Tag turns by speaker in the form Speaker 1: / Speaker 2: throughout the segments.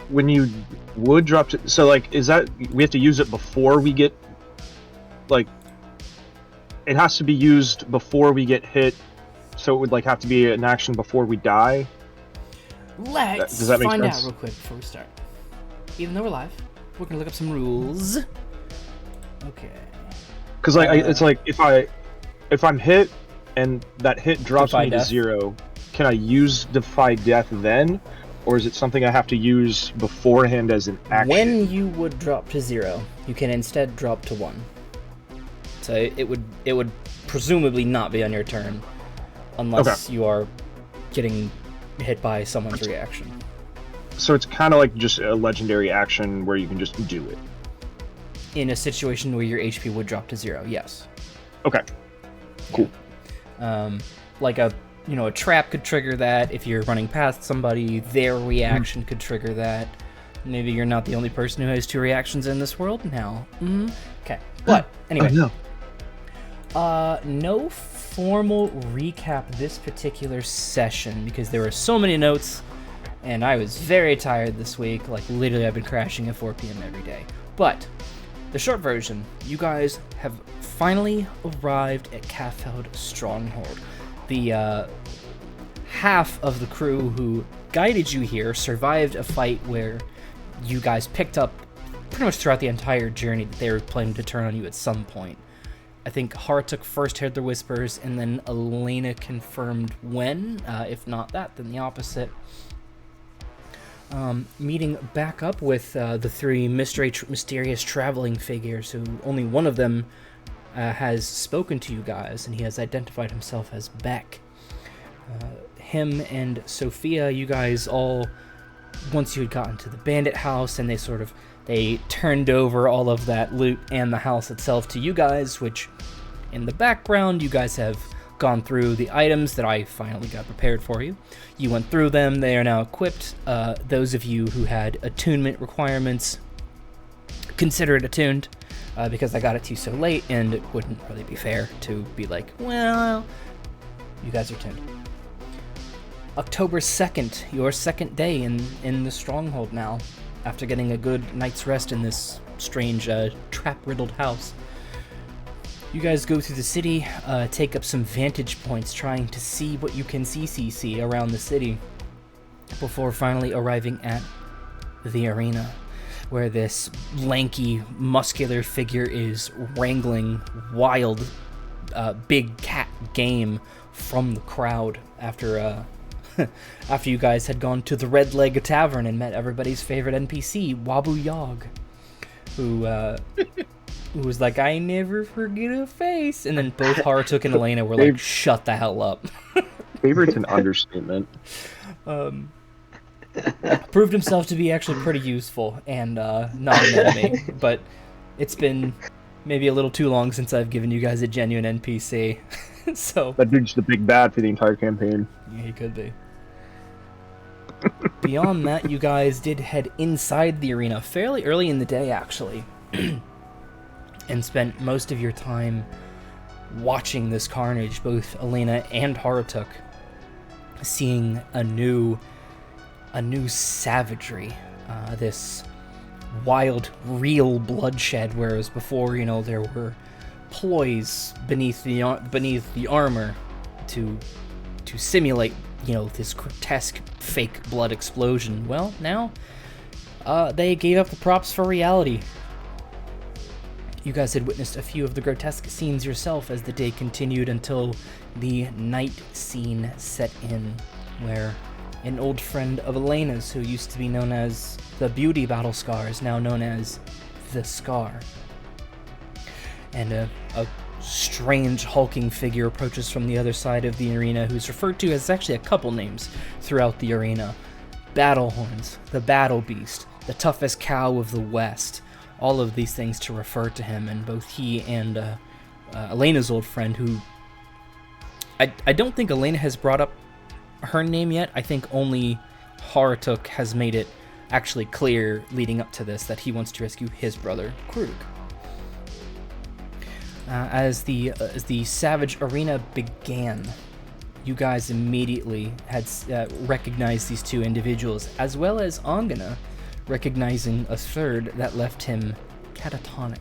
Speaker 1: when you would drop to, so like, is that we have to use it before we get, like, it has to be used before we get hit, so it would like have to be an action before we die?
Speaker 2: Let's find out real quick before we start. Even though we're live, we're gonna look up some rules. Okay.
Speaker 1: Because like it's like if I'm hit and that hit drops me to 0, can I use Defy Death then, or is it something I have to use beforehand as an action?
Speaker 2: When you would drop to 0, you can instead drop to 1. So it would presumably not be on your turn, unless you are getting hit by someone's reaction.
Speaker 1: So it's kind of like just a legendary action where you can just do it.
Speaker 2: In a situation where your HP would drop to 0, yes.
Speaker 1: Okay. Cool.
Speaker 2: Like a trap could trigger that. If you're running past somebody, their reaction could trigger that. Maybe you're not the only person who has 2 reactions in this world now. Okay. But anyway.
Speaker 1: Oh, no.
Speaker 2: No formal recap this particular session because there were so many notes and I was very tired this week. Like literally I've been crashing at 4 p.m. every day. But the short version, you guys have finally arrived at Cafeld Stronghold. The half of the crew who guided you here survived a fight where you guys picked up pretty much throughout the entire journey that they were planning to turn on you at some point. I think Harratuk first heard the whispers, and then Alena confirmed when. If not that, then the opposite. Meeting back up with the 3 mysterious traveling figures, who only one of them has spoken to you guys, and he has identified himself as Beck. Him and Sophia, you guys all, once you had gotten to the bandit house, and they turned over all of that loot and the house itself to you guys, which in the background you guys have gone through the items that I finally got prepared for you. You went through them, they are now equipped. Those of you who had attunement requirements, consider it attuned, because I got it to you so late and it wouldn't really be fair to be like, well, you guys are tuned. October 2nd, your second day in the stronghold now, after getting a good night's rest in this strange, trap-riddled house. You guys go through the city, take up some vantage points, trying to see what you can see around the city, before finally arriving at the arena, where this lanky, muscular figure is wrangling wild, big cat game from the crowd after you guys had gone to the Red Leg Tavern and met everybody's favorite NPC, Wabu Yog, who was like, I never forget a face. And then both Harratuk and Alena were like, shut the hell up.
Speaker 1: Favorite's an understatement.
Speaker 2: Proved himself to be actually pretty useful and not an enemy. But it's been maybe a little too long since I've given you guys a genuine NPC. So
Speaker 1: that dude's the big bad for the entire campaign.
Speaker 2: Yeah, he could be. Beyond that, you guys did head inside the arena fairly early in the day, actually, and spent most of your time watching this carnage, both Alena and Harratuk, seeing a new savagery, this wild, real bloodshed, whereas before, there were ploys beneath the armor to simulate, this grotesque fake blood explosion. Well, now, they gave up the props for reality. You guys had witnessed a few of the grotesque scenes yourself as the day continued until the night scene set in, where an old friend of Alena's, who used to be known as the Beauty Battle Scar, is now known as the Scar. And a strange hulking figure approaches from the other side of the arena, who's referred to as actually a couple names throughout the arena. Battlehorns, the Battle Beast, the toughest cow of the West. All of these things to refer to him, and both he and Alena's old friend, who I don't think Alena has brought up her name yet. I think only Harratuk has made it actually clear leading up to this that he wants to rescue his brother, Krug. As the Savage Arena began, you guys immediately had recognized these two individuals, as well as Angene, recognizing a third that left him catatonic.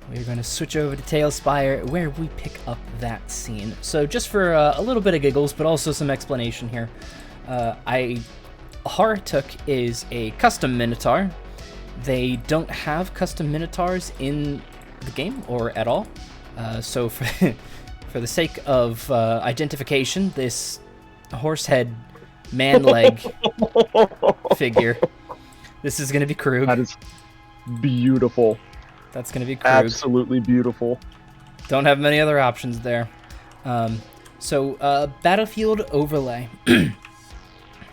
Speaker 2: We're going to switch over to Tailspire, where we pick up that scene. So just for a little bit of giggles, but also some explanation here. Harratuk is a custom minotaur. They don't have custom minotaurs in the game, or at all. So for the sake of identification, this horsehead man-leg figure, this is going to be Krug.
Speaker 1: That is beautiful.
Speaker 2: That's going to be Krug.
Speaker 1: Absolutely beautiful.
Speaker 2: Don't have many other options there. Battlefield overlay.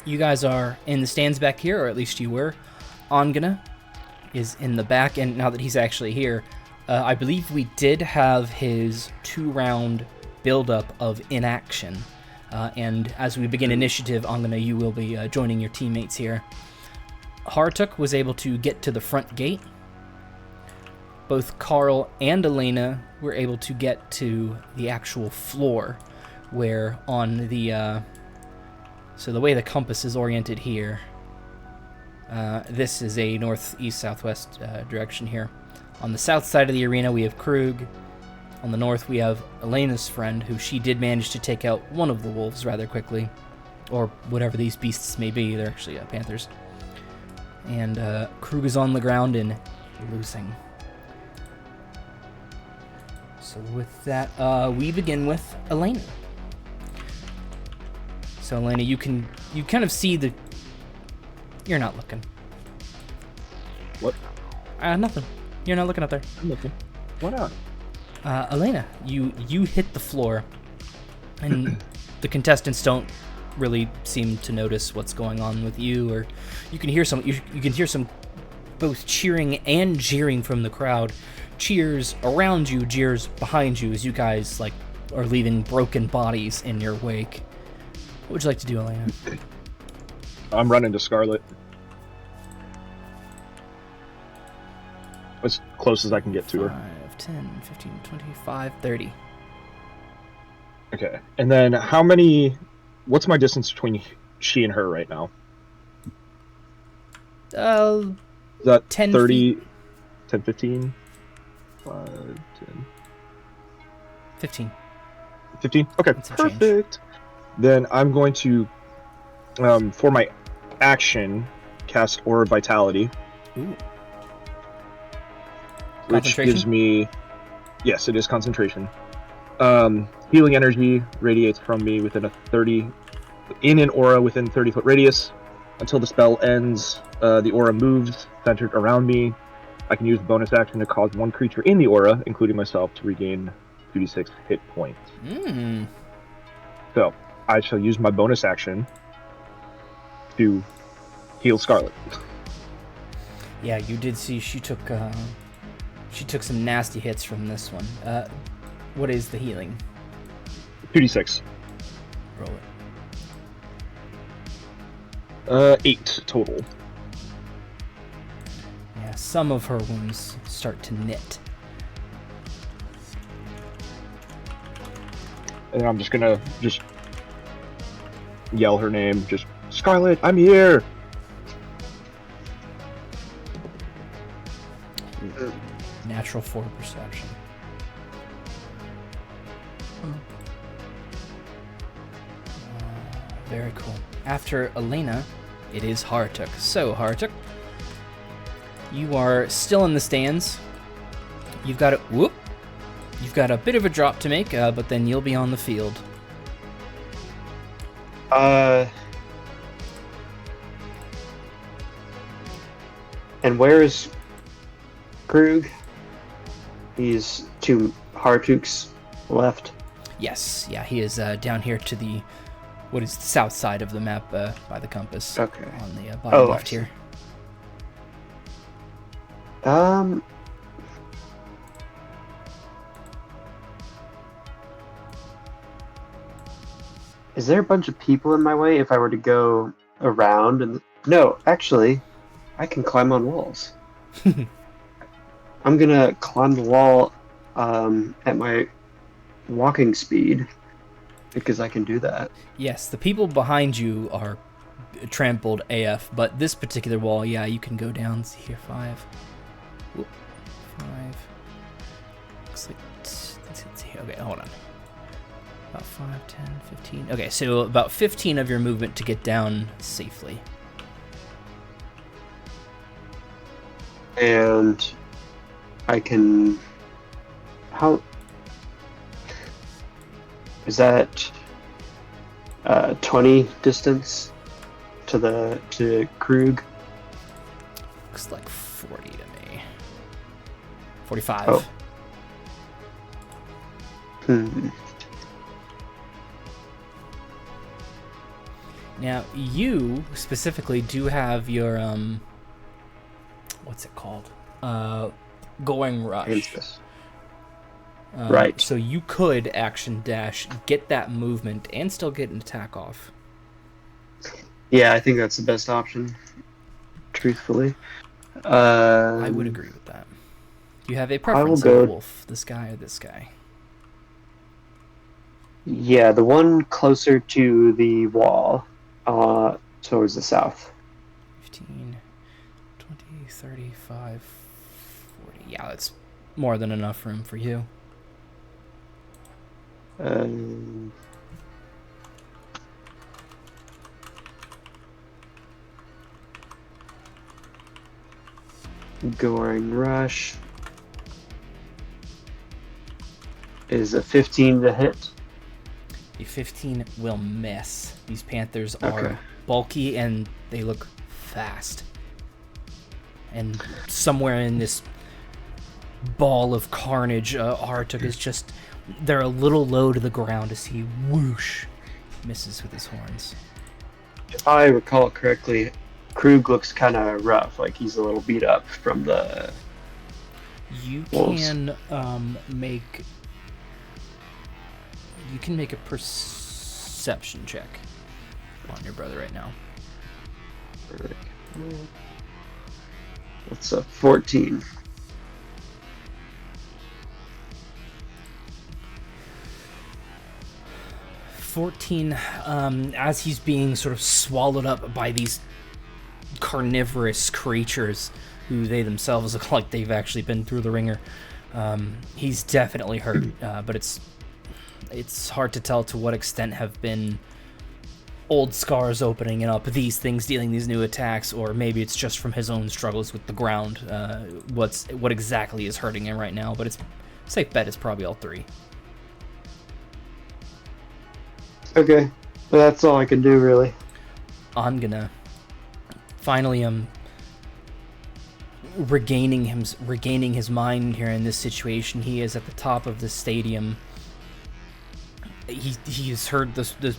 Speaker 2: You guys are in the stands back here, or at least you were. Angene is in the back, and now that he's actually here, I believe we did have his 2-round build-up of inaction. And as we begin initiative, Angene, you will be joining your teammates here. Harratuk was able to get to the front gate. Both Karl and Alena were able to get to the actual floor, where on the... So the way the compass is oriented here, this is a northeast-southwest direction here. On the south side of the arena, we have Krug. On the north, we have Alena's friend, who she did manage to take out one of the wolves rather quickly. Or whatever these beasts may be. They're actually panthers. And Krug is on the ground and losing. So with that, we begin with Alena. So Alena, you kind of see the... You're not looking.
Speaker 1: What?
Speaker 2: Nothing. You're not looking up there.
Speaker 1: I'm looking. Why not?
Speaker 2: Alena, you hit the floor, and the contestants don't really seem to notice what's going on with you, or you can hear some both cheering and jeering from the crowd. Cheers around you, jeers behind you as you guys are leaving broken bodies in your wake. What would you like to do, Alena?
Speaker 1: I'm running to Scarlet. As close as I can get to her.
Speaker 2: 5, 10, 15, 25, 30.
Speaker 1: Okay. And then what's my distance between she and her right now? Is that
Speaker 2: 10
Speaker 1: 30,
Speaker 2: feet.
Speaker 1: 10, 15? 5, 10.
Speaker 2: 15.
Speaker 1: 15? Okay,
Speaker 2: That's a
Speaker 1: perfect.
Speaker 2: change.
Speaker 1: Then I'm going to, for my action, cast Aura of Vitality.
Speaker 2: Ooh.
Speaker 1: Which gives me... Yes, it is concentration. Healing energy radiates from me within in an aura within 30-foot radius. Until the spell ends, the aura moves centered around me. I can use the bonus action to cause one creature in the aura, including myself, to regain 2d6 hit points. So, I shall use my bonus action to heal Scarlet.
Speaker 2: Yeah, you did see she took some nasty hits from this one. What is the healing?
Speaker 1: 2d6.
Speaker 2: Roll it.
Speaker 1: 8 total.
Speaker 2: Yeah, some of her wounds start to knit.
Speaker 1: And I'm just gonna yell her name, Scarlet, I'm here!
Speaker 2: Natural 4 perception. Very cool. After Alena, it is Harratuk. So, Harratuk, you are still in the stands. You've got a bit of a drop to make, but then you'll be on the field.
Speaker 3: And where is Krug? He's to Harratuk's left.
Speaker 2: Yes, yeah, he is down here to the south side of the map by the compass.
Speaker 3: Okay.
Speaker 2: On the bottom left here.
Speaker 3: Is there a bunch of people in my way if I were to go around? No, actually, I can climb on walls. I'm gonna climb the wall at my walking speed because I can do that.
Speaker 2: Yes, the people behind you are trampled AF. But this particular wall, yeah, you can go down. See here, 5. Whoop, 5. Looks like. Okay, hold on. About 5, 10, 15. Okay, so about 15 of your movement to get down safely.
Speaker 3: And I can. How. Is that 20 distance to Krug?
Speaker 2: Looks like 40 to me. 45.
Speaker 3: Oh.
Speaker 2: Now, you specifically do have your, what's it called? Going Rush.
Speaker 3: Right.
Speaker 2: So you could action dash, get that movement, and still get an attack off.
Speaker 3: Yeah, I think that's the best option, truthfully.
Speaker 2: I would agree with that. You have a preference of wolf, this guy or this guy?
Speaker 3: Yeah, the one closer to the wall, towards the south.
Speaker 2: 15, 20, 35, 40. Yeah, that's more than enough room for you.
Speaker 3: Goring Rush is a 15 to hit.
Speaker 2: A 15 will miss. These panthers are bulky and they look fast. And somewhere in this ball of carnage, Harratuk is just... They're a little low to the ground as he whoosh misses with his horns.
Speaker 3: If I recall correctly, Krug looks kind of rough, like he's a little beat up from the wolves.
Speaker 2: Can make... You can make a perception check on your brother right now.
Speaker 3: That's a 14.
Speaker 2: 14, as he's being sort of swallowed up by these carnivorous creatures who they themselves look like they've actually been through the ringer. He's definitely hurt, but it's hard to tell to what extent have been old scars opening up, these things dealing these new attacks, or maybe it's just from his own struggles with the ground. What exactly is hurting him right now, but it's safe bet it's probably all three.
Speaker 3: Okay, well, that's all I can do, really.
Speaker 2: I'm gonna finally regaining his mind here in this situation. He is at the top of the stadium. He has heard the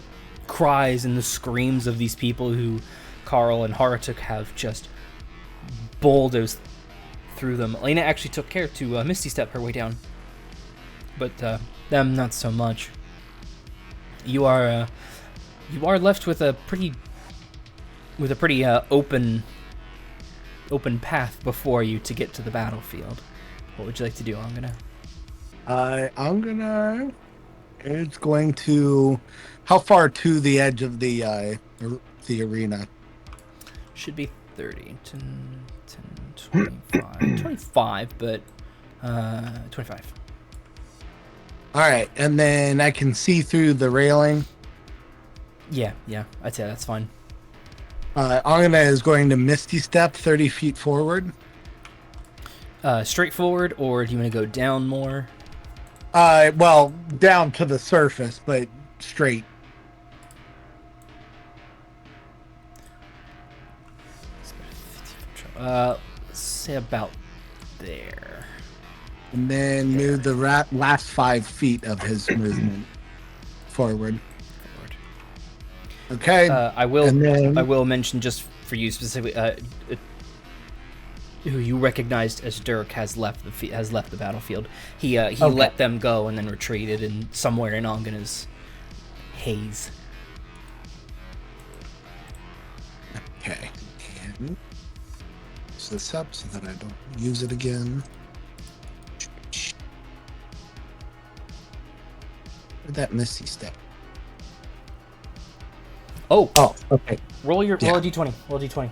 Speaker 2: cries and the screams of these people who Karl and Harratuk have just bulldozed through them. Alena actually took care to Misty Step her way down, but them not so much. You are left with a pretty open path before you to get to the battlefield. What would you like to do, Angene?
Speaker 4: Angene is going to... How far to the edge of the arena?
Speaker 2: Should be 30, 10, 25, 25, but 25.
Speaker 4: All right, and then I can see through the railing.
Speaker 2: Yeah, I'd say that's fine.
Speaker 4: Angene is going to Misty Step 30 feet forward.
Speaker 2: Straight forward, or do you want to go down more?
Speaker 4: Well, down to the surface, but straight.
Speaker 2: Let's say about there.
Speaker 4: And then move the last 5 feet of his movement forward. Okay.
Speaker 2: I will mention just for you specifically, who you recognized as Dirk has left the battlefield. He let them go and then retreated and somewhere in Angene's haze.
Speaker 4: Okay. And use this up so that I don't use it again. Where'd that Misty Step?
Speaker 2: Oh,
Speaker 4: Oh, okay.
Speaker 2: roll a
Speaker 4: Yeah.
Speaker 2: d20. Roll a d20.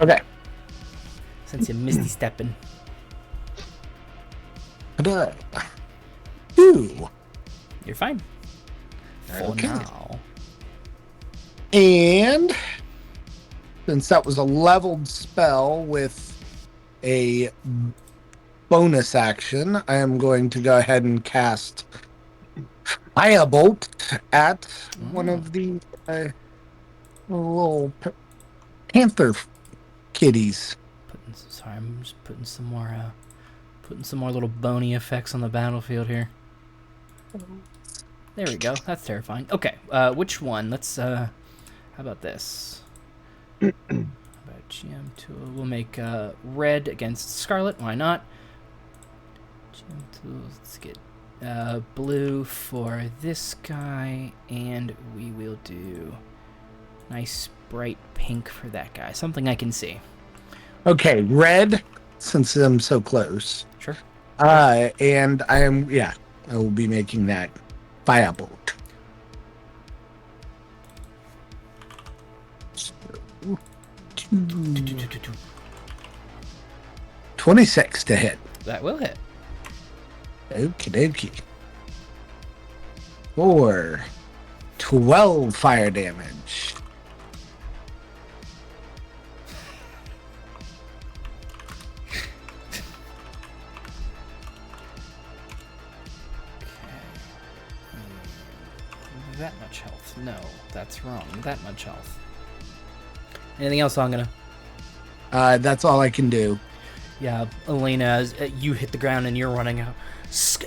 Speaker 4: Okay.
Speaker 2: Since you're misty stepping.
Speaker 4: 2.
Speaker 2: You're fine. For
Speaker 4: Okay.
Speaker 2: now.
Speaker 4: And since that was a leveled spell with a bonus action, I am going to go ahead and cast Firebolt at one of the little panther kitties.
Speaker 2: Sorry, I'm just putting some more little bony effects on the battlefield here. There we go. That's terrifying. Okay, which one? Let's how about this? How about GM tool? We'll make red against scarlet. Why not? GM tools. Let's get blue for this guy, and we will do nice bright pink for that guy. Something I can see.
Speaker 4: Okay, red, since I'm so close.
Speaker 2: Sure.
Speaker 4: And I will be making that Firebolt. So, 26 to hit.
Speaker 2: That will hit.
Speaker 4: Okie dokie. For 12 fire damage.
Speaker 2: That much health. No, that's wrong. That much health. Anything else, Angene?
Speaker 4: That's all I can do.
Speaker 2: Yeah, Alena, you hit the ground and you're running out.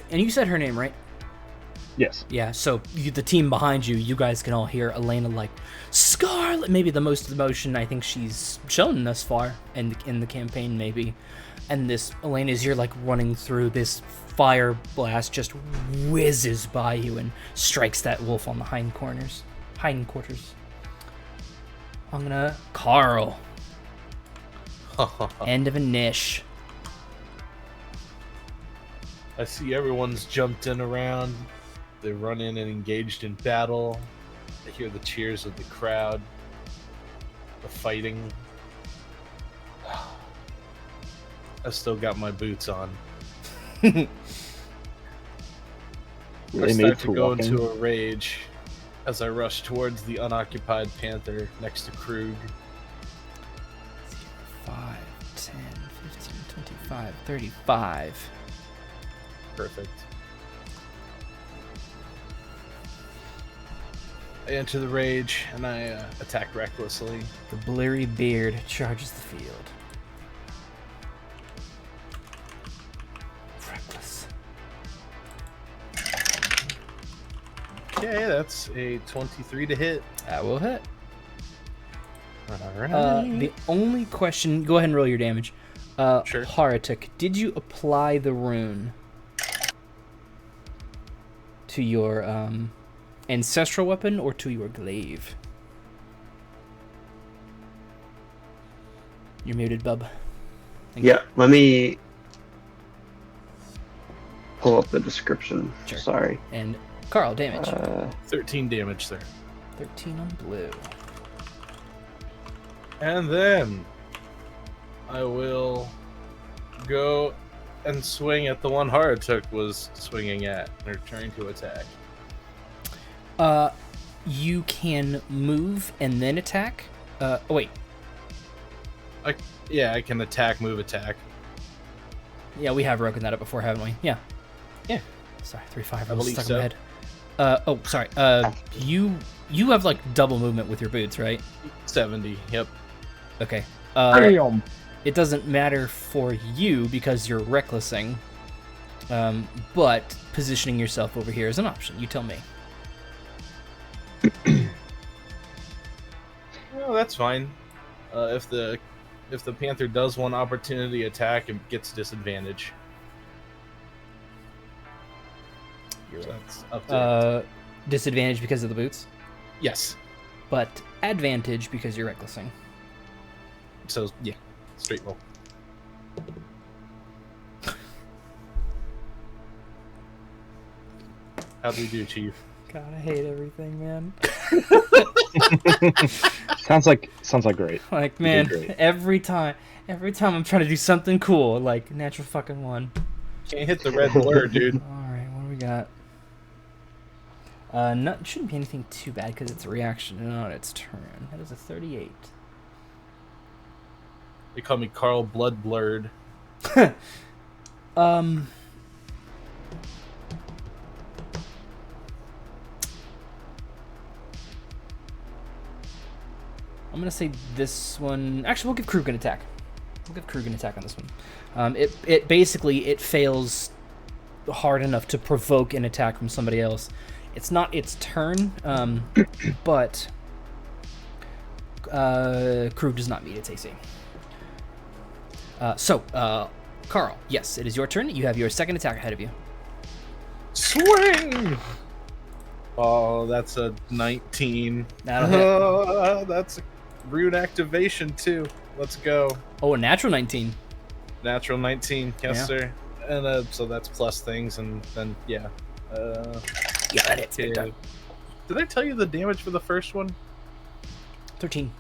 Speaker 2: And you said her name, right?
Speaker 1: Yes.
Speaker 2: Yeah, so the team behind you, you guys can all hear Alena like, Scarlet! Maybe the most emotion I think she's shown thus far in the campaign, maybe. And this, Alena, as you're like running through, this fire blast just whizzes by you and strikes that wolf on the hindquarters. I'm gonna... Karl. End of a niche.
Speaker 5: I see everyone's jumped in around. They run in and engaged in battle. I hear the cheers of the crowd. The fighting. I've still got my boots on. I start to go into a rage as I rush towards the unoccupied panther next to Krug.
Speaker 2: 5, 10, 15, 25, 35.
Speaker 5: Perfect. I enter the rage and I attack recklessly.
Speaker 2: The blurry beard charges the field. Reckless.
Speaker 5: Okay, that's a 23 to hit.
Speaker 2: That will hit.
Speaker 5: Alright.
Speaker 2: The only question... Go ahead and roll your damage.
Speaker 5: Sure.
Speaker 2: Harratuk, did you apply the rune to your ancestral weapon or to your glaive? You're muted, bub. Thank
Speaker 3: Yeah, let me pull up the description.
Speaker 2: Sure.
Speaker 3: Sorry.
Speaker 2: And Karl, damage.
Speaker 5: 13 damage there.
Speaker 2: 13 on blue.
Speaker 5: And then I will go and swing at the one Harratuk was swinging at, or trying to attack.
Speaker 2: You can move and then attack. Wait.
Speaker 5: I can attack, move, attack.
Speaker 2: Yeah, we have broken that up before, haven't we? Yeah.
Speaker 5: Yeah.
Speaker 2: Sorry, 3-5. I
Speaker 5: I
Speaker 2: was
Speaker 5: believe
Speaker 2: stuck
Speaker 5: so.
Speaker 2: in my head. Sorry. You have like double movement with your boots, right?
Speaker 5: 70, yep.
Speaker 2: Okay.
Speaker 4: Damn.
Speaker 2: It doesn't matter for you because you're recklessing. But positioning yourself over here is an option. You tell me.
Speaker 5: Well, that's fine. If the panther does one opportunity attack, it gets disadvantage. So that's up to
Speaker 2: Disadvantage because of the boots,
Speaker 5: yes.
Speaker 2: but advantage because you're recklessing.
Speaker 5: So yeah, straight roll. How do we do, Chief?
Speaker 2: God, I hate everything, man.
Speaker 1: sounds like great.
Speaker 2: Like,
Speaker 1: You
Speaker 2: man,
Speaker 1: did great.
Speaker 2: every time I'm trying to do something cool, like natural fucking one.
Speaker 5: Can't hit the red blur, dude.
Speaker 2: All right, what do we got? It shouldn't be anything too bad because it's a reaction and not its turn. That is a 38.
Speaker 5: They call me Karl Bloodbeard.
Speaker 2: I'm gonna say this one. Actually, we'll give Krug an attack. We'll give Krug an attack on this one. It basically it fails hard enough to provoke an attack from somebody else. It's not its turn, but Krug does not meet its AC. Carl, yes, it is your turn. You have your second attack ahead of you.
Speaker 5: Swing! Oh, that's a 19.
Speaker 2: That'll hit.
Speaker 5: That's a rune activation, too. Let's go.
Speaker 2: Oh, a natural 19.
Speaker 5: Natural 19, yes,
Speaker 2: Yeah.
Speaker 5: sir. And so that's plus things, and then, yeah.
Speaker 2: Yeah, that hits. Big
Speaker 5: Yeah.
Speaker 2: time.
Speaker 5: Did I tell you the damage for the first one?
Speaker 2: 13.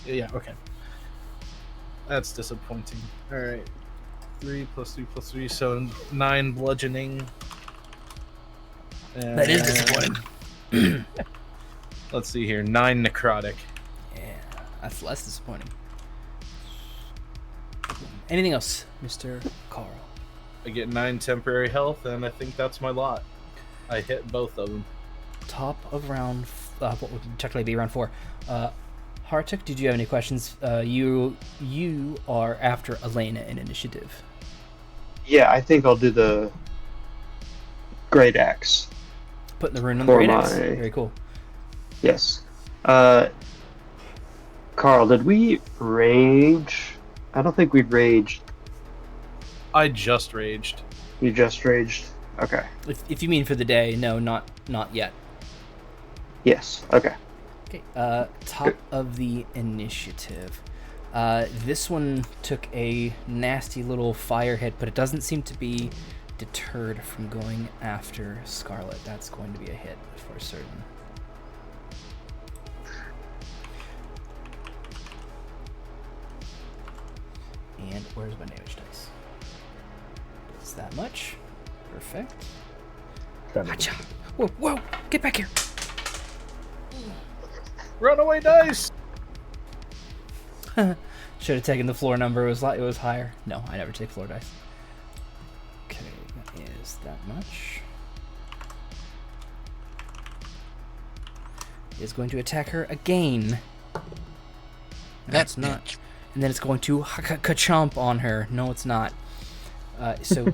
Speaker 5: Yeah, okay. That's disappointing. Alright. 3 plus 3 plus 3, so 9 bludgeoning.
Speaker 2: That is disappointing.
Speaker 5: Let's see here. 9 necrotic.
Speaker 2: Yeah, that's less disappointing. Anything else, Mr. Carl?
Speaker 5: I get 9 temporary health, and I think that's my lot. I hit both of them.
Speaker 2: Top of round, what would technically be round 4. Harratuk, did you have any questions? You are after Alena in initiative.
Speaker 3: Yeah, I think I'll do the Great Axe.
Speaker 2: Putting the rune on the
Speaker 3: For
Speaker 2: great axe.
Speaker 3: my-
Speaker 2: Very cool.
Speaker 3: Yes. Carl, did we rage? I don't think we raged.
Speaker 5: I just raged.
Speaker 3: You just raged? Okay.
Speaker 2: If you mean for the day, no, not yet.
Speaker 3: Yes. Okay.
Speaker 2: Okay, top of the initiative. This one took a nasty little fire hit, but it doesn't seem to be deterred from going after Scarlet. That's going to be a hit for certain. And where's my damage dice? It's that much. Perfect. Hacha. Whoa, whoa! Get back here!
Speaker 5: Runaway dice!
Speaker 2: Should have taken the floor number. It was higher. No, I never take floor dice. Okay, that is that much. Is going to attack her again. No,
Speaker 4: That's
Speaker 2: it's not. And then it's going to ka-chomp on her. No, it's not. So,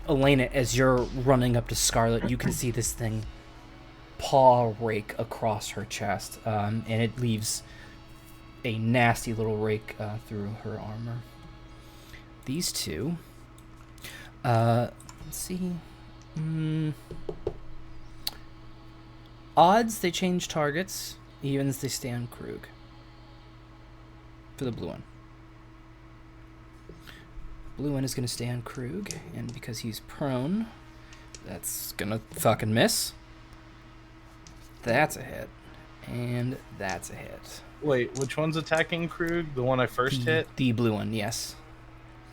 Speaker 2: Alena, as you're running up to Scarlet, you can see this thing paw rake across her chest, and it leaves a nasty little rake through her armor. These two, let's see, odds they change targets, evens they stay on Krug. For the blue one. Blue one is going to stay on Krug, and because he's prone, that's going to fucking miss. That's a hit. And that's a hit.
Speaker 5: Wait, which one's attacking Krug? The one I first hit?
Speaker 2: The blue one, yes.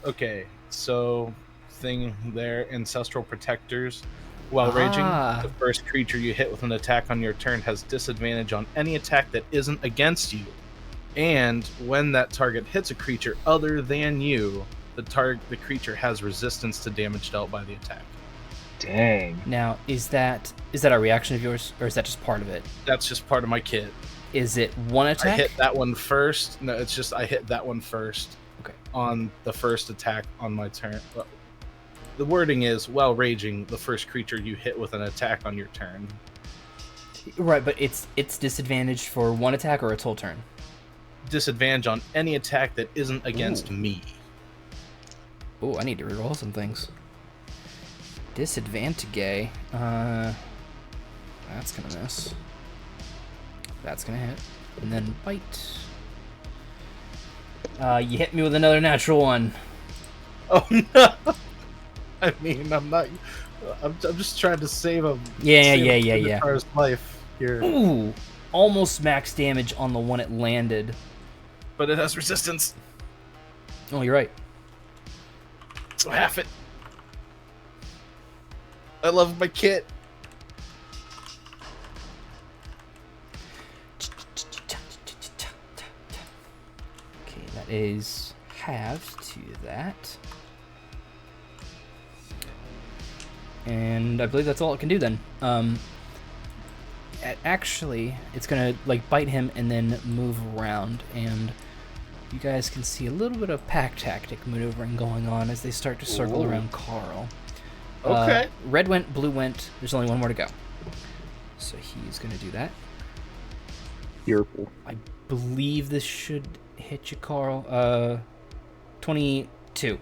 Speaker 5: Okay, so thing there, Ancestral Protectors. While raging, the first creature you hit with an attack on your turn has disadvantage on any attack that isn't against you. And when that target hits a creature other than you, the creature has resistance to damage dealt by the attack.
Speaker 1: Dang.
Speaker 2: Now, is that a reaction of yours, or is that just part of it?
Speaker 5: That's just part of my kit.
Speaker 2: Is it one attack?
Speaker 5: I hit that one first. No, it's just I hit that one first.
Speaker 2: Okay.
Speaker 5: On the first attack on my turn. Well, the wording is, while raging, the first creature you hit with an attack on your turn.
Speaker 2: Right, but it's disadvantaged for one attack or its whole turn?
Speaker 5: Disadvantage on any attack that isn't against me.
Speaker 2: Oh, I need to reroll some things. Disadvantage. That's gonna miss. That's gonna hit. And then bite. You hit me with another natural one.
Speaker 5: Oh no! I mean, I'm not. I'm just trying to save him.
Speaker 2: Yeah.
Speaker 5: Minotaur's life here.
Speaker 2: Ooh, almost max damage on the one it landed.
Speaker 5: But it has resistance.
Speaker 2: Oh, you're right.
Speaker 5: So half it. I love my kit.
Speaker 2: Okay, that is halved to that. And I believe that's all it can do then. Actually, it's gonna like bite him and then move around, and you guys can see a little bit of pack tactic maneuvering going on as they start to circle around Karl.
Speaker 5: Okay.
Speaker 2: Red went, blue went. There's only one more to go. So he's gonna do that.
Speaker 1: Beautiful.
Speaker 2: I believe this should hit you, Karl. 22.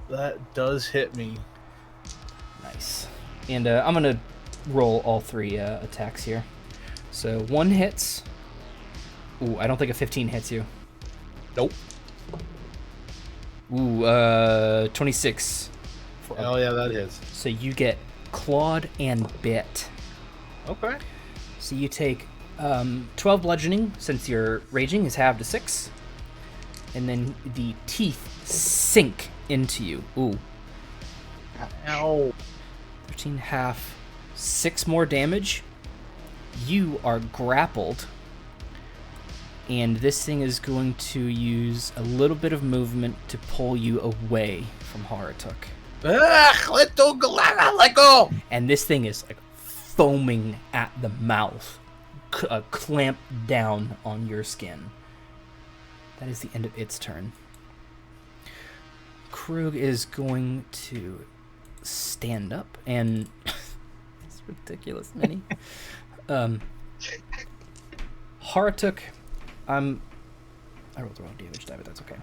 Speaker 5: That does hit me.
Speaker 2: Nice. And I'm gonna roll all three attacks here. So 1 hits. Ooh, I don't think a 15 hits you.
Speaker 5: Nope.
Speaker 2: Ooh, 26.
Speaker 5: Oh yeah, that hits.
Speaker 2: So you get clawed and bit.
Speaker 5: Okay.
Speaker 2: So you take 12 bludgeoning, since your raging is halved to 6. And then the teeth sink into you. Ooh.
Speaker 5: Ow.
Speaker 2: 13 half. 6 more damage. You are grappled. And this thing is going to use a little bit of movement to pull you away from Harratuk.
Speaker 5: Let go!
Speaker 2: And this thing is like foaming at the mouth, clamped down on your skin. That is the end of its turn. Krug is going to stand up and it's ridiculous, Minnie. Harratuk, I rolled the wrong damage die, but that's okay.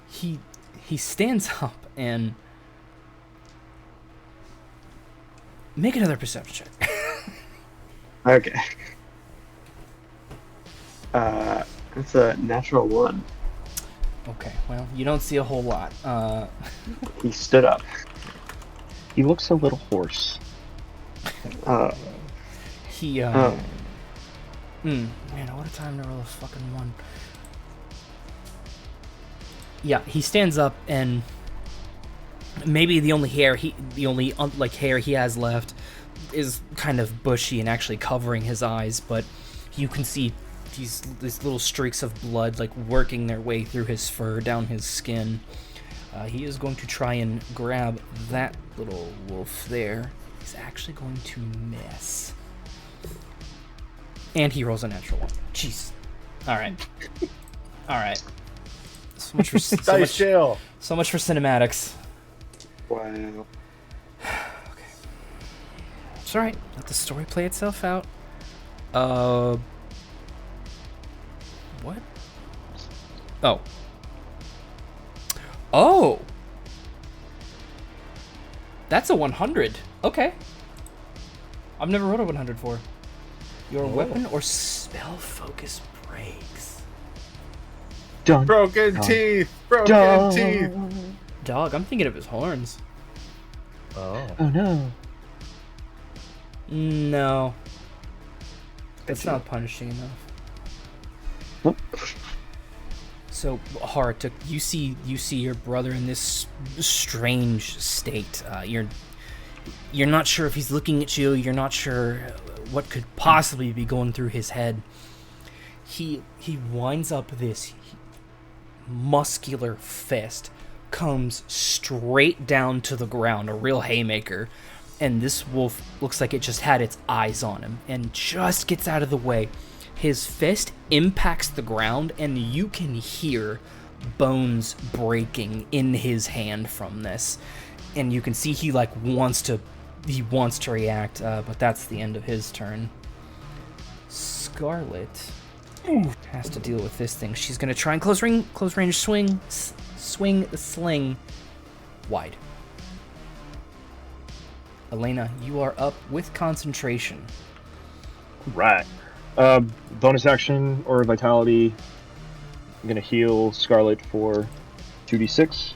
Speaker 2: He stands up and make another perception check.
Speaker 3: Okay. That's a natural 1.
Speaker 2: Okay, well, you don't see a whole lot.
Speaker 3: He stood up.
Speaker 1: He looks a little hoarse.
Speaker 2: He man, what a time to roll a fucking 1. Yeah, he stands up and maybe the only hair he has left is kind of bushy and actually covering his eyes, but you can see these little streaks of blood like working their way through his fur down his skin. He is going to try and grab that little wolf there. He's actually going to miss. And he rolls a natural 1. Jeez. Alright. Alright. So much for so much for cinematics.
Speaker 3: Wow.
Speaker 2: Okay. It's alright. Let the story play itself out. What? Oh. Oh! That's a 100. Okay. I've never rolled a 100 for. Your weapon or spell focus breaks.
Speaker 1: Dun,
Speaker 5: Broken
Speaker 1: dun,
Speaker 5: teeth! Broken
Speaker 1: dun.
Speaker 5: teeth!
Speaker 2: Dog, I'm thinking of his horns.
Speaker 5: Oh.
Speaker 1: Oh no.
Speaker 2: No. That's not punishing enough.
Speaker 1: What?
Speaker 2: So, Harratuk, you see your brother in this strange state. You're not sure if he's looking at you. You're not sure what could possibly be going through his head. He winds up this muscular fist, comes straight down to the ground, a real haymaker, and this wolf looks like it just had its eyes on him and just gets out of the way. His fist impacts the ground, and you can hear bones breaking in his hand from this. And you can see he wants to react, but that's the end of his turn. Scarlet has to deal with this thing. She's gonna try and close range swing the sling wide. Alena, you are up with concentration.
Speaker 1: Right. Bonus action or vitality. I'm gonna heal Scarlet for 2d6.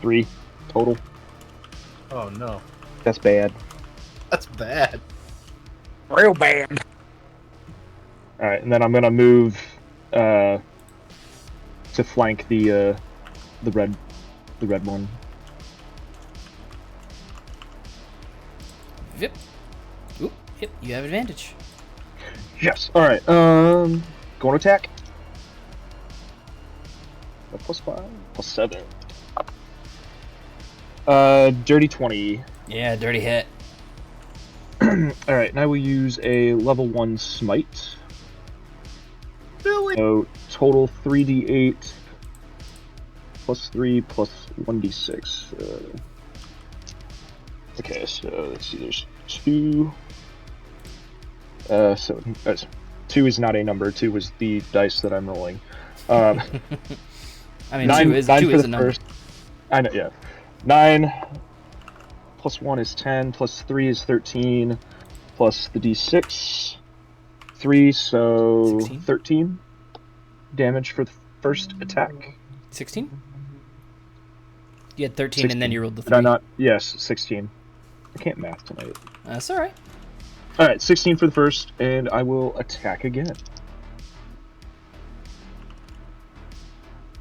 Speaker 1: 3 total.
Speaker 5: Oh no,
Speaker 1: That's bad.
Speaker 5: that's bad.
Speaker 4: Real bad.
Speaker 1: All right, and then I'm gonna move to flank the red one.
Speaker 2: Yep. Oop, yep, you have advantage.
Speaker 1: Yes. All right. Going to attack. A +5, +7. Dirty 20.
Speaker 2: Yeah, dirty hit.
Speaker 1: All right, now we use a level 1 smite.
Speaker 5: Really?
Speaker 1: So total 3d8 +3 +1d6. Okay, so let's see. There's 2. So 2 is not a number. 2 was the dice that I'm rolling.
Speaker 2: I mean,
Speaker 1: 9,
Speaker 2: 2 is
Speaker 1: for
Speaker 2: a
Speaker 1: the
Speaker 2: number.
Speaker 1: first. I know, yeah. 9 +1 is 10, +3 is 13, plus the d6. 3, so
Speaker 2: 16?
Speaker 1: 13 damage for the first attack.
Speaker 2: 16? You had 13
Speaker 1: 16.
Speaker 2: and then you rolled the
Speaker 1: Did I
Speaker 2: 3.
Speaker 1: not? Yes, 16. I can't math tonight.
Speaker 2: That's alright.
Speaker 1: Alright, 16 for the first, and I will attack again.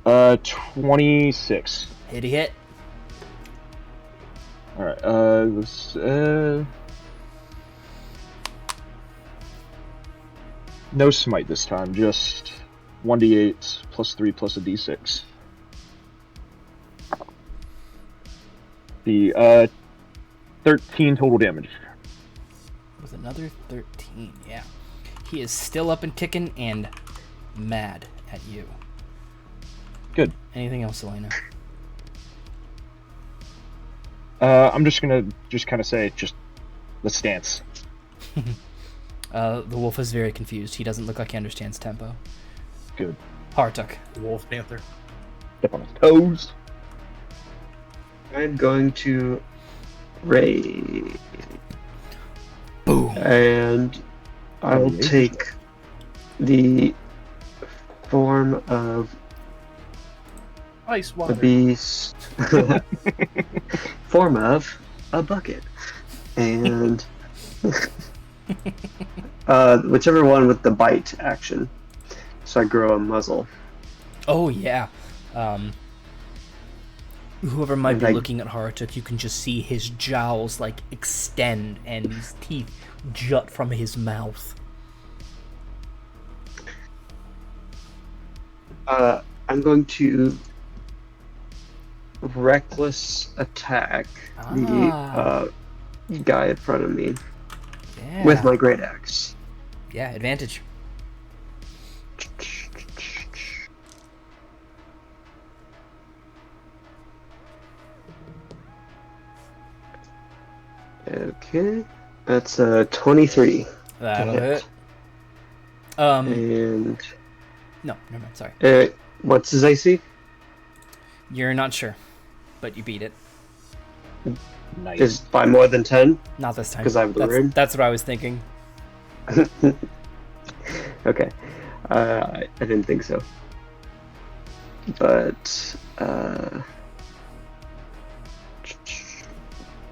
Speaker 1: 26.
Speaker 2: Hitty hit.
Speaker 1: Alright, no smite this time, just 1d8 +3 plus a d6. The 13 total damage.
Speaker 2: With another 13, yeah. He is still up and kicking and mad at you.
Speaker 1: Good.
Speaker 2: Anything else, Alena?
Speaker 1: I'm just gonna kind of say, let's dance.
Speaker 2: The wolf is very confused. He doesn't look like he understands tempo.
Speaker 1: Good.
Speaker 2: Harratuk.
Speaker 5: Wolf Panther.
Speaker 1: Step on his toes.
Speaker 3: I'm going to raid.
Speaker 2: Boom.
Speaker 3: And I will take the form of
Speaker 5: Ice
Speaker 3: the
Speaker 5: water.
Speaker 3: beast. Form of a bucket. And whichever one with the bite action. So I grow a muzzle.
Speaker 2: Oh, yeah. Whoever might
Speaker 3: And
Speaker 2: be
Speaker 3: I-
Speaker 2: looking at Harratuk, you can just see his jowls, like, extend and his teeth jut from his mouth.
Speaker 3: I'm going to reckless attack the guy in front of me
Speaker 2: Yeah.
Speaker 3: with my great axe.
Speaker 2: Yeah, advantage.
Speaker 3: Okay, that's 23.
Speaker 2: That'll
Speaker 3: hit.
Speaker 2: hit.
Speaker 3: And
Speaker 2: No, never mind, sorry.
Speaker 3: what's his AC?
Speaker 2: You're not sure, but you beat it.
Speaker 1: Nice.
Speaker 3: Is by more than 10?
Speaker 2: Not this time.
Speaker 3: 'Cause I have the ring?
Speaker 2: That's what I was thinking.
Speaker 3: Okay, I didn't think so. But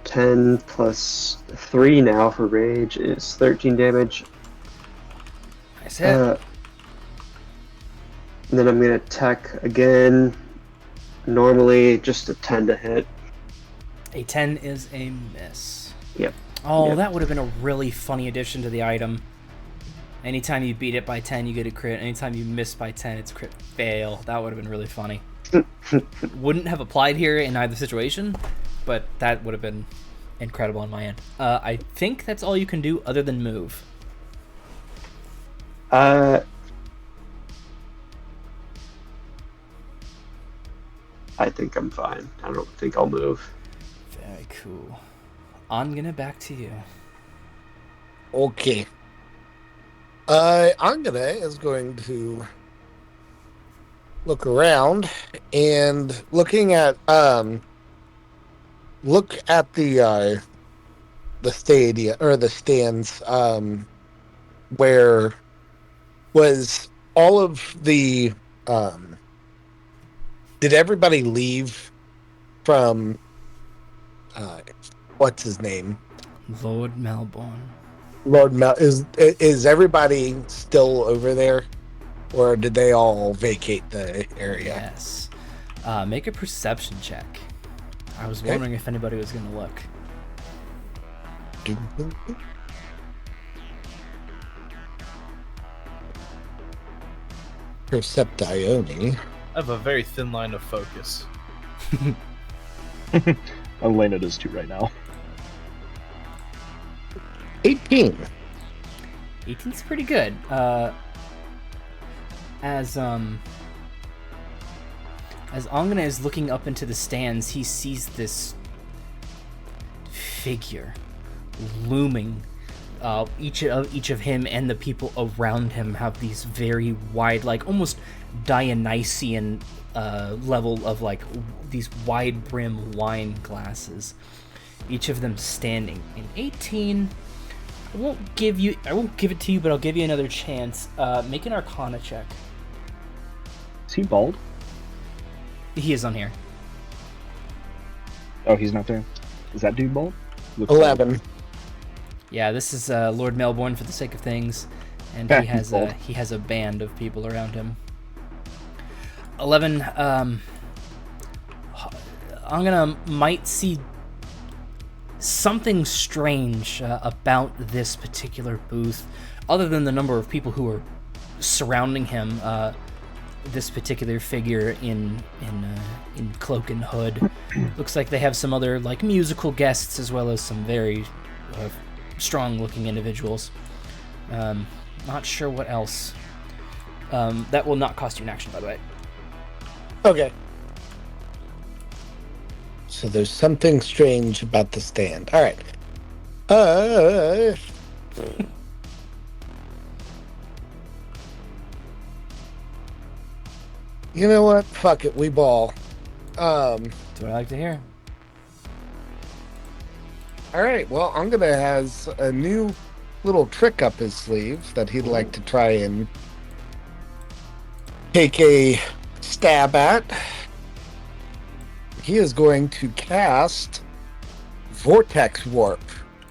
Speaker 3: 10 plus 3 now for rage is 13 damage.
Speaker 2: Nice hit.
Speaker 3: And then I'm gonna attack again. Normally, just a 10 to hit.
Speaker 2: A 10 is a miss.
Speaker 3: Yep.
Speaker 2: Oh,
Speaker 3: Yep.
Speaker 2: that would have been a really funny addition to the item. Anytime you beat it by 10, you get a crit. Anytime you miss by 10, it's a crit fail. That would have been really funny. Wouldn't have applied here in either situation, but that would have been incredible on my end. I think that's all you can do other than move.
Speaker 3: I think I'm fine. I don't think I'll move.
Speaker 2: Very cool. I'm gonna back to you.
Speaker 4: Okay. Angene is going to look around and looking at look at the stadia or the stands where was all of the did everybody leave from what's his name?
Speaker 2: Lord Melbourne.
Speaker 4: Lord Mel. Is everybody still over there, or did they all vacate the area?
Speaker 2: Yes. Make a perception check. I was wondering if anybody was going to look.
Speaker 4: Perceptione.
Speaker 5: I have a very thin line of focus.
Speaker 1: Alena does too right now.
Speaker 4: 18.
Speaker 2: 18's pretty good. As Angene is looking up into the stands, he sees this figure looming. Each of him and the people around him have these very wide, like almost Dionysian level of like these wide brim wine glasses. Each of them standing. In 18, I won't give it to you, but I'll give you another chance. Make an Arcana check.
Speaker 1: Is he bald?
Speaker 2: He is on here.
Speaker 1: Oh, he's not there. Is that dude bald? Looks
Speaker 4: 11.
Speaker 1: Bald.
Speaker 2: Yeah, this is Lord Melbourne for the sake of things, and
Speaker 1: Yeah,
Speaker 2: he has a band of people around him. 11. Angene might see something strange about this particular booth, other than the number of people who are surrounding him. This particular figure in cloak and hood looks like they have some other like musical guests as well as some very strong-looking individuals. Not sure what else. That will not cost you an action, by the way.
Speaker 4: Okay. So there's something strange about the stand. All right. You know what? Fuck it. We ball.
Speaker 2: That's what I like to hear.
Speaker 4: All right. Well, Angene has a new little trick up his sleeve that he'd like to try and take a stab at. He is going to cast Vortex Warp.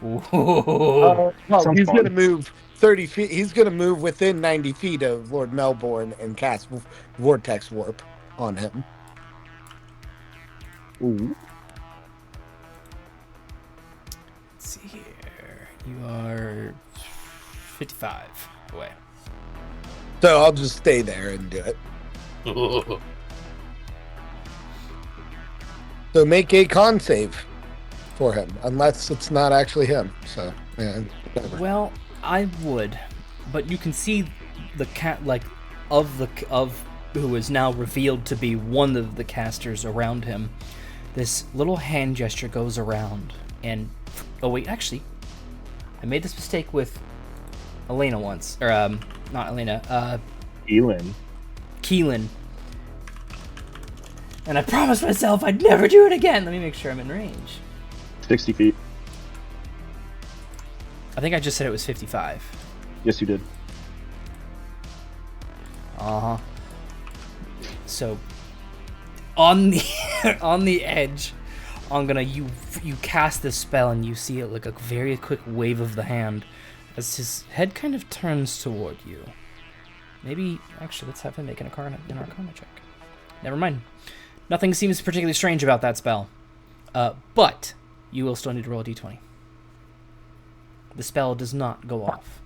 Speaker 2: Ooh.
Speaker 4: He's going to move 30 feet. He's going to move within 90 feet of Lord Melbourne and cast Vortex Warp on him.
Speaker 1: Ooh.
Speaker 2: Let's see here. You are 55 away.
Speaker 4: So I'll just stay there and do it. So make a con save for him, unless it's not actually him. So, yeah, whatever.
Speaker 2: Well, I would, but you can see the cat like of who is now revealed to be one of the casters around him. This little hand gesture goes around, and oh wait, actually, I made this mistake with Alena once, or not Alena, Keelan. And I promised myself I'd never do it again. Let me make sure I'm in range.
Speaker 1: 60 feet.
Speaker 2: I think I just said it was 55.
Speaker 1: Yes, you did.
Speaker 2: Uh-huh. So, on the edge, you cast this spell and you see it like a very quick wave of the hand as his head kind of turns toward you. Maybe, actually, let's have him make an Arcana check. Never mind. Nothing seems particularly strange about that spell. But you will still need to roll a d20. The spell does not go off.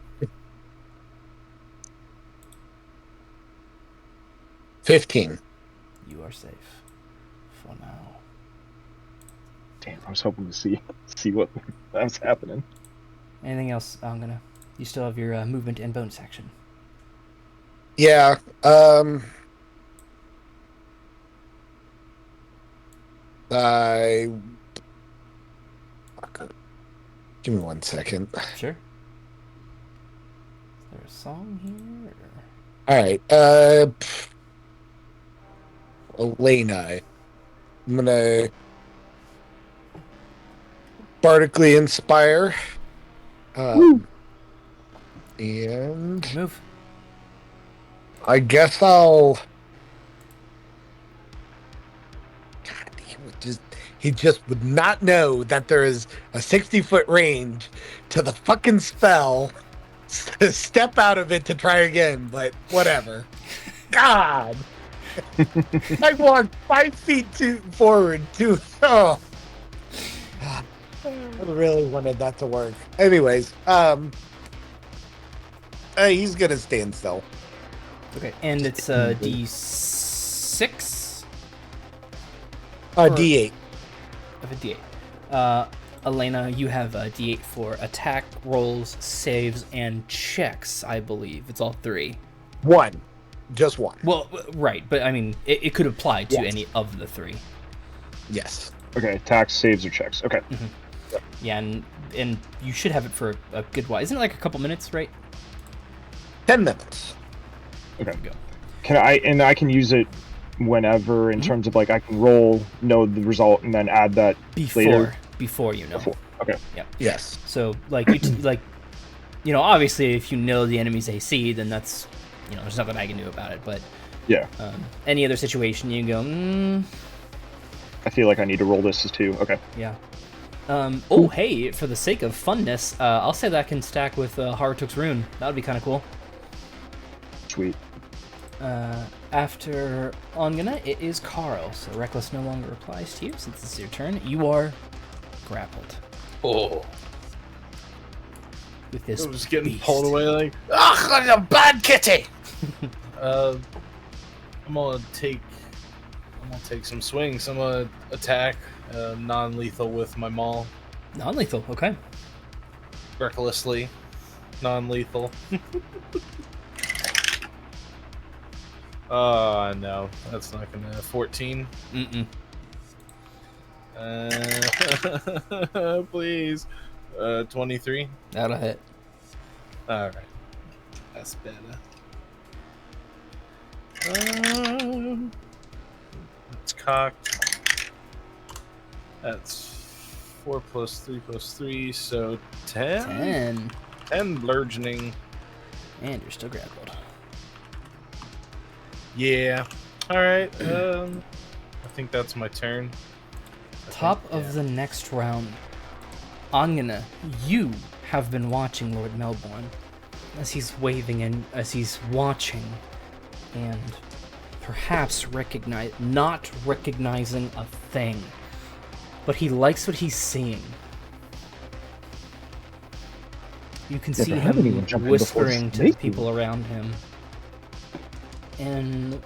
Speaker 4: 15.
Speaker 2: You are safe. For now.
Speaker 1: Damn, I was hoping to see what was happening.
Speaker 2: Anything else, Angene? You still have your movement and bonus action.
Speaker 4: Yeah. Give me 1 second.
Speaker 2: Sure. Is there a song here?
Speaker 4: All right. Alena. I'm gonna bardically inspire. And
Speaker 2: Move.
Speaker 4: I guess I'll. God damn it! He just would not know that there is a 60-foot range to the fucking spell. Step out of it to try again, but whatever. God! I walked 5 feet forward. Oh. I really wanted that to work. Anyways, he's gonna stand still.
Speaker 2: Okay, and it's D6?
Speaker 4: D8.
Speaker 2: Of a D8. Alena, you have a D8 for attack, rolls, saves, and checks, I believe. It's all 3.
Speaker 4: One. Just one.
Speaker 2: Well, right, but I mean, it could apply to
Speaker 4: Yes.
Speaker 2: any of the 3.
Speaker 4: Yes.
Speaker 1: Okay, attacks, saves, or checks. Okay.
Speaker 2: Yeah, and you should have it for a good while. Isn't it like a couple minutes, right?
Speaker 4: 10 minutes.
Speaker 1: Okay.
Speaker 2: There you go.
Speaker 1: I can use it whenever in terms of like I can roll, know the result, and then add that later.
Speaker 2: Before you know.
Speaker 1: Okay.
Speaker 2: Yeah.
Speaker 4: Yes.
Speaker 2: So like obviously if you know the enemy's AC, then that's there's nothing I can do about it. But
Speaker 1: Yeah.
Speaker 2: Any other situation you can go.
Speaker 1: I feel like I need to roll this as 2. Okay.
Speaker 2: Yeah. Hey, for the sake of funness, I'll say that can stack with Harratuk's rune. That would be kind of cool.
Speaker 1: Sweet.
Speaker 2: After Angene, it is Karl. So Reckless no longer applies to you since it's your turn. You are grappled.
Speaker 5: Oh.
Speaker 2: With this
Speaker 5: I'm just getting
Speaker 2: beast.
Speaker 5: pulled away like,
Speaker 4: Ugh, a bad kitty!
Speaker 5: I'm gonna take some swings. I'm gonna attack non-lethal with my maul.
Speaker 2: Non-lethal, okay.
Speaker 5: Recklessly. Non-lethal. Oh, no. That's not gonna... 14?
Speaker 2: Mm-mm.
Speaker 5: Please. 23?
Speaker 2: That'll hit.
Speaker 5: Alright. That's better. It's cocked. That's 4 plus 3 plus 3, so 10?
Speaker 2: 10.
Speaker 5: 10 bludgeoning.
Speaker 2: And you're still grappled.
Speaker 5: Yeah. Alright, I think that's my turn.
Speaker 2: Top of the next round. Angene, you have been watching Lord Melbourne as he's waving and as he's watching and perhaps not recognizing a thing. But he likes what he's seeing. You can see him whispering to the people around him. And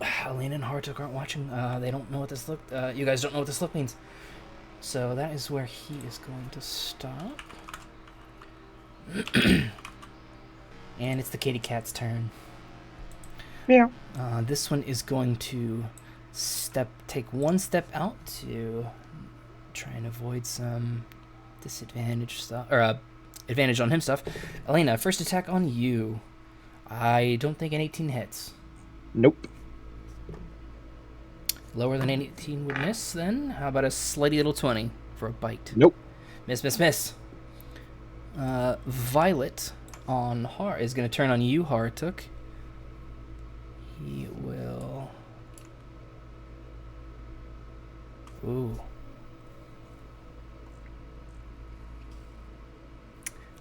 Speaker 2: Alena and Harratuk aren't watching. They don't know what this look. You guys don't know what this look means. So that is where he is going to stop. And it's the kitty cat's turn.
Speaker 1: Yeah.
Speaker 2: This one is going to take one step out to try and avoid some disadvantage stuff, or advantage on him stuff. Alena, first attack on you. I don't think an 18 hits.
Speaker 1: Nope.
Speaker 2: Lower than 18 would miss, then. How about a slutty little 20 for a bite?
Speaker 1: Nope.
Speaker 2: Miss. Violet on is going to turn on you, Harratuk. He will... Ooh.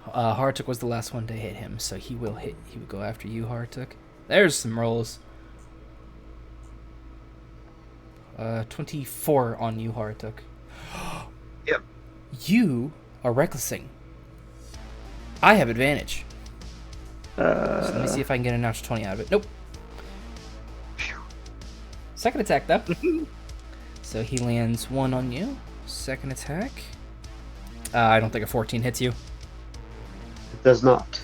Speaker 2: Harratuk was the last one to hit him, so he will go after you, Harratuk. There's some rolls. 24 on you, Harratuk.
Speaker 3: Yep.
Speaker 2: You are recklessing. I have advantage. So let me see if I can get a natural 20 out of it. Nope. Second attack, though. So he lands 1 on you. Second attack. I don't think a 14 hits you.
Speaker 3: It does not.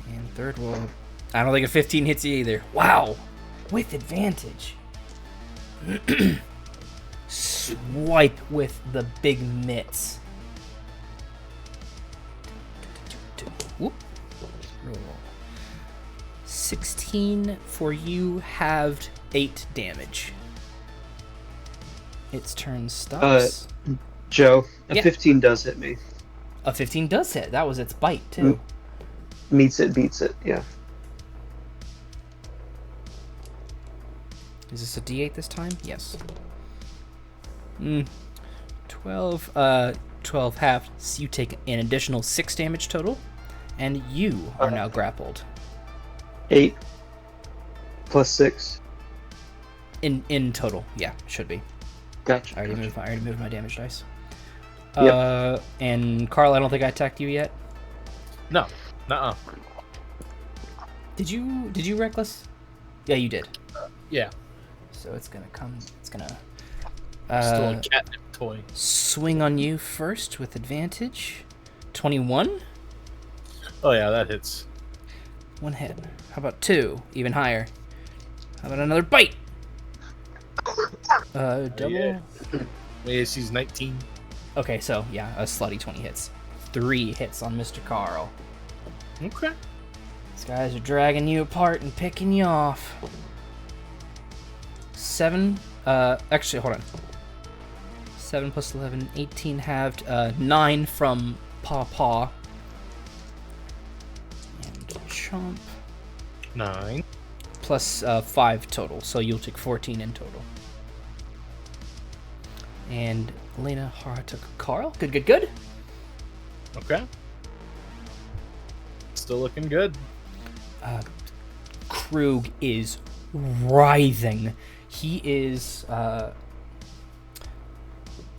Speaker 2: And third will... I don't think a 15 hits you either. Wow! With advantage. Swipe with the big mitts. Whoop. Roll. 16 for you, halved 8 damage. Its turn stops.
Speaker 3: Joe, a
Speaker 2: Yeah.
Speaker 3: 15 does hit me.
Speaker 2: A 15 does hit. That was its bite, too.
Speaker 3: Meets it, beats it, yeah.
Speaker 2: Is this a D8 this time? Yes. 12 halved, so you take an additional 6 damage total, and you are now grappled.
Speaker 3: 8 plus 6.
Speaker 2: In total, yeah, should be.
Speaker 3: Gotcha.
Speaker 2: I already moved my damage dice.
Speaker 3: Yep.
Speaker 2: And Karl, I don't think I attacked you yet.
Speaker 5: No. Nuh-uh.
Speaker 2: Did you reckless? Yeah, you did.
Speaker 5: Yeah.
Speaker 2: So it's gonna
Speaker 5: Still a catnip toy.
Speaker 2: swing on you first with advantage. 21.
Speaker 5: Oh yeah, that hits.
Speaker 2: 1 hit. How about 2? Even higher. How about another bite? Double.
Speaker 5: Yeah. AC's 19.
Speaker 2: Okay, so yeah, a slutty 20 hits. 3 hits on Mr. Karl.
Speaker 5: Okay.
Speaker 2: These guys are dragging you apart and picking you off. 7. Actually, hold on. 7 plus 11, 18 halved. 9 from Paw. And Chomp.
Speaker 5: 9.
Speaker 2: Plus 5 total, so you'll take 14 in total. And Alena, Harratuk, Karl. Good.
Speaker 5: Okay. Still looking good.
Speaker 2: Krug is writhing. He is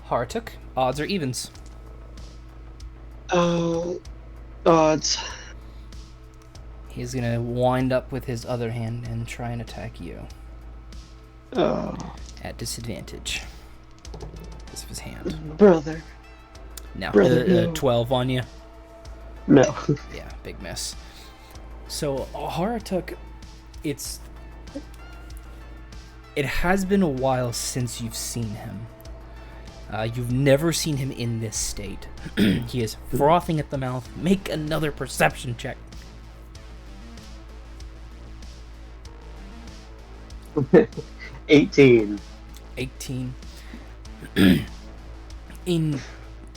Speaker 2: Harratuk. Odds or evens?
Speaker 3: Oh, odds.
Speaker 2: He's gonna wind up with his other hand and try and attack you.
Speaker 3: Oh,
Speaker 2: At disadvantage. This of his hand.
Speaker 3: brother.
Speaker 2: No.
Speaker 3: Brother, no.
Speaker 2: 12 on you.
Speaker 3: No.
Speaker 2: Yeah, big miss. So Harratuk, it has been a while since you've seen him. You've never seen him in this state. He is frothing at the mouth. Make another perception check.
Speaker 3: 18.
Speaker 2: 18. in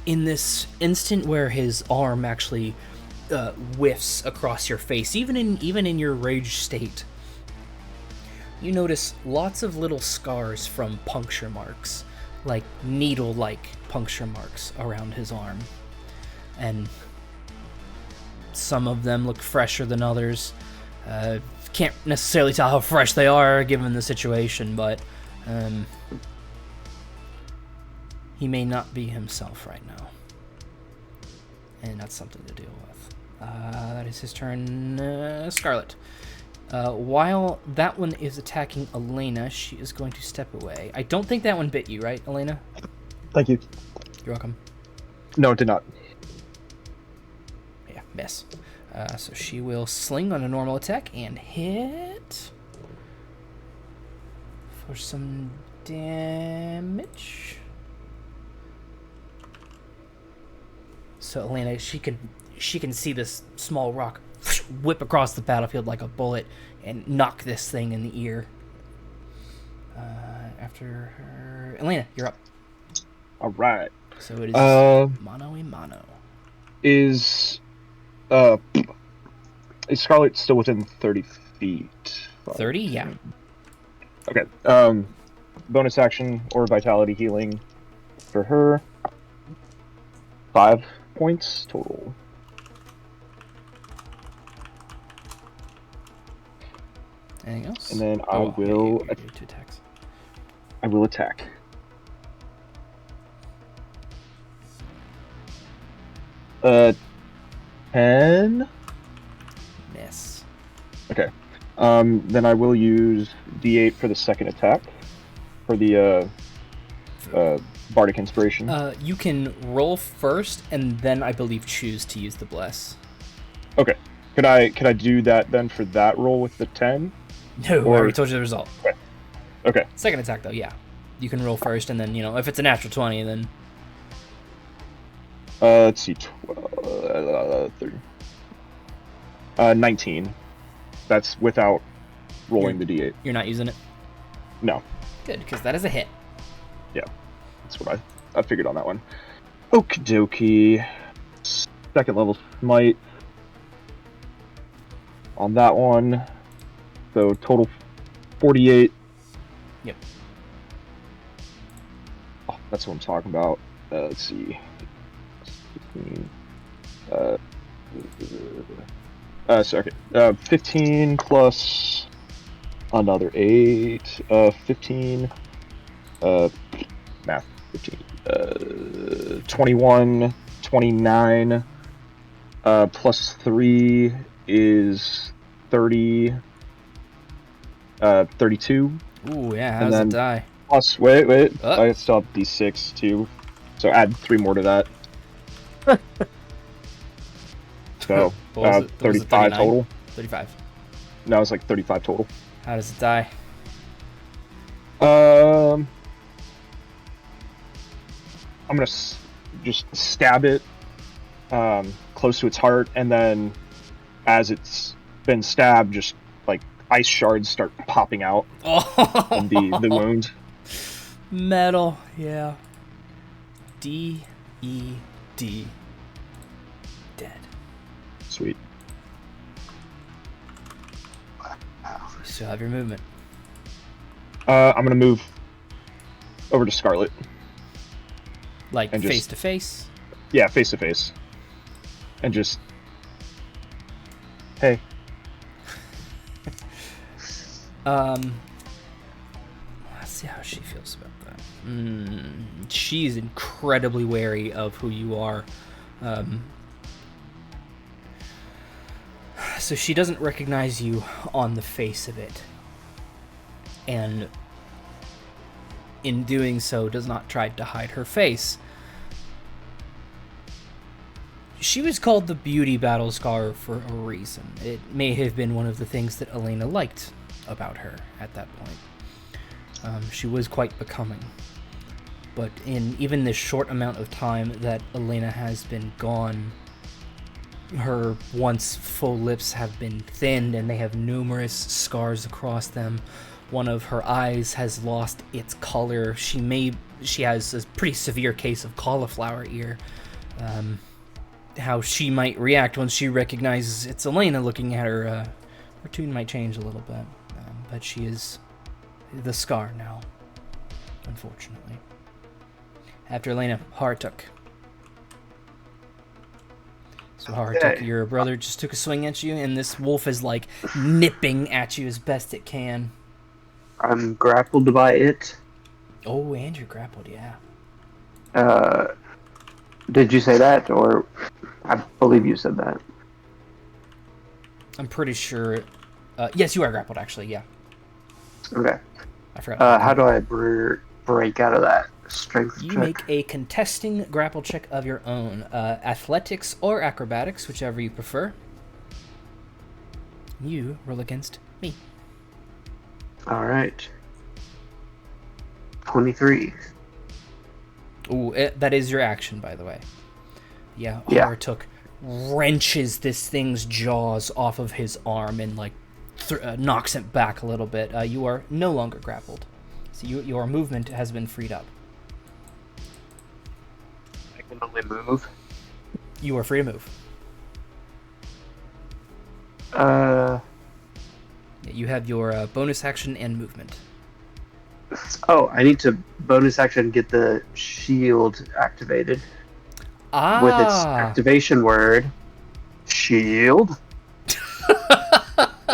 Speaker 2: this instant where his arm actually whiffs across your face, even in your rage state, you notice lots of little scars from puncture marks, like needle-like puncture marks around his arm, and some of them look fresher than others. Can't necessarily tell how fresh they are given the situation, but he may not be himself right now, and that's something to deal with. That is his turn. Scarlet. While that one is attacking Alena, she is going to step away. I don't think that one bit you, right, Alena?
Speaker 1: Thank you.
Speaker 2: You're welcome.
Speaker 1: No, it did not.
Speaker 2: Yeah, miss. So she will sling on a normal attack and hit for some damage. So Alena, she can see this small rock whip across the battlefield like a bullet and knock this thing in the ear. After her, Alena, you're up.
Speaker 1: All right.
Speaker 2: So it is mano a mano.
Speaker 1: Is Scarlet still within 30 feet?
Speaker 2: 30? Yeah.
Speaker 1: Okay. Bonus action or vitality healing for her. 5 points total.
Speaker 2: Anything else?
Speaker 1: And then I will
Speaker 2: you do 2 attacks.
Speaker 1: I will attack. Uh, 10.
Speaker 2: Miss.
Speaker 1: Okay. Then I will use D8 for the second attack for the Bardic Inspiration.
Speaker 2: You can roll first, and then I believe choose to use the bless.
Speaker 1: Okay. Could I do that then for that roll with the 10?
Speaker 2: No, I
Speaker 1: Or-
Speaker 2: already told you the result.
Speaker 1: Okay.
Speaker 2: Second attack, though, yeah. You can roll first, and then, if it's a natural 20, then...
Speaker 1: Let's see. 12, 19. That's without rolling the D8.
Speaker 2: You're not using it?
Speaker 1: No.
Speaker 2: Good, because that is a hit.
Speaker 1: That's what I figured on that one. Okie dokie. Second level smite on that one. So total 48.
Speaker 2: Yep.
Speaker 1: Oh, That's what I'm talking about. Let's see. 15. Sorry. 15 plus another 8. 15. Math. 15. 21. 29. Plus 3 is 30. 32.
Speaker 2: Ooh, yeah, how's it die?
Speaker 1: Plus, wait. I still have D6 too. So add 3 more to that. So, 35 total.
Speaker 2: 35.
Speaker 1: No, it's like 35 total.
Speaker 2: How does it die?
Speaker 1: I'm gonna just stab it close to its heart, and then as it's been stabbed, just like ice shards start popping out from the wound.
Speaker 2: Metal, yeah. D-E-D. Dead.
Speaker 1: Sweet.
Speaker 2: You still have your movement.
Speaker 1: I'm gonna move over to Scarlet.
Speaker 2: Like
Speaker 1: and
Speaker 2: face to face?
Speaker 1: Yeah, face to face. And just... Hey.
Speaker 2: Let's see how she feels about that. She's incredibly wary of who you are. So she doesn't recognize you on the face of it. And in doing so, does not try to hide her face. She was called the Beauty Battle Scar for a reason. It may have been one of the things that Alena liked about her at that point. She was quite becoming. But in even this short amount of time that Alena has been gone, her once full lips have been thinned and they have numerous scars across them. One of her eyes has lost its color. She has a pretty severe case of cauliflower ear. How she might react when she recognizes it's Alena looking at her, her tune might change a little bit. But she is the scar now, unfortunately. After Alena, Harratuk. So Harratuk, your brother just took a swing at you, and this wolf is like nipping at you as best it can.
Speaker 3: I'm grappled by it.
Speaker 2: Oh, and you're grappled, yeah.
Speaker 3: Did you say that, or I believe you said that?
Speaker 2: I'm pretty sure. Yes, you are grappled, actually. Yeah.
Speaker 3: Okay.
Speaker 2: I forgot.
Speaker 3: How do I break out of that strength
Speaker 2: You
Speaker 3: check?
Speaker 2: make a contesting grapple check of your own, athletics or acrobatics, whichever you prefer. You roll against me.
Speaker 3: All right. 23.
Speaker 2: Ooh, that is your action, by the way. Yeah, Harratuk wrenches this thing's jaws off of his arm and like knocks it back a little bit. You are no longer grappled, so your movement has been freed up.
Speaker 3: I can only move.
Speaker 2: You are free to move. You have your bonus action and movement.
Speaker 3: Oh, I need to bonus action get the shield activated. With its activation word, shield.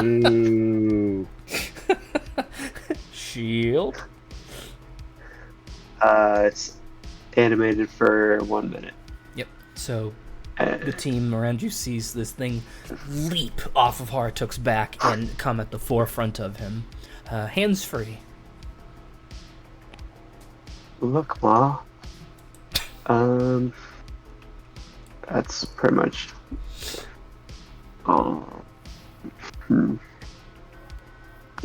Speaker 1: Ooh.
Speaker 2: Shield.
Speaker 3: It's animated for 1 minute.
Speaker 2: Yep. So the team around you sees this thing leap off of Harratuk's back and come at the forefront of him, hands free.
Speaker 3: Look, Ma. That's pretty much.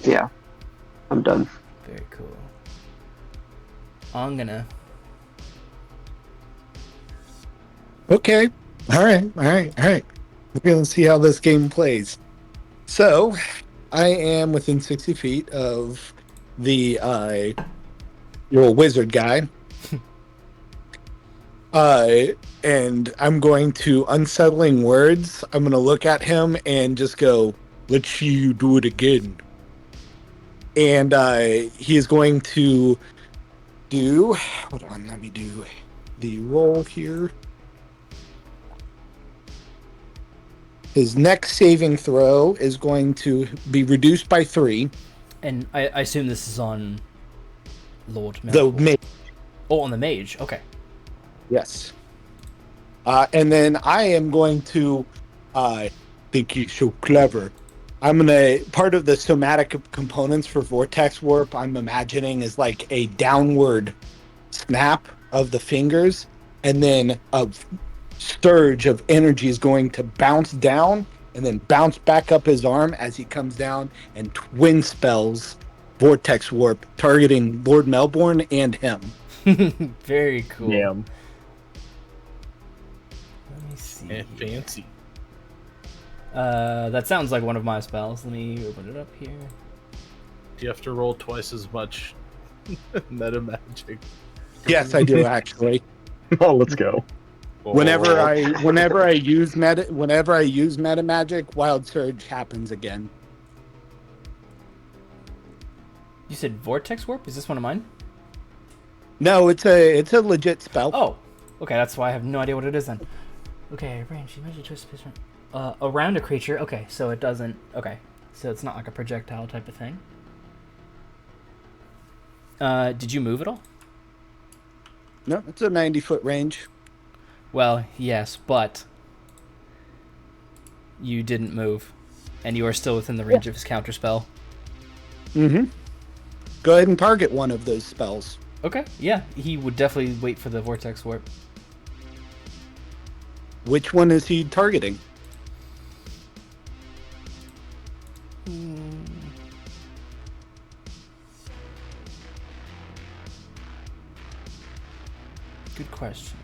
Speaker 3: Yeah, I'm done.
Speaker 2: Very cool. I'm gonna.
Speaker 4: Okay. All right. Okay, let's see how this game plays. So, I am within 60 feet of the your wizard guy. And I'm going to unsettling words. I'm going to look at him and just go, "Let's see you do it again." And he is going to do. Hold on, let me do the roll here. His next saving throw is going to be reduced by 3.
Speaker 2: And I assume this is on Lord
Speaker 4: The
Speaker 2: Melbourne.
Speaker 4: mage.
Speaker 2: Oh, on the mage. Okay.
Speaker 4: Yes. And then I am going to think he's so clever. I'm gonna part of the somatic components for vortex warp. I'm imagining is like a downward snap of the fingers, and then a surge of energy is going to bounce down and then bounce back up his arm as he comes down and twin spells vortex warp, targeting Lord Melbourne and him.
Speaker 2: Very cool.
Speaker 1: Yeah.
Speaker 2: Let me see.
Speaker 5: Fancy.
Speaker 2: That sounds like one of my spells. Let me open it up here.
Speaker 5: Do you have to roll twice as much meta magic?
Speaker 4: Yes, I do actually.
Speaker 1: Oh, let's go.
Speaker 4: Whenever I use meta magic, wild surge happens again.
Speaker 2: You said vortex warp? Is this one of mine?
Speaker 4: No, it's a legit spell.
Speaker 2: Oh, okay. That's why I have no idea what it is then. Okay, range. You measure twist space around a creature. Okay, so it doesn't. Okay, so it's not like a projectile type of thing. Did you move at all?
Speaker 4: No, it's a 90-foot range.
Speaker 2: Well, yes, but you didn't move, and you are still within the range of his counterspell.
Speaker 4: Mm-hmm. Go ahead and target one of those spells.
Speaker 2: Okay, yeah, he would definitely wait for the vortex warp.
Speaker 4: Which one is he targeting?
Speaker 2: Good question.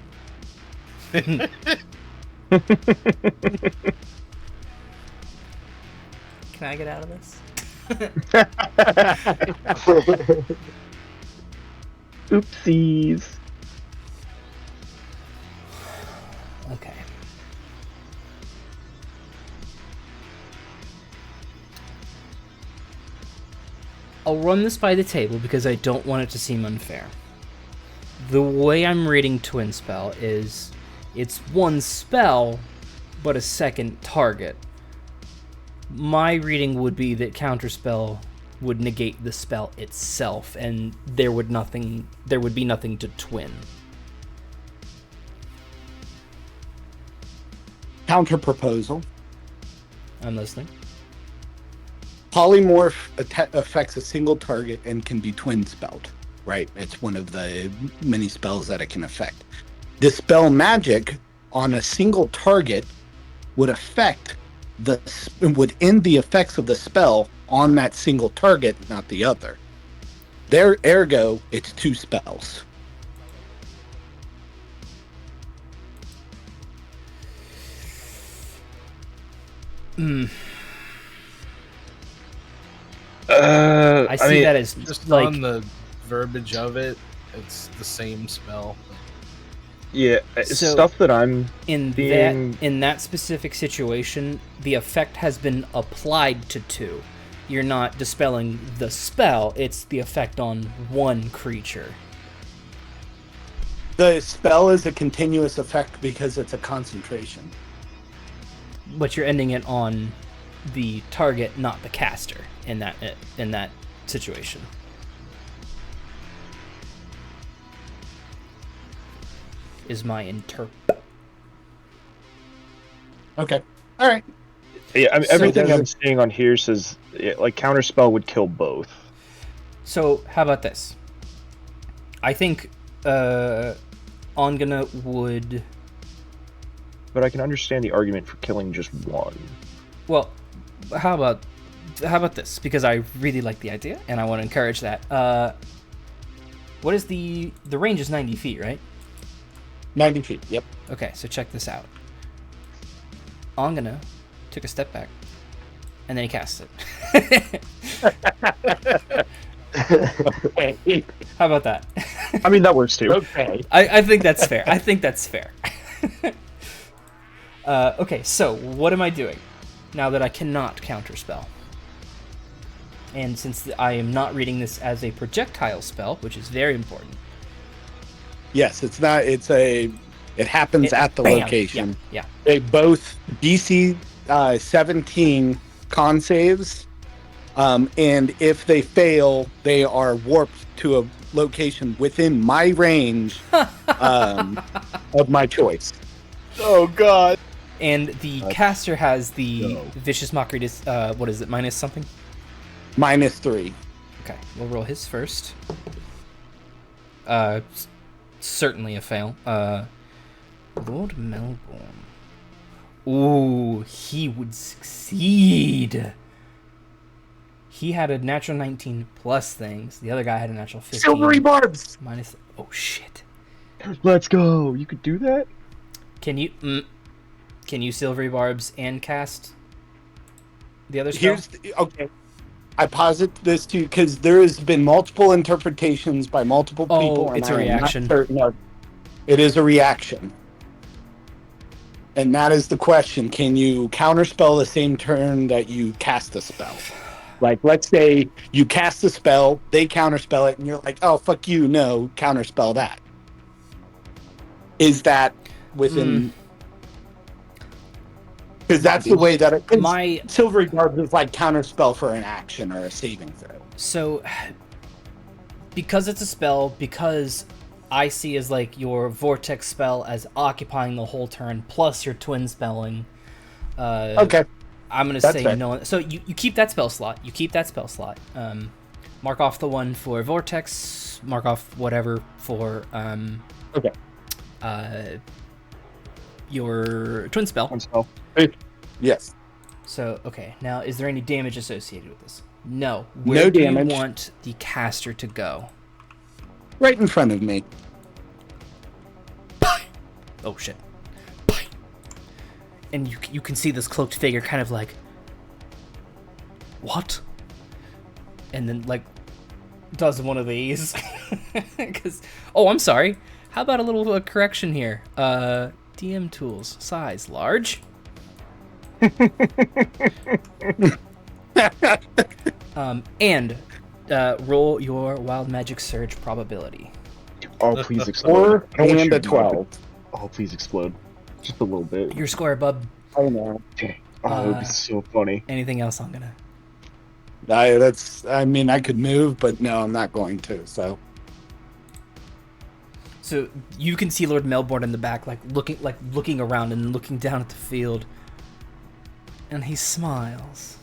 Speaker 2: Can I get out of this?
Speaker 1: Oopsies.
Speaker 2: Okay. I'll run this by the table because I don't want it to seem unfair. The way I'm reading Twin Spell is it's one spell, but a second target. My reading would be that Counterspell would negate the spell itself, and there would be nothing to twin.
Speaker 4: Counter proposal.
Speaker 2: I'm listening.
Speaker 4: Polymorph affects a single target and can be twin spelled. Right, it's one of the many spells that it can affect. Dispel magic on a single target would end the effects of the spell on that single target, not the other. Ergo, it's 2 spells.
Speaker 2: I see that as
Speaker 5: just
Speaker 2: like
Speaker 5: on the verbiage of it, it's the same spell.
Speaker 1: Yeah, it's stuff that I'm
Speaker 2: in that specific situation, the effect has been applied to 2. You're not dispelling the spell, it's the effect on one creature.
Speaker 4: The spell is a continuous effect because it's a concentration.
Speaker 2: But you're ending it on the target, not the caster, in that situation. Is my interp.
Speaker 4: Okay. All right.
Speaker 1: Yeah, I mean, everything
Speaker 4: there's
Speaker 1: I'm seeing on here says like counterspell would kill both.
Speaker 2: So how about this? I think Angene would.
Speaker 1: But I can understand the argument for killing just one.
Speaker 2: Well, how about this? Because I really like the idea and I want to encourage that. What is the range is 90 feet, right?
Speaker 4: 90 feet, yep.
Speaker 2: Okay, so check this out. Angene took a step back, and then he cast it. How about that?
Speaker 1: I mean, that works too.
Speaker 4: Okay.
Speaker 2: I think that's fair. I think that's fair. Okay, so what am I doing now that I cannot counterspell? And since I am not reading this as a projectile spell, which is very important,
Speaker 4: Yes, it's not. It happens at the
Speaker 2: bam!
Speaker 4: location.
Speaker 2: Yeah.
Speaker 4: They both DC 17 con saves, and if they fail, they are warped to a location within my range of my choice.
Speaker 5: Oh God!
Speaker 2: And the caster has the vicious mockery. What is it? Minus something.
Speaker 4: -3.
Speaker 2: Okay, we'll roll his first. Certainly a fail. Lord Melbourne. Ooh, he would succeed. He had a natural 19 plus things. The other guy had a natural 15.
Speaker 4: Silvery barbs!
Speaker 2: Minus... Oh, shit.
Speaker 1: Let's go. You could do that?
Speaker 2: Can you silvery barbs and cast the other spell?
Speaker 4: Okay. I posit this to you because there has been multiple interpretations by multiple people.
Speaker 2: It's a reaction.
Speaker 4: It is a reaction. And that is the question. Can you counterspell the same turn that you cast the spell? Like, let's say you cast the spell, they counterspell it, and you're like, oh, fuck you, no, counterspell that. Is that within... Because that's the way that it... Silvery Barbs is like counterspell for an action or a saving throw.
Speaker 2: So, because it's a spell, because I see as like your vortex spell as occupying the whole turn, plus your twin spelling.
Speaker 4: Okay.
Speaker 2: I'm going to say fair. No. So you keep that spell slot. Mark off the one for vortex, mark off whatever for your twin spell.
Speaker 4: Yes.
Speaker 2: So, okay. Now, is there any damage associated with this? No.
Speaker 4: No damage.
Speaker 2: Do you want the caster to go?
Speaker 4: Right in front of me.
Speaker 2: Oh, shit. And you can see this cloaked figure kind of like, what? And then, like, does one of these. Because, oh, I'm sorry. How about a little correction here? DM tools. Size. Large. And roll your wild magic surge probability.
Speaker 1: Oh, please explode.
Speaker 4: 4 and a 12.
Speaker 1: Oh, please explode. Just a little bit.
Speaker 2: Your score, bub.
Speaker 4: I know.
Speaker 1: Oh, it would be so funny.
Speaker 2: Anything else I'm gonna...
Speaker 4: I could move, but no, I'm not going to, so...
Speaker 2: So you can see Lord Melbourne in the back, looking around and looking down at the field. And he smiles.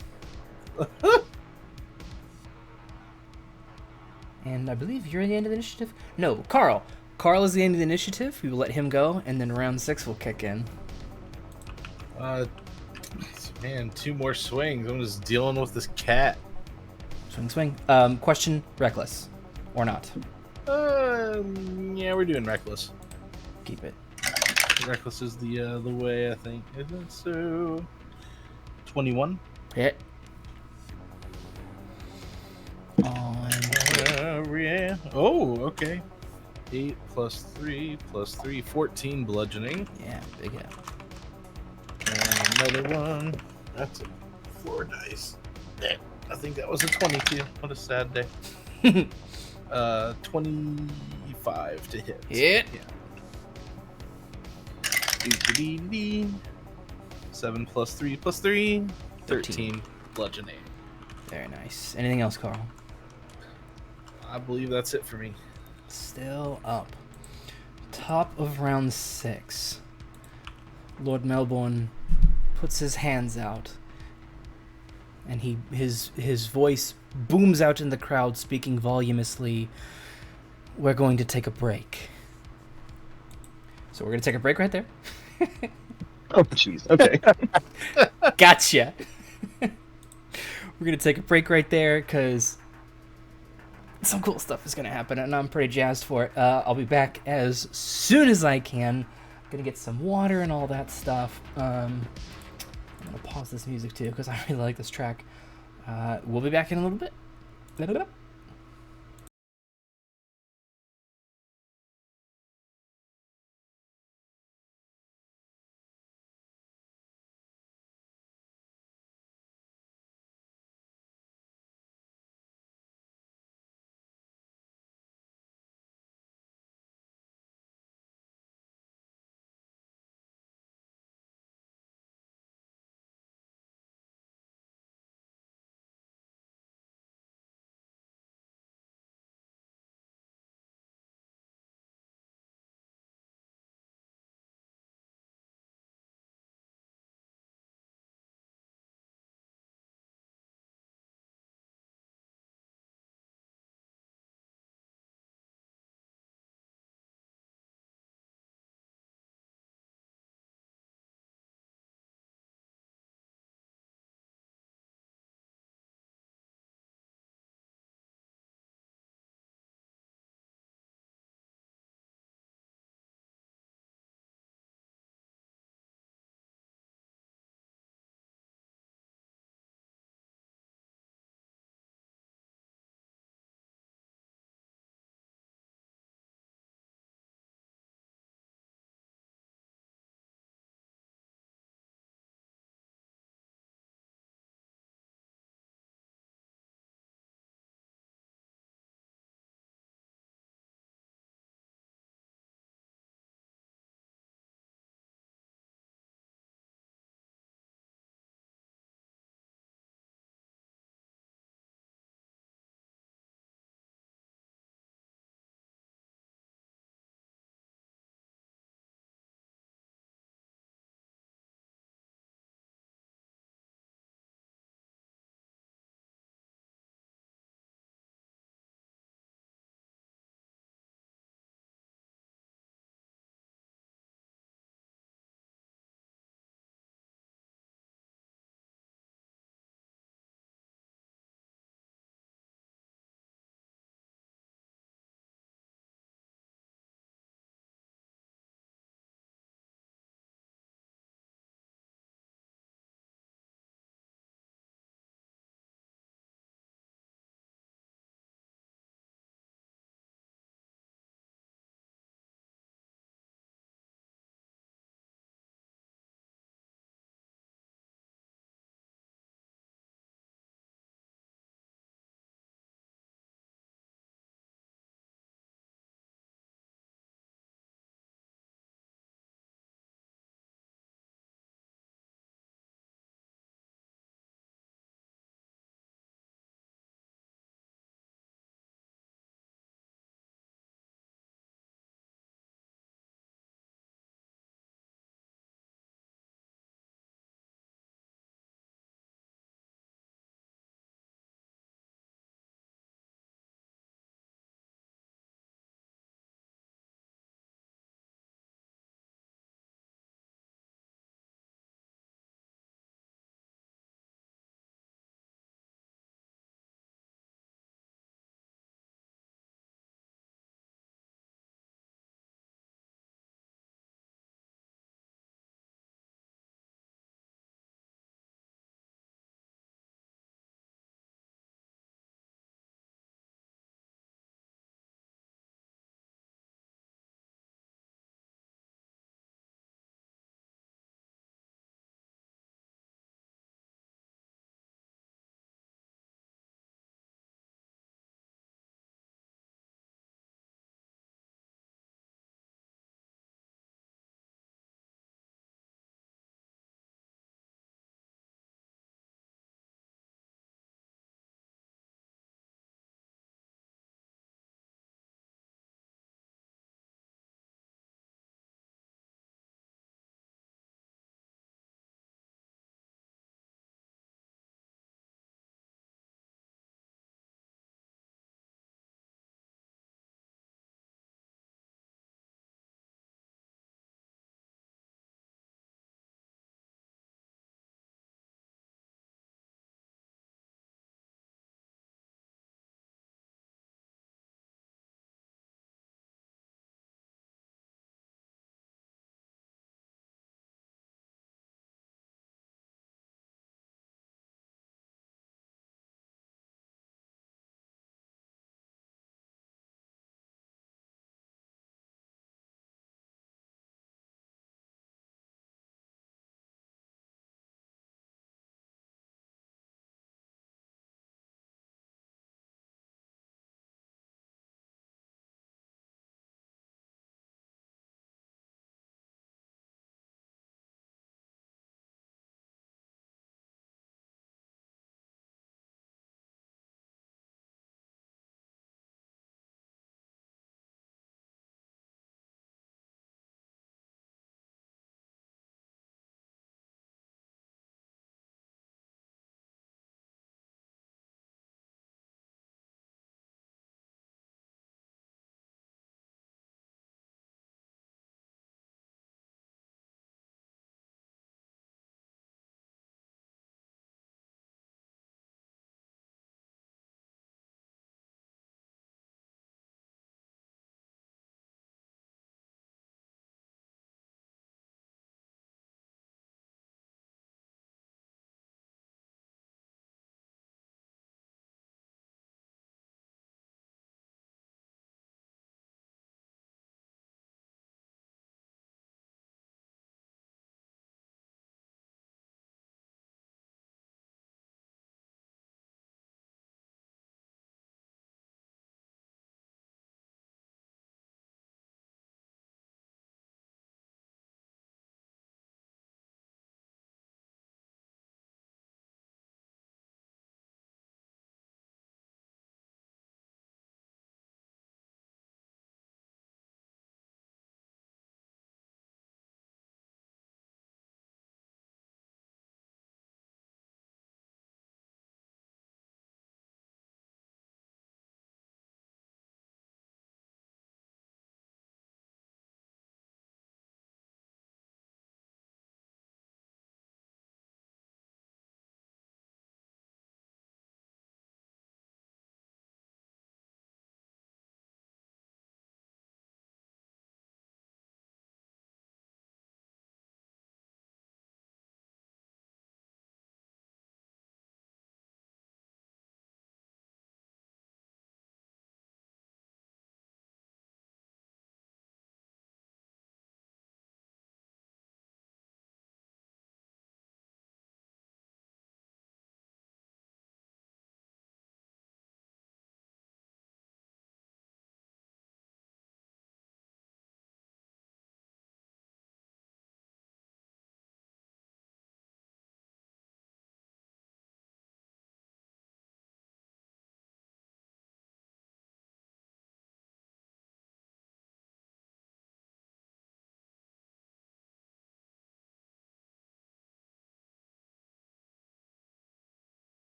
Speaker 2: And I believe you're at the end of the initiative? No, Karl. Karl is the end of the initiative. We will let him go, and then round 6 will kick in.
Speaker 5: Man, 2 more swings. I'm just dealing with this cat.
Speaker 2: Swing. Question, reckless. Or not?
Speaker 5: Yeah, we're doing reckless.
Speaker 2: Keep it.
Speaker 5: Reckless is the way, I think. Isn't it? So... 21.
Speaker 2: Hit.
Speaker 5: Yeah. Oh, okay. 8 plus 3 plus 3, 14 bludgeoning.
Speaker 2: Yeah, big hit.
Speaker 5: And another one. That's a 4 dice. I think that was a 22. What a sad day. 25 to hit.
Speaker 2: Hit.
Speaker 5: Yeah. 7 plus 3 plus 3. 13 bludgeoning.
Speaker 2: Very nice. Anything else, Karl?
Speaker 5: I believe that's it for me.
Speaker 2: Still up. Top of round 6. Lord Melbourne puts his hands out. And his voice booms out in the crowd, speaking voluminously. We're going to take a break. So we're going to take a break right there.
Speaker 1: Oh, jeez. Okay.
Speaker 2: Gotcha. We're going to take a break right there because some cool stuff is going to happen, and I'm pretty jazzed for it. I'll be back as soon as I can. I'm going to get some water and all that stuff. I'm going to pause this music, too, because I really like this track. We'll be back in a little bit.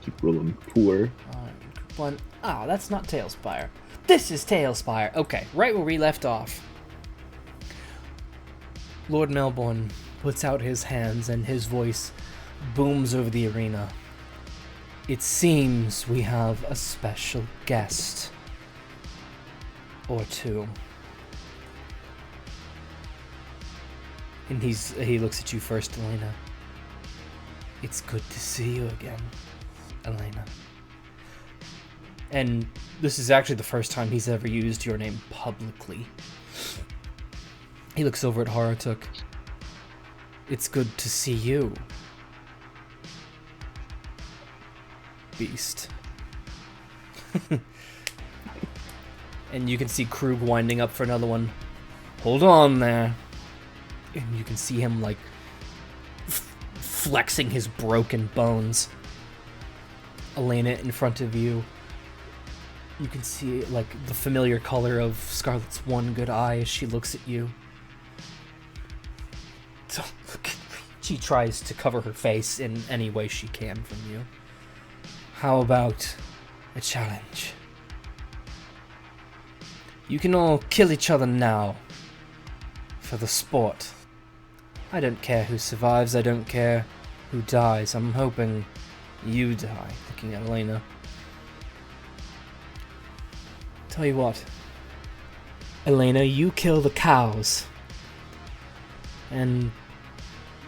Speaker 1: Keep rolling poor.
Speaker 2: One. Ah, that's not Tailspire. This is Tailspire. Okay, right where we left off. Lord Melbourne puts out his hands and his voice booms over the arena. It seems we have a special guest. Or two. And he looks at you first, Alena. It's good to see you again, Alena. And this is actually the first time he's ever used your name publicly. He looks over at Harratuk. It's good to see you, beast. And you can see Krug winding up for another one. Hold on there. And you can see him, like, flexing his broken bones. Alena in front of you. You can see, like, the familiar color of Scarlet's one good eye as she looks at you. Don't look at me. She tries to cover her face in any way she can from you. How about a challenge? You can all kill each other now. For the sport. I don't care who survives, I don't care who dies. I'm hoping you die. Looking at Alena. Tell you what. Alena, you kill the cows. And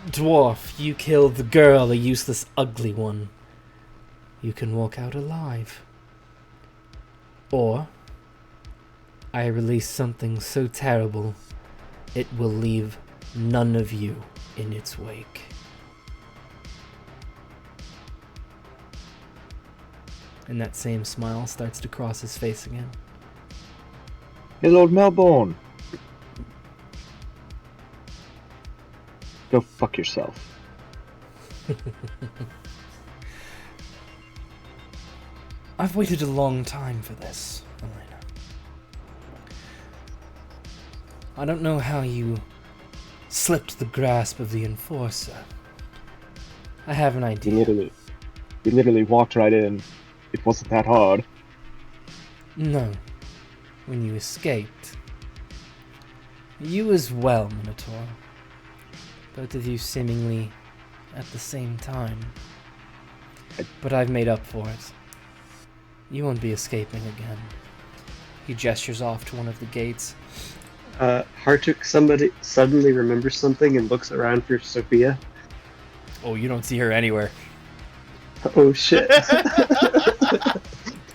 Speaker 2: dwarf, you kill the girl, the useless ugly one. You can walk out alive. Or I release something so terrible it will leave none of you in its wake. And that same smile starts to cross his face again.
Speaker 1: Hey, Lord Melbourne. Go fuck yourself.
Speaker 2: I've waited a long time for this, Alena. I don't know how you slipped the grasp of the Enforcer. I have an idea.
Speaker 1: We literally walked right in. It wasn't that hard.
Speaker 2: No. When you escaped. You as well, Minotaur. Both of you seemingly at the same time. But I've made up for it. You won't be escaping again. He gestures off to one of the gates.
Speaker 3: Harratuk suddenly remembers something and looks around for Sophia.
Speaker 2: Oh, you don't see her anywhere.
Speaker 3: Oh shit.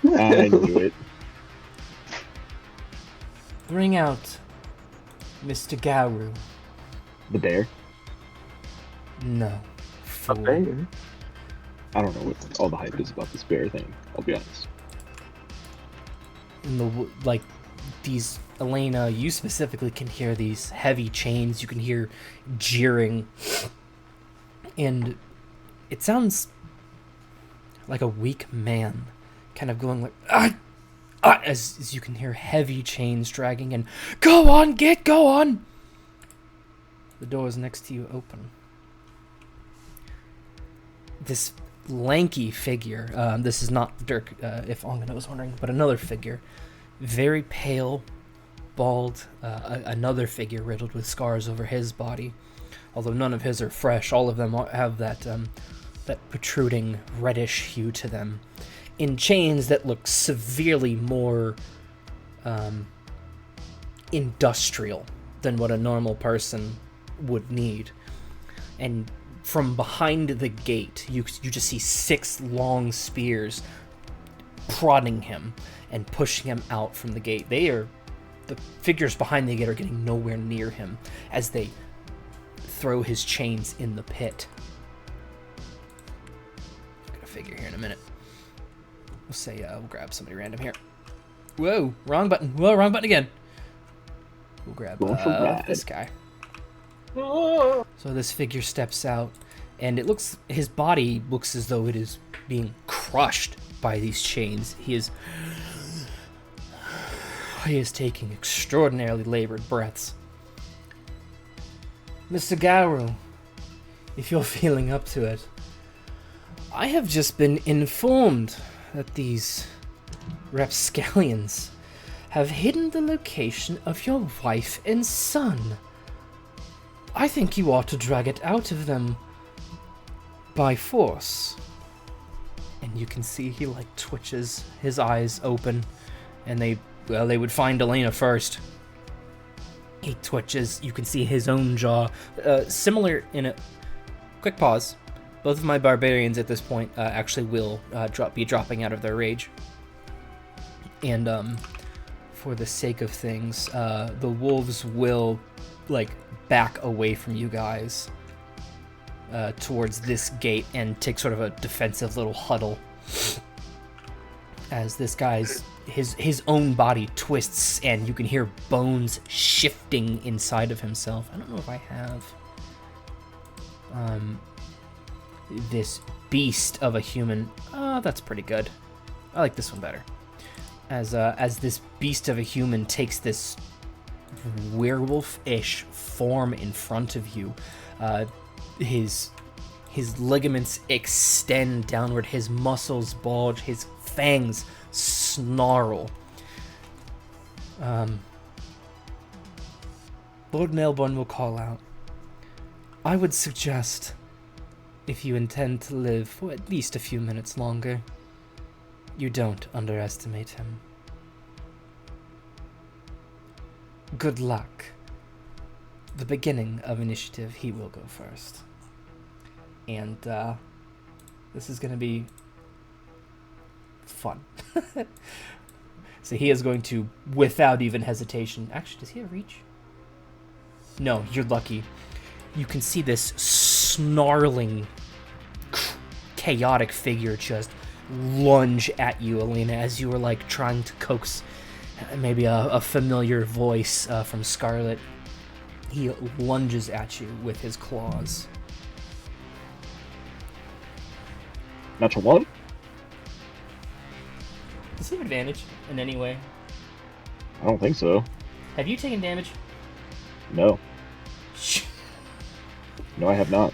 Speaker 1: I knew it.
Speaker 2: Bring out Mr. Gauru.
Speaker 1: The bear?
Speaker 2: No. Fool.
Speaker 3: Okay.
Speaker 1: I don't know what all the hype is about this bear thing, I'll be honest.
Speaker 2: In the, these, Alena, you specifically can hear these heavy chains. You can hear jeering. And it sounds like a weak man kind of going like, as you can hear heavy chains dragging and go on, go on. The doors next to you open. This lanky figure, this is not Dirk, if Angene was wondering, but another figure, very pale, bald, another figure riddled with scars over his body, although none of his are fresh. All of them have that protruding reddish hue to them, in chains that look severely more industrial than what a normal person would need. And from behind the gate, you just see 6 long spears prodding him and pushing him out from the gate. The figures behind the gate are getting nowhere near him as they throw his chains in the pit. I'm gonna figure here in a minute. We'll say, we'll grab somebody random here. Whoa, wrong button. Whoa, wrong button again. We'll grab this guy. So this figure steps out, and his body looks as though it is being crushed by these chains. He is taking extraordinarily labored breaths. Mr. Gauru, if you're feeling up to it, I have just been informed that these rapscallions have hidden the location of your wife and son. I think you ought to drag it out of them by force. And you can see he like twitches, his eyes open, and they would find Alena first. He twitches, you can see his own jaw, similar in a quick pause. Both of my barbarians at this point actually will be dropping out of their rage. And for the sake of things, the wolves will like back away from you guys towards this gate and take sort of a defensive little huddle as this guy's his own body twists and you can hear bones shifting inside of himself. I don't know if I have this beast of a human. That's pretty good. I like this one better. As this beast of a human takes this werewolf-ish form in front of you, his ligaments extend downward, his muscles bulge, his fangs snarl. Lord Melbourne will call out, I would suggest, if you intend to live for at least a few minutes longer, you don't underestimate him. Good luck. The beginning of initiative, he will go first. And this is going to be fun. So he is going to, without even hesitation... Actually, does he have reach? No, you're lucky. You can see this snarling, chaotic figure just lunge at you, Alena, as you were like trying to coax maybe a familiar voice from Scarlet. He lunges at you with his claws.
Speaker 1: Natural one?
Speaker 2: Does he have advantage in any way?
Speaker 1: I don't think so.
Speaker 2: Have you taken damage?
Speaker 1: No. No, I have not.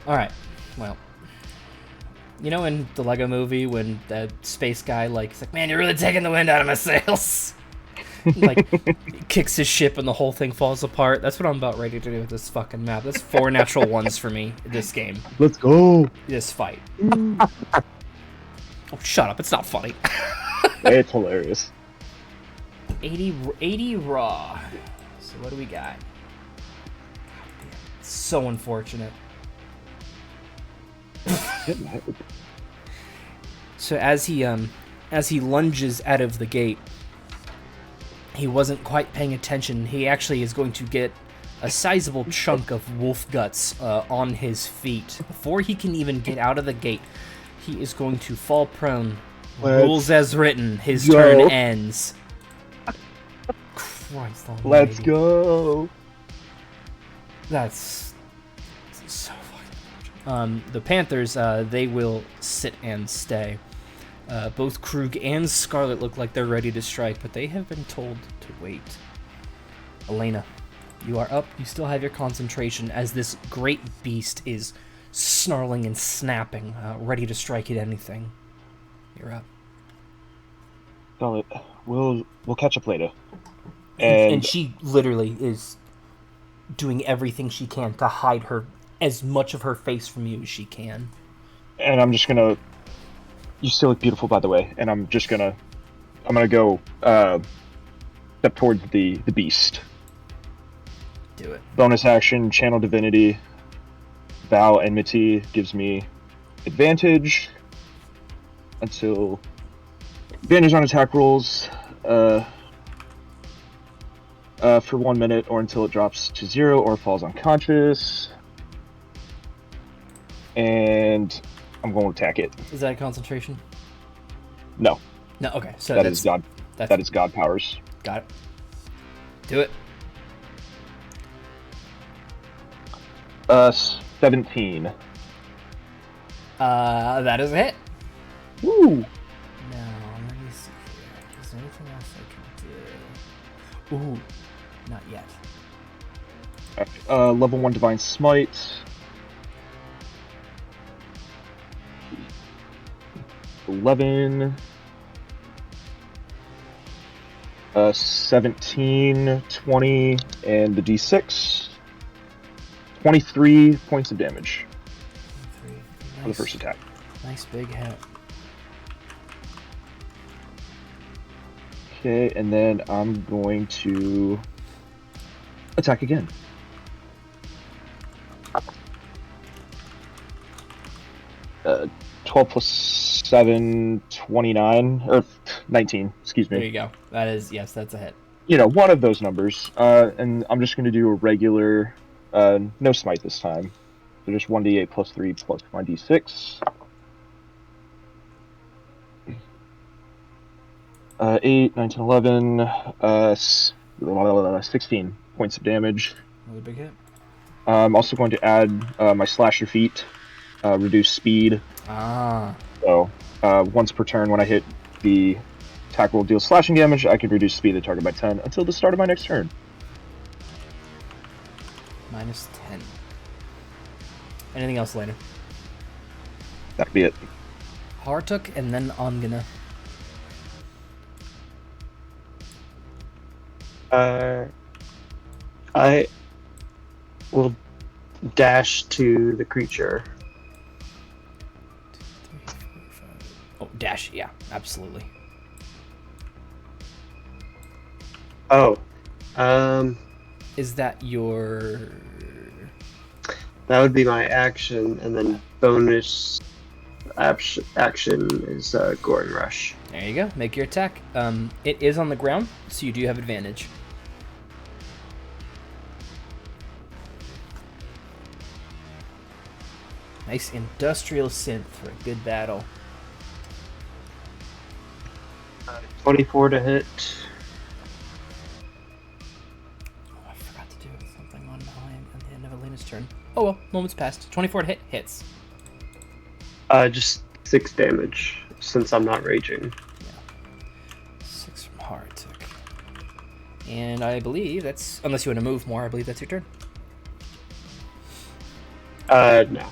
Speaker 2: Alright, well. You know in the Lego movie when the space guy he's like, man, you're really taking the wind out of my sails. Kicks his ship and the whole thing falls apart. That's what I'm about ready to do with this fucking map. That's 4 natural ones for me, this game.
Speaker 1: Let's go!
Speaker 2: This fight. Oh, shut up, it's not funny.
Speaker 1: It's hilarious.
Speaker 2: 80 raw. So what do we got? So unfortunate. So as he lunges out of the gate, he wasn't quite paying attention. He actually is going to get a sizable chunk of wolf guts on his feet. Before he can even get out of the gate, he is going to fall prone. Rules as written. His turn ends. Christ almighty.
Speaker 1: Let's go.
Speaker 2: That's so fucking. The Panthers, they will sit and stay. Both Krug and Scarlet look like they're ready to strike, but they have been told to wait. Alena, you are up. You still have your concentration as this great beast is snarling and snapping, ready to strike at anything. You're up.
Speaker 1: Scarlet, we'll catch up later.
Speaker 2: And she literally is doing everything she can to hide as much of her face from you as she can.
Speaker 1: And I'm just gonna... You still look beautiful, by the way. And I'm gonna go step towards the beast.
Speaker 2: Do it.
Speaker 1: Bonus action, Channel Divinity, Vow Enmity gives me advantage until... Advantage on attack rolls for 1 minute or until it drops to 0 or falls unconscious. And I'm going to attack it.
Speaker 2: Is that a concentration?
Speaker 1: No.
Speaker 2: No, okay. So
Speaker 1: that is God powers.
Speaker 2: Got it. Do it.
Speaker 1: 17.
Speaker 2: That is a hit.
Speaker 1: Woo!
Speaker 2: Now, let me see here. Is there anything else I can do? Ooh, not yet.
Speaker 1: Level 1 Divine Smite. 11, 17, 20, and the d6. 23 points of damage on the first attack.
Speaker 2: Nice big hit.
Speaker 1: Okay, and then I'm going to attack again. Uh, 12 plus 7, 29, or 19, excuse me.
Speaker 2: There you go. That is, yes, that's a hit.
Speaker 1: One of those numbers. And I'm just going to do a regular, no smite this time. So just 1d8 plus 3 plus my d6. 8, 9, 10, 11, 16 points of damage.
Speaker 2: Another big hit.
Speaker 1: I'm also going to add my slasher feat, reduce speed. So once per turn when I hit the attack roll deals slashing damage, I can reduce speed of the target by 10 until the start of my next turn.
Speaker 2: Minus 10. Anything else later?
Speaker 1: That'd be it.
Speaker 2: Harratuk and then Angene.
Speaker 3: I will dash to the creature.
Speaker 2: Oh, dash, yeah, absolutely.
Speaker 3: Oh,
Speaker 2: Is that your...
Speaker 3: that would be my action, and then bonus action is Goring Rush.
Speaker 2: There you go, make your attack. It is on the ground, so you do have advantage. Nice industrial synth for a good battle.
Speaker 3: 24 to hit.
Speaker 2: Oh, I forgot to do something on mine at the end of Alena's turn. Oh well, moments passed. 24 to hit, hits.
Speaker 3: Just 6 damage, since I'm not raging.
Speaker 2: Yeah. 6 from Harratuk. And I believe that's, unless you want to move more, I believe that's your turn.
Speaker 3: No.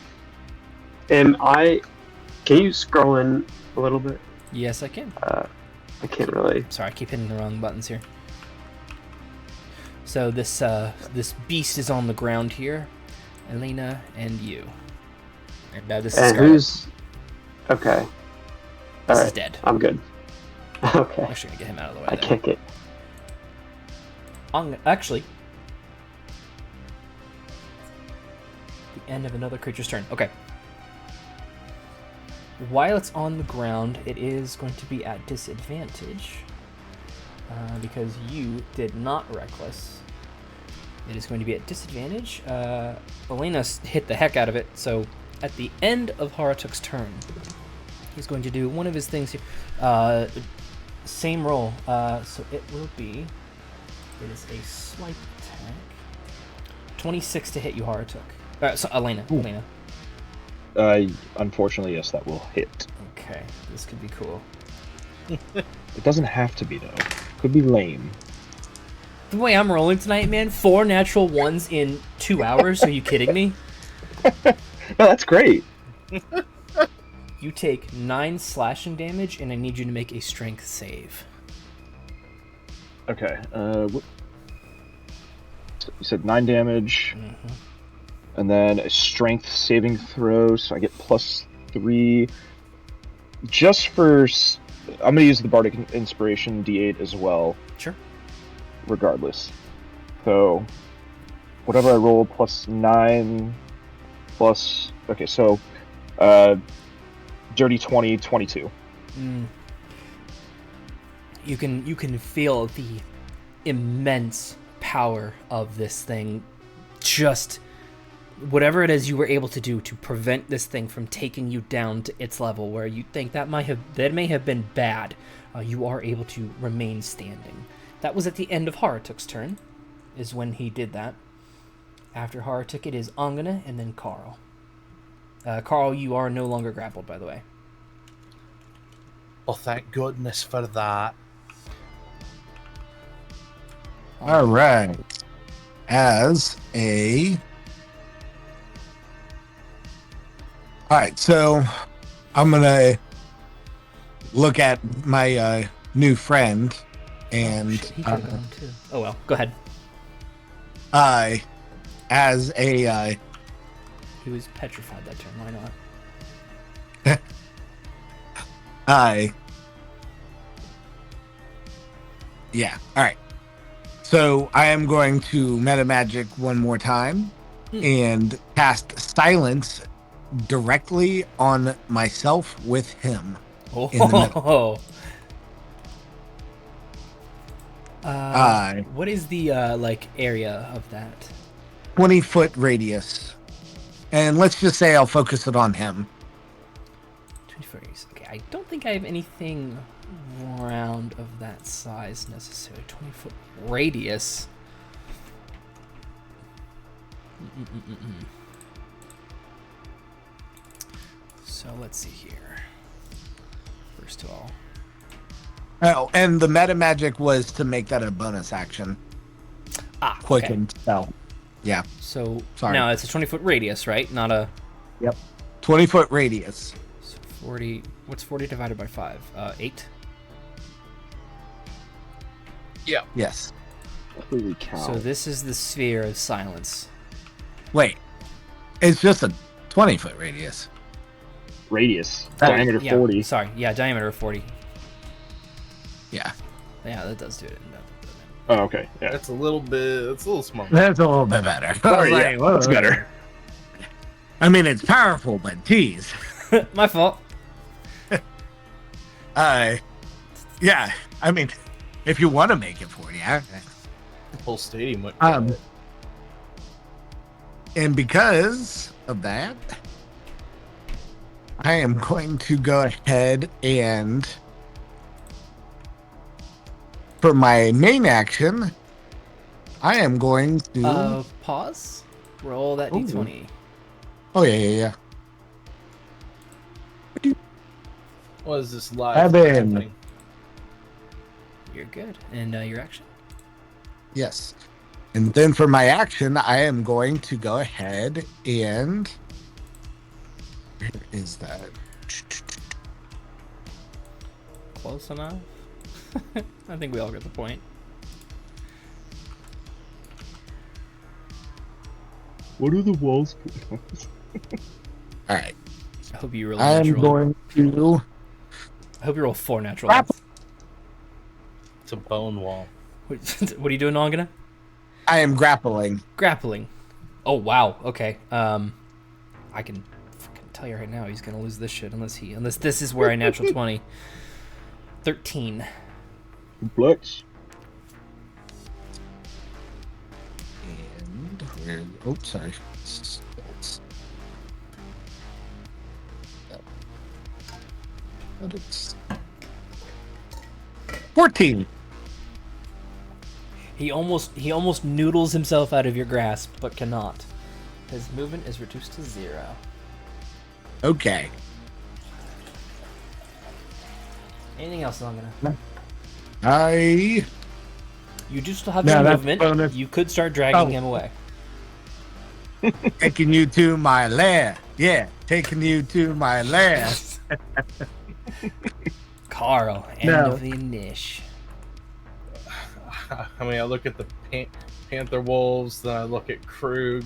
Speaker 3: Can you scroll in a little bit?
Speaker 2: Yes, I can.
Speaker 3: I can't really.
Speaker 2: Sorry, I keep hitting the wrong buttons here. So this beast is on the ground here. Alena and you. And this is
Speaker 3: And
Speaker 2: Scarlet.
Speaker 3: who's... Okay.
Speaker 2: This is
Speaker 3: Alright,
Speaker 2: dead.
Speaker 3: I'm good. Okay.
Speaker 2: I'm actually gonna get him out of the way
Speaker 3: I
Speaker 2: there.
Speaker 3: kick it.
Speaker 2: Actually, the end of another creature's turn. Okay. While it's on the ground, it is going to be at disadvantage because you did not reckless. It is going to be at disadvantage. Alena hit the heck out of it, so at the end of Harratuk's turn, he's going to do one of his things here. Same roll, so it will be... It is a swipe attack. 26 to hit you, Harratuk. So Alena.
Speaker 1: Ooh.
Speaker 2: Alena.
Speaker 1: Unfortunately, yes, that will hit.
Speaker 2: Okay, this could be cool.
Speaker 1: It doesn't have to be, though. Could be lame.
Speaker 2: The way I'm rolling tonight, man, 4 natural ones in 2 hours. Are you kidding me?
Speaker 1: No, that's great.
Speaker 2: You take 9 slashing damage, and I need you to make a strength save.
Speaker 1: Okay. You said 9 damage.
Speaker 2: Mm-hmm.
Speaker 1: And then a strength saving throw, so I get +3. Just for... I'm going to use the Bardic Inspiration D8 as well.
Speaker 2: Sure.
Speaker 1: Regardless. So, whatever I roll, +9, plus... Okay, so... dirty 20, 22.
Speaker 2: You can feel the immense power of this thing. Just... whatever it is you were able to do to prevent this thing from taking you down to its level where you think that may have been bad, you are able to remain standing. That was at the end of Harratuk's turn, is when he did that. After Harratuk, it is Angene and then Karl. Karl, you are no longer grappled, by the way.
Speaker 5: Well, thank goodness for that.
Speaker 4: All right. All right, so I'm gonna look at my new friend, and
Speaker 2: He could have gone too. Oh well, go ahead.
Speaker 4: as a
Speaker 2: He was petrified that turn. Why not?
Speaker 4: Yeah. All right. So I am going to meta magic one more time and cast silence directly on myself with him.
Speaker 2: Oh.
Speaker 4: In the middle.
Speaker 2: What is the like area of that?
Speaker 4: 20-foot radius. And let's just say I'll focus it on him.
Speaker 2: 20 foot. Okay, I don't think I have anything round of that size necessarily. 20-foot radius. So let's see here. First of all.
Speaker 4: Oh, and the meta magic was to make that a bonus action. Quick
Speaker 2: Okay.
Speaker 4: and spell. Yeah.
Speaker 2: So
Speaker 4: Sorry.
Speaker 2: now it's a 20-foot radius, right? Not a.
Speaker 4: Yep. 20-foot radius.
Speaker 2: So 40. What's 40 divided by 5? 8.
Speaker 5: Yeah.
Speaker 4: Yes.
Speaker 1: Holy cow.
Speaker 2: So this is the sphere of silence.
Speaker 4: Wait. It's just a 20-foot radius.
Speaker 1: Radius. Diameter
Speaker 2: Yeah,
Speaker 1: 40.
Speaker 2: Sorry. Yeah, diameter of 40.
Speaker 4: Yeah.
Speaker 2: Yeah, that does do it.
Speaker 1: Oh, okay. Yeah.
Speaker 5: It's a little small.
Speaker 4: That's a little bit better.
Speaker 1: Sorry, yeah, that's better.
Speaker 4: I mean, it's powerful, but geez.
Speaker 2: My fault.
Speaker 4: Yeah. I mean, if you want to make it 40,
Speaker 5: The whole stadium went.
Speaker 4: and because of that, I am going to go ahead and, for my main action, I am going to.
Speaker 2: Pause. Roll that d20.
Speaker 4: Oh yeah.
Speaker 5: What is this live?
Speaker 4: Evan.
Speaker 5: happening?
Speaker 2: You're good. And your action?
Speaker 4: Yes. And then for my action, I am going to go ahead and. Where is that?
Speaker 2: Close enough. I think we all get the point.
Speaker 1: What are the walls?
Speaker 4: All right.
Speaker 2: I hope you roll
Speaker 4: I am
Speaker 2: natural.
Speaker 4: going to.
Speaker 2: I hope you roll 4 natural.
Speaker 4: Crap.
Speaker 2: ones.
Speaker 5: It's a bone wall.
Speaker 2: What are you doing, Angene?
Speaker 4: I am grappling.
Speaker 2: Grappling. Oh wow. Okay. I can fucking tell you right now he's gonna lose this shit unless this is where I natural 20. 13.
Speaker 1: Flex.
Speaker 4: And where? Oh, sorry. But it's 14.
Speaker 2: He almost noodles himself out of your grasp, but cannot. His movement is reduced to 0.
Speaker 4: Okay.
Speaker 2: Anything else, Angene? You do still have
Speaker 4: No,
Speaker 2: your
Speaker 4: that's
Speaker 2: movement.
Speaker 4: bonus.
Speaker 2: You could start dragging him away.
Speaker 4: Taking you to my lair. Yeah, taking you to my lair.
Speaker 2: Carl, end
Speaker 4: No.
Speaker 2: of the niche.
Speaker 5: I mean, I look at the Panther Wolves, then I look at Krug.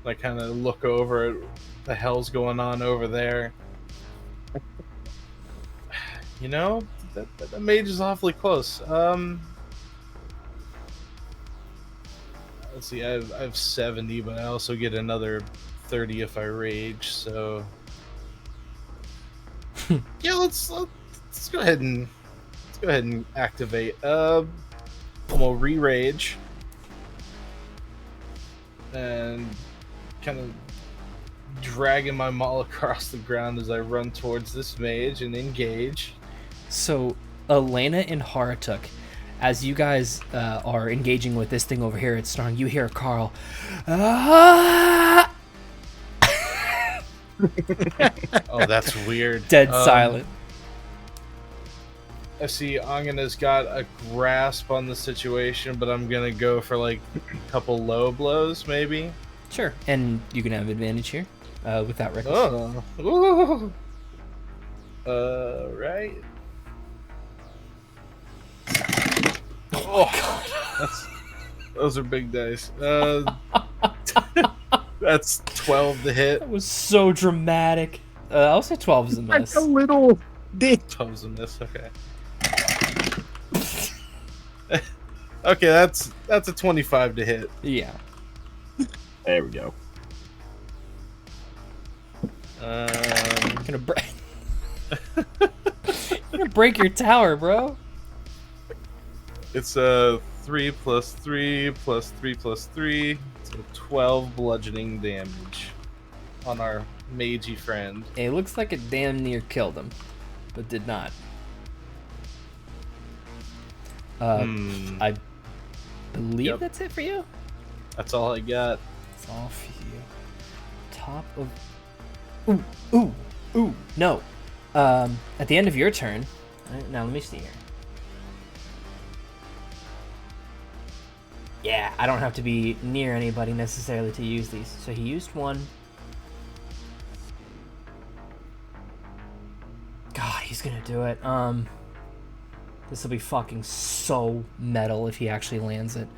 Speaker 5: I kind of look over at the hell's going on over there. You know, that mage is awfully close. Let's see, I have 70, but I also get another 30 if I rage. So yeah, let's go ahead and activate. I'm gonna re-rage and kind of dragging my maul across the ground as I run towards this mage and engage.
Speaker 2: So, Alena and Harratuk, as you guys are engaging with this thing over here at Starring, you hear Carl. Ah!
Speaker 5: Oh, that's weird.
Speaker 2: Dead silent.
Speaker 5: I see Angene's got a grasp on the situation, but I'm gonna go for like a couple low blows, maybe.
Speaker 2: Sure, and you can have advantage here with that reckless.
Speaker 5: Oh, ooh. Right. Those are big dice. That's 12 to hit.
Speaker 2: That was so dramatic. I'll say 12 is a miss.
Speaker 4: That's a little dick.
Speaker 5: 12 is a miss. Okay. Okay, that's a 25 to hit.
Speaker 2: Yeah.
Speaker 1: There we go.
Speaker 2: Gonna break. You're gonna break your tower, bro.
Speaker 5: It's a 3 plus 3 plus 3 plus 3. So 12 bludgeoning damage on our magey friend.
Speaker 2: It looks like it damn near killed him, but did not. I believe that's it for you.
Speaker 5: That's all I got.
Speaker 2: That's all for you. Top of. Ooh, no. At the end of your turn. Now let me see here. Yeah, I don't have to be near anybody necessarily to use these. So he used one. God, he's gonna do it. This will be fucking so metal if he actually lands it.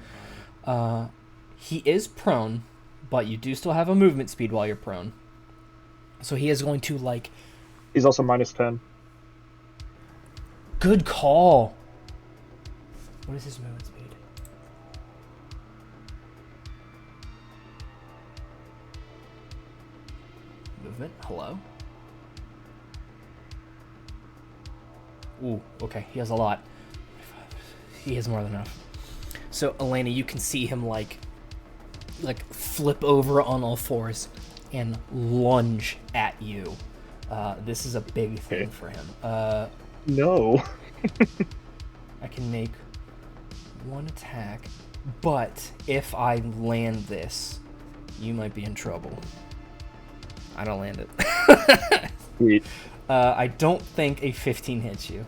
Speaker 2: He is prone, but you do still have a movement speed while you're prone. So he is going to, like...
Speaker 1: He's also minus 10.
Speaker 2: Good call. What is his movement speed? Movement? Hello? Ooh, okay. He has a lot. He has more than enough. So, Alena, you can see him, like flip over on all fours and lunge at you. This is a big thing for him.
Speaker 1: No.
Speaker 2: I can make one attack, but if I land this, you might be in trouble. I don't land it.
Speaker 1: Sweet.
Speaker 2: I don't think a 15 hits you.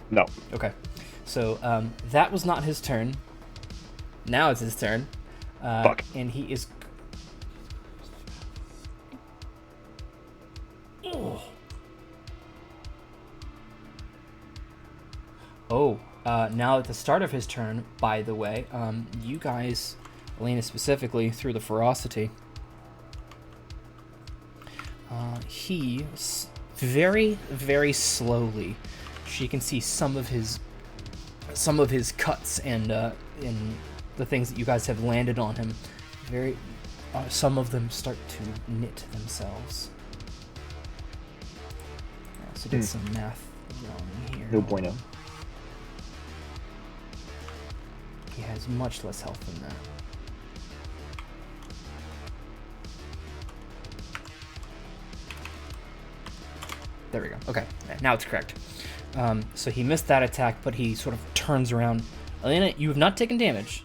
Speaker 1: No.
Speaker 2: Okay. So that was not his turn. Now it's his turn.
Speaker 1: Fuck.
Speaker 2: And he is... Oh, now at the start of his turn, by the way, you guys, Alena specifically, through the ferocity, he very, very slowly, she can see some of his cuts and the things that you guys have landed on him. Some of them start to knit themselves. I also did some math wrong here.
Speaker 1: No bueno.
Speaker 2: He has much less health than that. There we go. Okay, now it's correct. So he missed that attack, but he sort of turns around. Alena, you have not taken damage.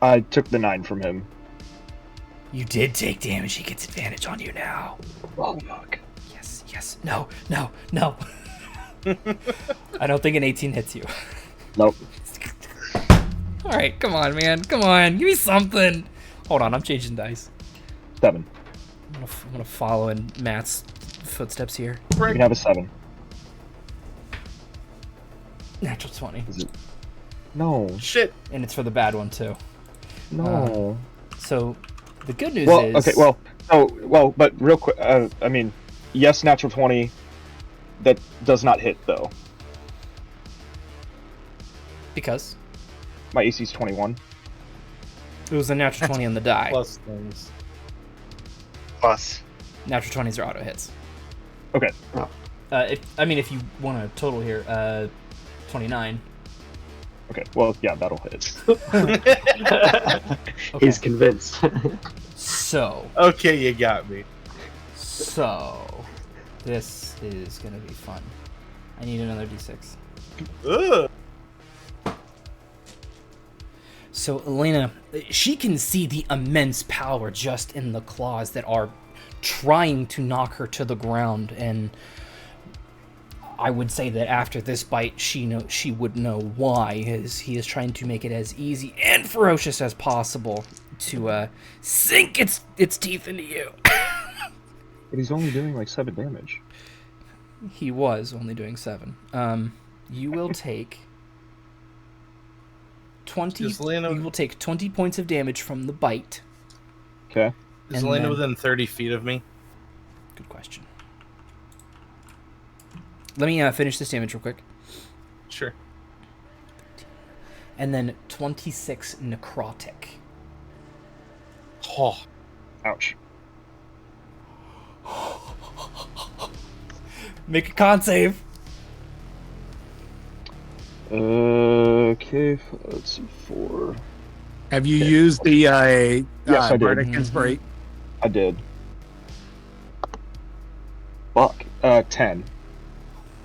Speaker 1: I took the 9 from him.
Speaker 2: You did take damage. He gets advantage on you now.
Speaker 1: Oh, fuck.
Speaker 2: Yes. No. I don't think an 18 hits you.
Speaker 1: Nope.
Speaker 2: All right, come on, man. Come on. Give me something. Hold on, I'm changing dice.
Speaker 1: 7.
Speaker 2: I'm gonna follow in Matt's footsteps here.
Speaker 1: You can have a 7.
Speaker 2: Natural 20.
Speaker 1: Is it? No.
Speaker 5: Shit.
Speaker 2: And it's for the bad one, too.
Speaker 1: No.
Speaker 2: So, the good news
Speaker 1: Well,
Speaker 2: is...
Speaker 1: okay, but real quick, I mean, yes, natural 20, that does not hit, though.
Speaker 2: Because?
Speaker 1: My AC's 21.
Speaker 2: It was a natural 20 on the die.
Speaker 5: Plus things.
Speaker 3: Plus.
Speaker 2: Natural 20s are auto hits.
Speaker 1: Okay.
Speaker 3: Oh.
Speaker 2: If you want a total here, 29.
Speaker 1: Okay, well, yeah, that'll hit.
Speaker 2: Okay.
Speaker 3: He's convinced.
Speaker 2: So,
Speaker 5: Okay, you got me.
Speaker 2: this is gonna be fun. I need another d6.
Speaker 5: Ugh.
Speaker 2: So, Alena, she can see the immense power just in the claws that are trying to knock her to the ground, and I would say that after this bite, she would know why. He is trying to make it as easy and ferocious as possible to sink its teeth into you.
Speaker 1: But he's only doing like 7 damage.
Speaker 2: He was only doing 7. You will take 20.
Speaker 5: Is Alena-
Speaker 2: You will take 20 points of damage from the bite.
Speaker 1: Okay.
Speaker 5: Is
Speaker 2: And
Speaker 5: Alena
Speaker 2: then-
Speaker 5: within 30 feet of me?
Speaker 2: Good question. Let me finish this damage real quick.
Speaker 5: Sure.
Speaker 2: And then 26 necrotic.
Speaker 5: Oh,
Speaker 1: Ouch.
Speaker 2: Make a con save.
Speaker 1: Okay, let's see, 4.
Speaker 4: Have you used the
Speaker 1: Yes, I did.
Speaker 4: Bardic
Speaker 2: Mhm.
Speaker 4: Inspiration?
Speaker 1: I did. Fuck. 10.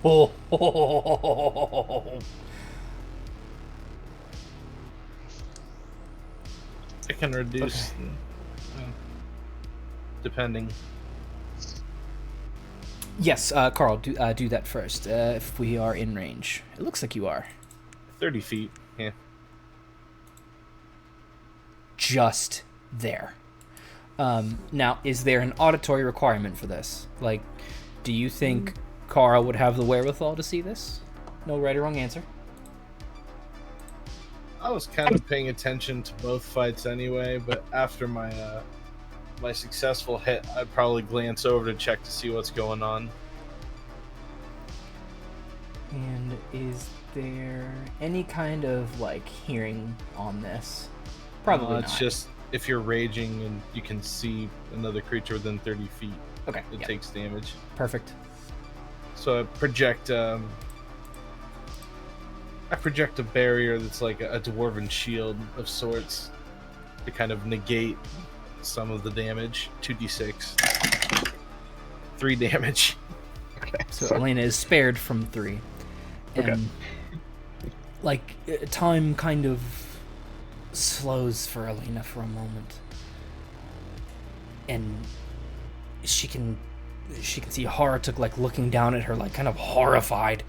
Speaker 2: Oh.
Speaker 5: I can reduce, depending.
Speaker 2: Yes, Carl, do that first. If we are in range, it looks like you are.
Speaker 5: 30 feet. Yeah.
Speaker 2: Just there. Now, is there an auditory requirement for this? Like, do you think Carl would have the wherewithal to see this? No right or wrong answer.
Speaker 5: I was kind of paying attention to both fights anyway, but after my my successful hit, I'd probably glance over to check to see what's going on.
Speaker 2: And is there any kind of, like, hearing on this? Probably not.
Speaker 5: It's just if you're raging and you can see another creature within 30 feet,
Speaker 2: Okay,
Speaker 5: it
Speaker 2: yeah,
Speaker 5: takes damage.
Speaker 2: perfect.
Speaker 5: So I project a barrier that's like a dwarven shield of sorts to kind of negate some of the damage. 2d6. 3 damage.
Speaker 1: Okay.
Speaker 2: So Alena is spared from 3. And,
Speaker 1: Okay.
Speaker 2: like, time kind of slows for Alena for a moment. And she can see Harratuk, like, looking down at her, like, kind of horrified.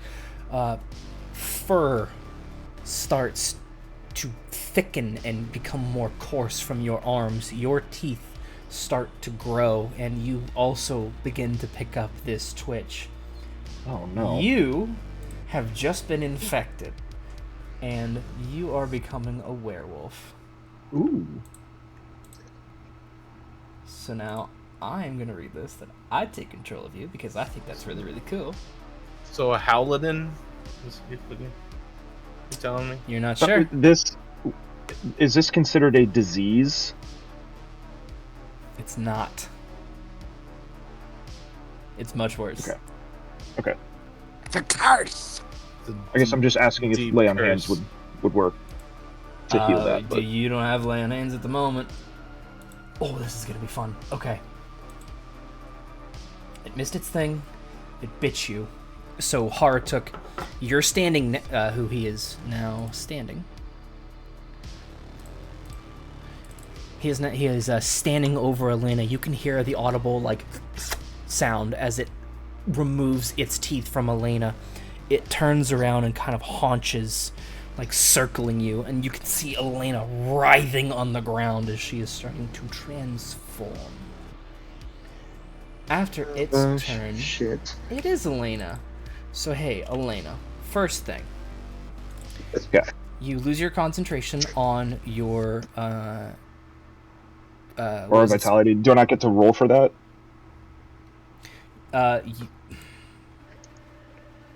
Speaker 2: Fur starts to thicken and become more coarse from your arms. Your teeth start to grow, and you also begin to pick up this twitch.
Speaker 1: Oh no.
Speaker 2: You have just been infected, and you are becoming a werewolf.
Speaker 1: Ooh.
Speaker 2: So now I'm going to read this, that I take control of you, because I think that's really, really cool.
Speaker 5: So a Howladin? You telling me?
Speaker 2: You're not
Speaker 1: But
Speaker 2: sure?
Speaker 1: is this considered a disease?
Speaker 2: It's not. It's much worse.
Speaker 1: Okay. Okay.
Speaker 4: It's a curse.
Speaker 1: I guess I'm just asking if
Speaker 5: Deep
Speaker 1: lay on
Speaker 5: curse.
Speaker 1: hands would work to heal that. But
Speaker 2: You don't have lay on hands at the moment. Oh, this is gonna be fun. Okay. It missed its thing. It bit you. So Harratuk, you're standing. Who he is now standing. He is standing over Alena. You can hear the audible, like, sound as it removes its teeth from Alena. It turns around and kind of haunches, like, circling you, and you can see Alena writhing on the ground as she is starting to transform. After its turn,
Speaker 3: Shit.
Speaker 2: it is Alena. So hey, Alena, first thing,
Speaker 1: okay.
Speaker 2: you lose your concentration on your
Speaker 1: Or vitality. Do I not get to roll for that?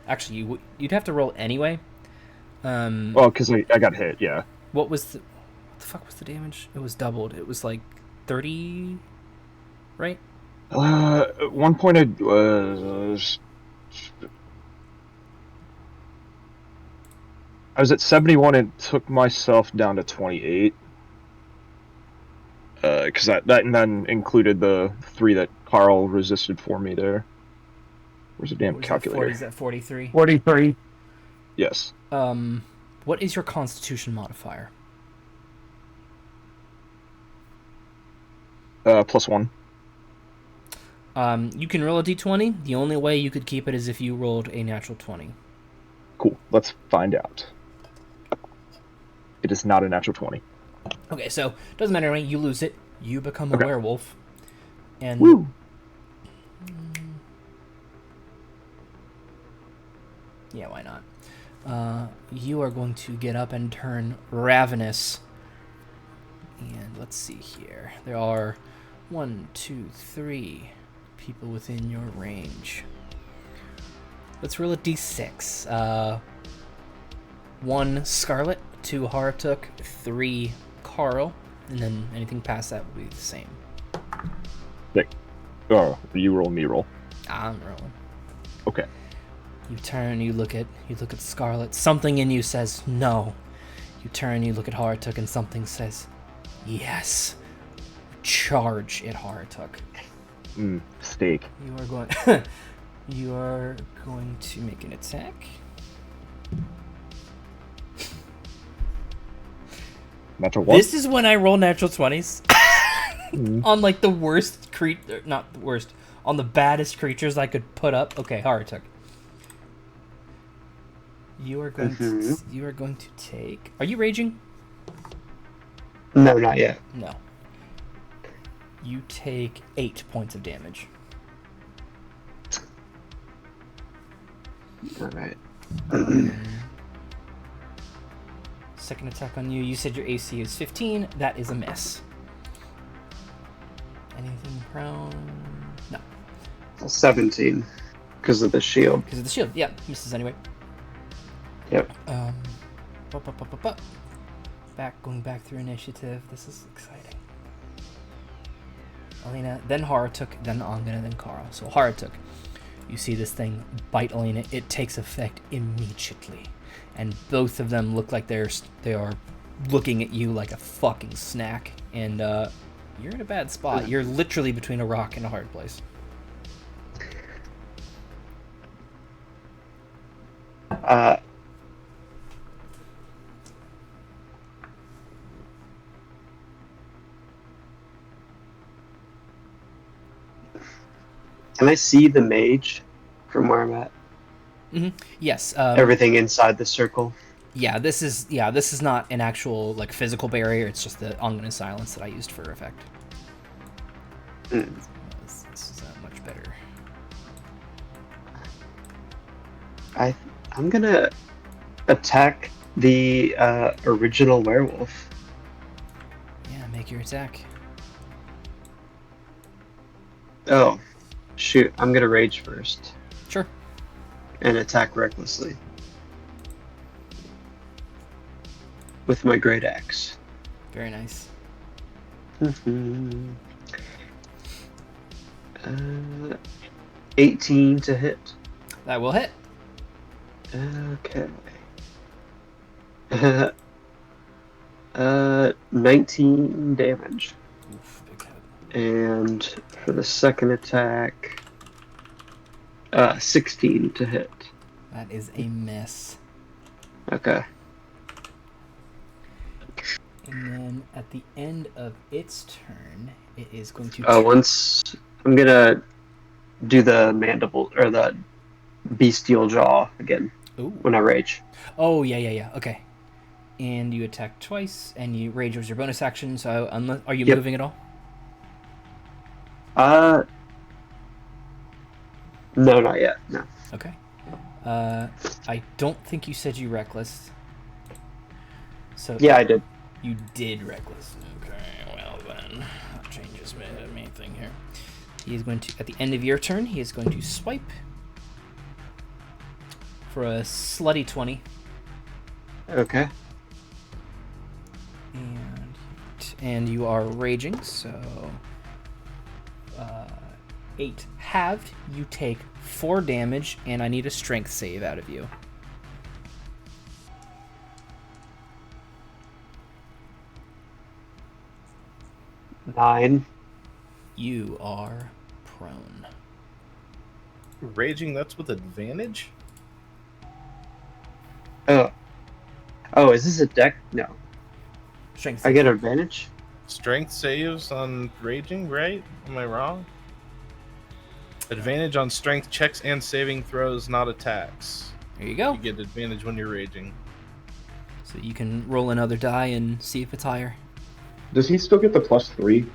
Speaker 2: Actually, you'd have to roll anyway.
Speaker 1: Oh, because I got hit. Yeah.
Speaker 2: What the fuck was the damage? It was doubled. It was like 30, right?
Speaker 1: At one point I was at 71 and took myself down to 28. Because that and then included the 3 that Carl resisted for me there. Where's the damn calculator?
Speaker 2: Is that 43?
Speaker 4: 43.
Speaker 1: Yes.
Speaker 2: What is your Constitution modifier?
Speaker 1: +1.
Speaker 2: You can roll a d20. The only way you could keep it is if you rolled a natural 20.
Speaker 1: Cool. Let's find out. It is not a natural 20.
Speaker 2: Okay, so doesn't matter anyway. You lose it. You become a
Speaker 1: Okay.
Speaker 2: werewolf. And
Speaker 1: Woo!
Speaker 2: yeah, why not? You are going to get up and turn ravenous. And let's see here. There are 1, 2, 3 people within your range. Let's roll a d6. 1 Scarlet, 2 Harratuk, 3 Karl, and then anything past that will be the same.
Speaker 1: Oh, you roll, me roll.
Speaker 2: I'm rolling.
Speaker 1: Okay.
Speaker 2: You turn, you look at Scarlet. Something in you says no. You turn, you look at Harratuk, and something says yes. Charge at Harratuk.
Speaker 1: Steak.
Speaker 2: You are going. You are going to make an attack.
Speaker 1: Natural one.
Speaker 2: This is when I roll natural 20s. On like the worst not the worst, on the baddest creatures I could put up. Okay, Harratuk. You are going to take. Are you raging?
Speaker 3: No, not yet.
Speaker 2: No. You take 8 points of damage.
Speaker 3: All right.
Speaker 2: Second attack on you. You said your AC is 15. That is a miss. Anything prone? No.
Speaker 3: 17, because of the shield.
Speaker 2: Because of the shield. Yeah, misses anyway.
Speaker 3: Yep.
Speaker 2: Going back through initiative. This is exciting. Alena, then Harratuk, then Angene, then Karl. So Harratuk, you see this thing bite Alena. It takes effect immediately, and both of them look like they are looking at you like a fucking snack. And you're in a bad spot. You're literally between a rock and a hard place.
Speaker 3: Can I see the mage from where I'm at?
Speaker 2: Mm-hmm. Yes.
Speaker 3: Everything inside the circle.
Speaker 2: Yeah, this is not an actual like physical barrier. It's just the ominous silence that I used for effect. This is much better.
Speaker 3: I'm gonna attack the original werewolf.
Speaker 2: Yeah, make your attack.
Speaker 3: Oh, shoot! I'm gonna rage first.
Speaker 2: Sure.
Speaker 3: And attack recklessly. With my great axe.
Speaker 2: Very nice.
Speaker 3: 18 to hit.
Speaker 2: That will hit.
Speaker 3: Okay. 19 damage.
Speaker 2: Oof, big hit.
Speaker 3: And for the second attack, 16 to hit.
Speaker 2: That is a miss.
Speaker 3: Okay.
Speaker 2: And then at the end of its turn, it is going to.
Speaker 3: Once I'm gonna do the mandible or the bestial jaw again.
Speaker 2: Ooh.
Speaker 3: When I rage.
Speaker 2: Oh yeah. Okay. And you attack twice, and you rage was your bonus action. So are you moving at all?
Speaker 3: No, not yet. No.
Speaker 2: Okay. I don't think you said you reckless. So
Speaker 3: yeah, I did.
Speaker 2: You did reckless. Okay, well then, that changes the main thing here. He is going to, at the end of your turn, he is going to swipe for a slutty 20.
Speaker 3: Okay.
Speaker 2: And you are raging, so 8 halved. You take 4 damage, and I need a strength save out of you.
Speaker 3: Nine.
Speaker 2: You are prone.
Speaker 5: Raging, that's with advantage?
Speaker 3: Oh, is this a deck? No.
Speaker 2: Strength
Speaker 3: I
Speaker 2: save.
Speaker 3: get advantage?
Speaker 5: Strength saves on raging, right? Am I wrong? Advantage on strength checks and saving throws, not attacks.
Speaker 2: There you go.
Speaker 5: You get advantage when you're raging.
Speaker 2: So you can roll another die and see if it's higher.
Speaker 1: Does he still get the +3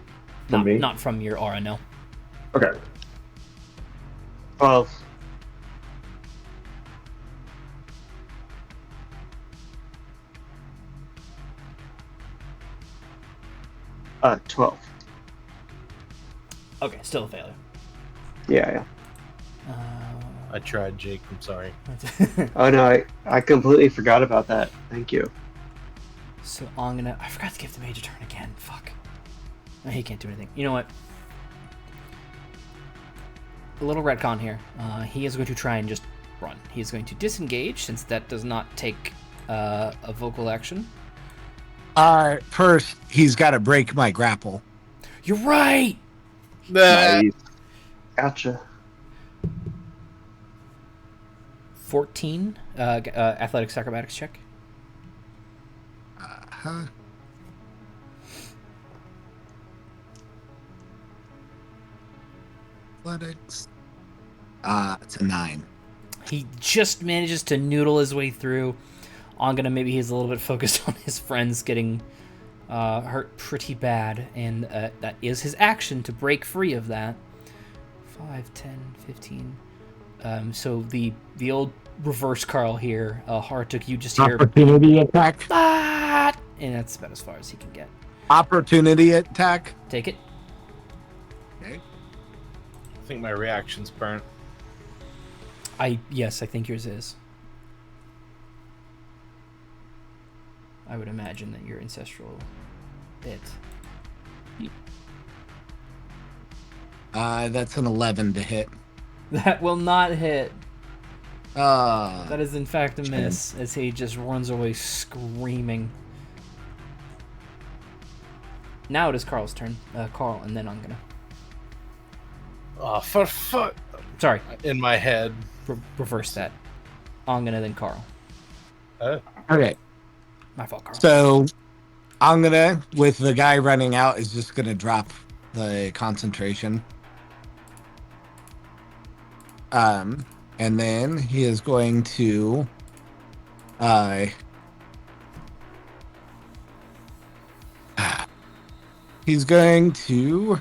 Speaker 1: from me?
Speaker 2: Not from your aura, no.
Speaker 1: Okay.
Speaker 3: 12. 12.
Speaker 2: Okay, still a failure.
Speaker 3: Yeah.
Speaker 5: I tried, Jake. I'm sorry.
Speaker 3: Oh no, I completely forgot about that. Thank you.
Speaker 2: So I forgot to give the mage a turn again. Fuck. No, he can't do anything. You know what? A little retcon here. He is going to try and just run. He is going to disengage, since that does not take a vocal action.
Speaker 4: First, he's got to break my grapple.
Speaker 2: You're right!
Speaker 3: Nice. Gotcha.
Speaker 2: 14 athletics acrobatics check.
Speaker 4: Athletics. It's a 9.
Speaker 2: He just manages to noodle his way through. Angana, maybe he's a little bit focused on his friends getting hurt pretty bad, and that is his action to break free of that. 5, 10, 15. So the old reverse Karl here, Harratuk, you just hear
Speaker 4: opportunity attack.
Speaker 2: Ah! And that's about as far as he can get.
Speaker 4: Opportunity attack.
Speaker 2: Take it.
Speaker 4: Okay.
Speaker 5: I think my reaction's burnt.
Speaker 2: Yes, I think yours is. I would imagine that your ancestral bit.
Speaker 4: That's an 11 to hit.
Speaker 2: That will not hit.
Speaker 4: That
Speaker 2: That is in fact a miss, as he just runs away screaming. Now it is Karl's turn. Karl, and then I'm gonna.
Speaker 5: Oh, for fuck!
Speaker 2: Sorry,
Speaker 5: In my head.
Speaker 2: reverse that. Angana, then Karl.
Speaker 4: Okay.
Speaker 2: My fault, Karl.
Speaker 4: So, Angana, with the guy running out, is just gonna drop the concentration. And then he is going to he's going to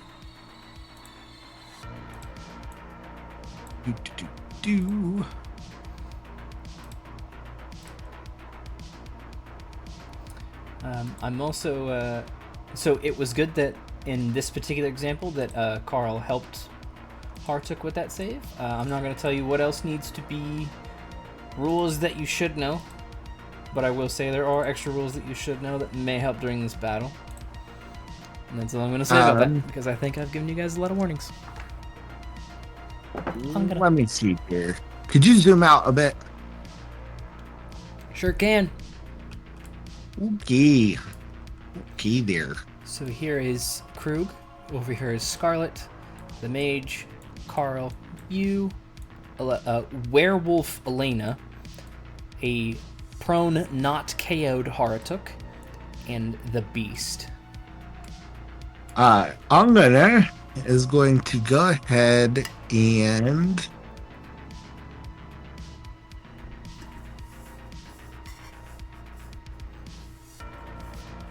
Speaker 4: do.
Speaker 2: I'm also so it was good that in this particular example that Karl helped Harratuk with that save. I'm not going to tell you what else needs to be rules that you should know, but I will say there are extra rules that you should know that may help during this battle. And that's all I'm going to say about that, because I think I've given you guys a lot of warnings.
Speaker 4: Let me see here. Could you zoom out a bit?
Speaker 2: Sure can.
Speaker 4: Okay there.
Speaker 2: So here is Krug. Over here is Scarlet, the mage, Karl, you, werewolf Alena, a prone not KO'd Harratuk, and the beast.
Speaker 4: Angana is going to go ahead and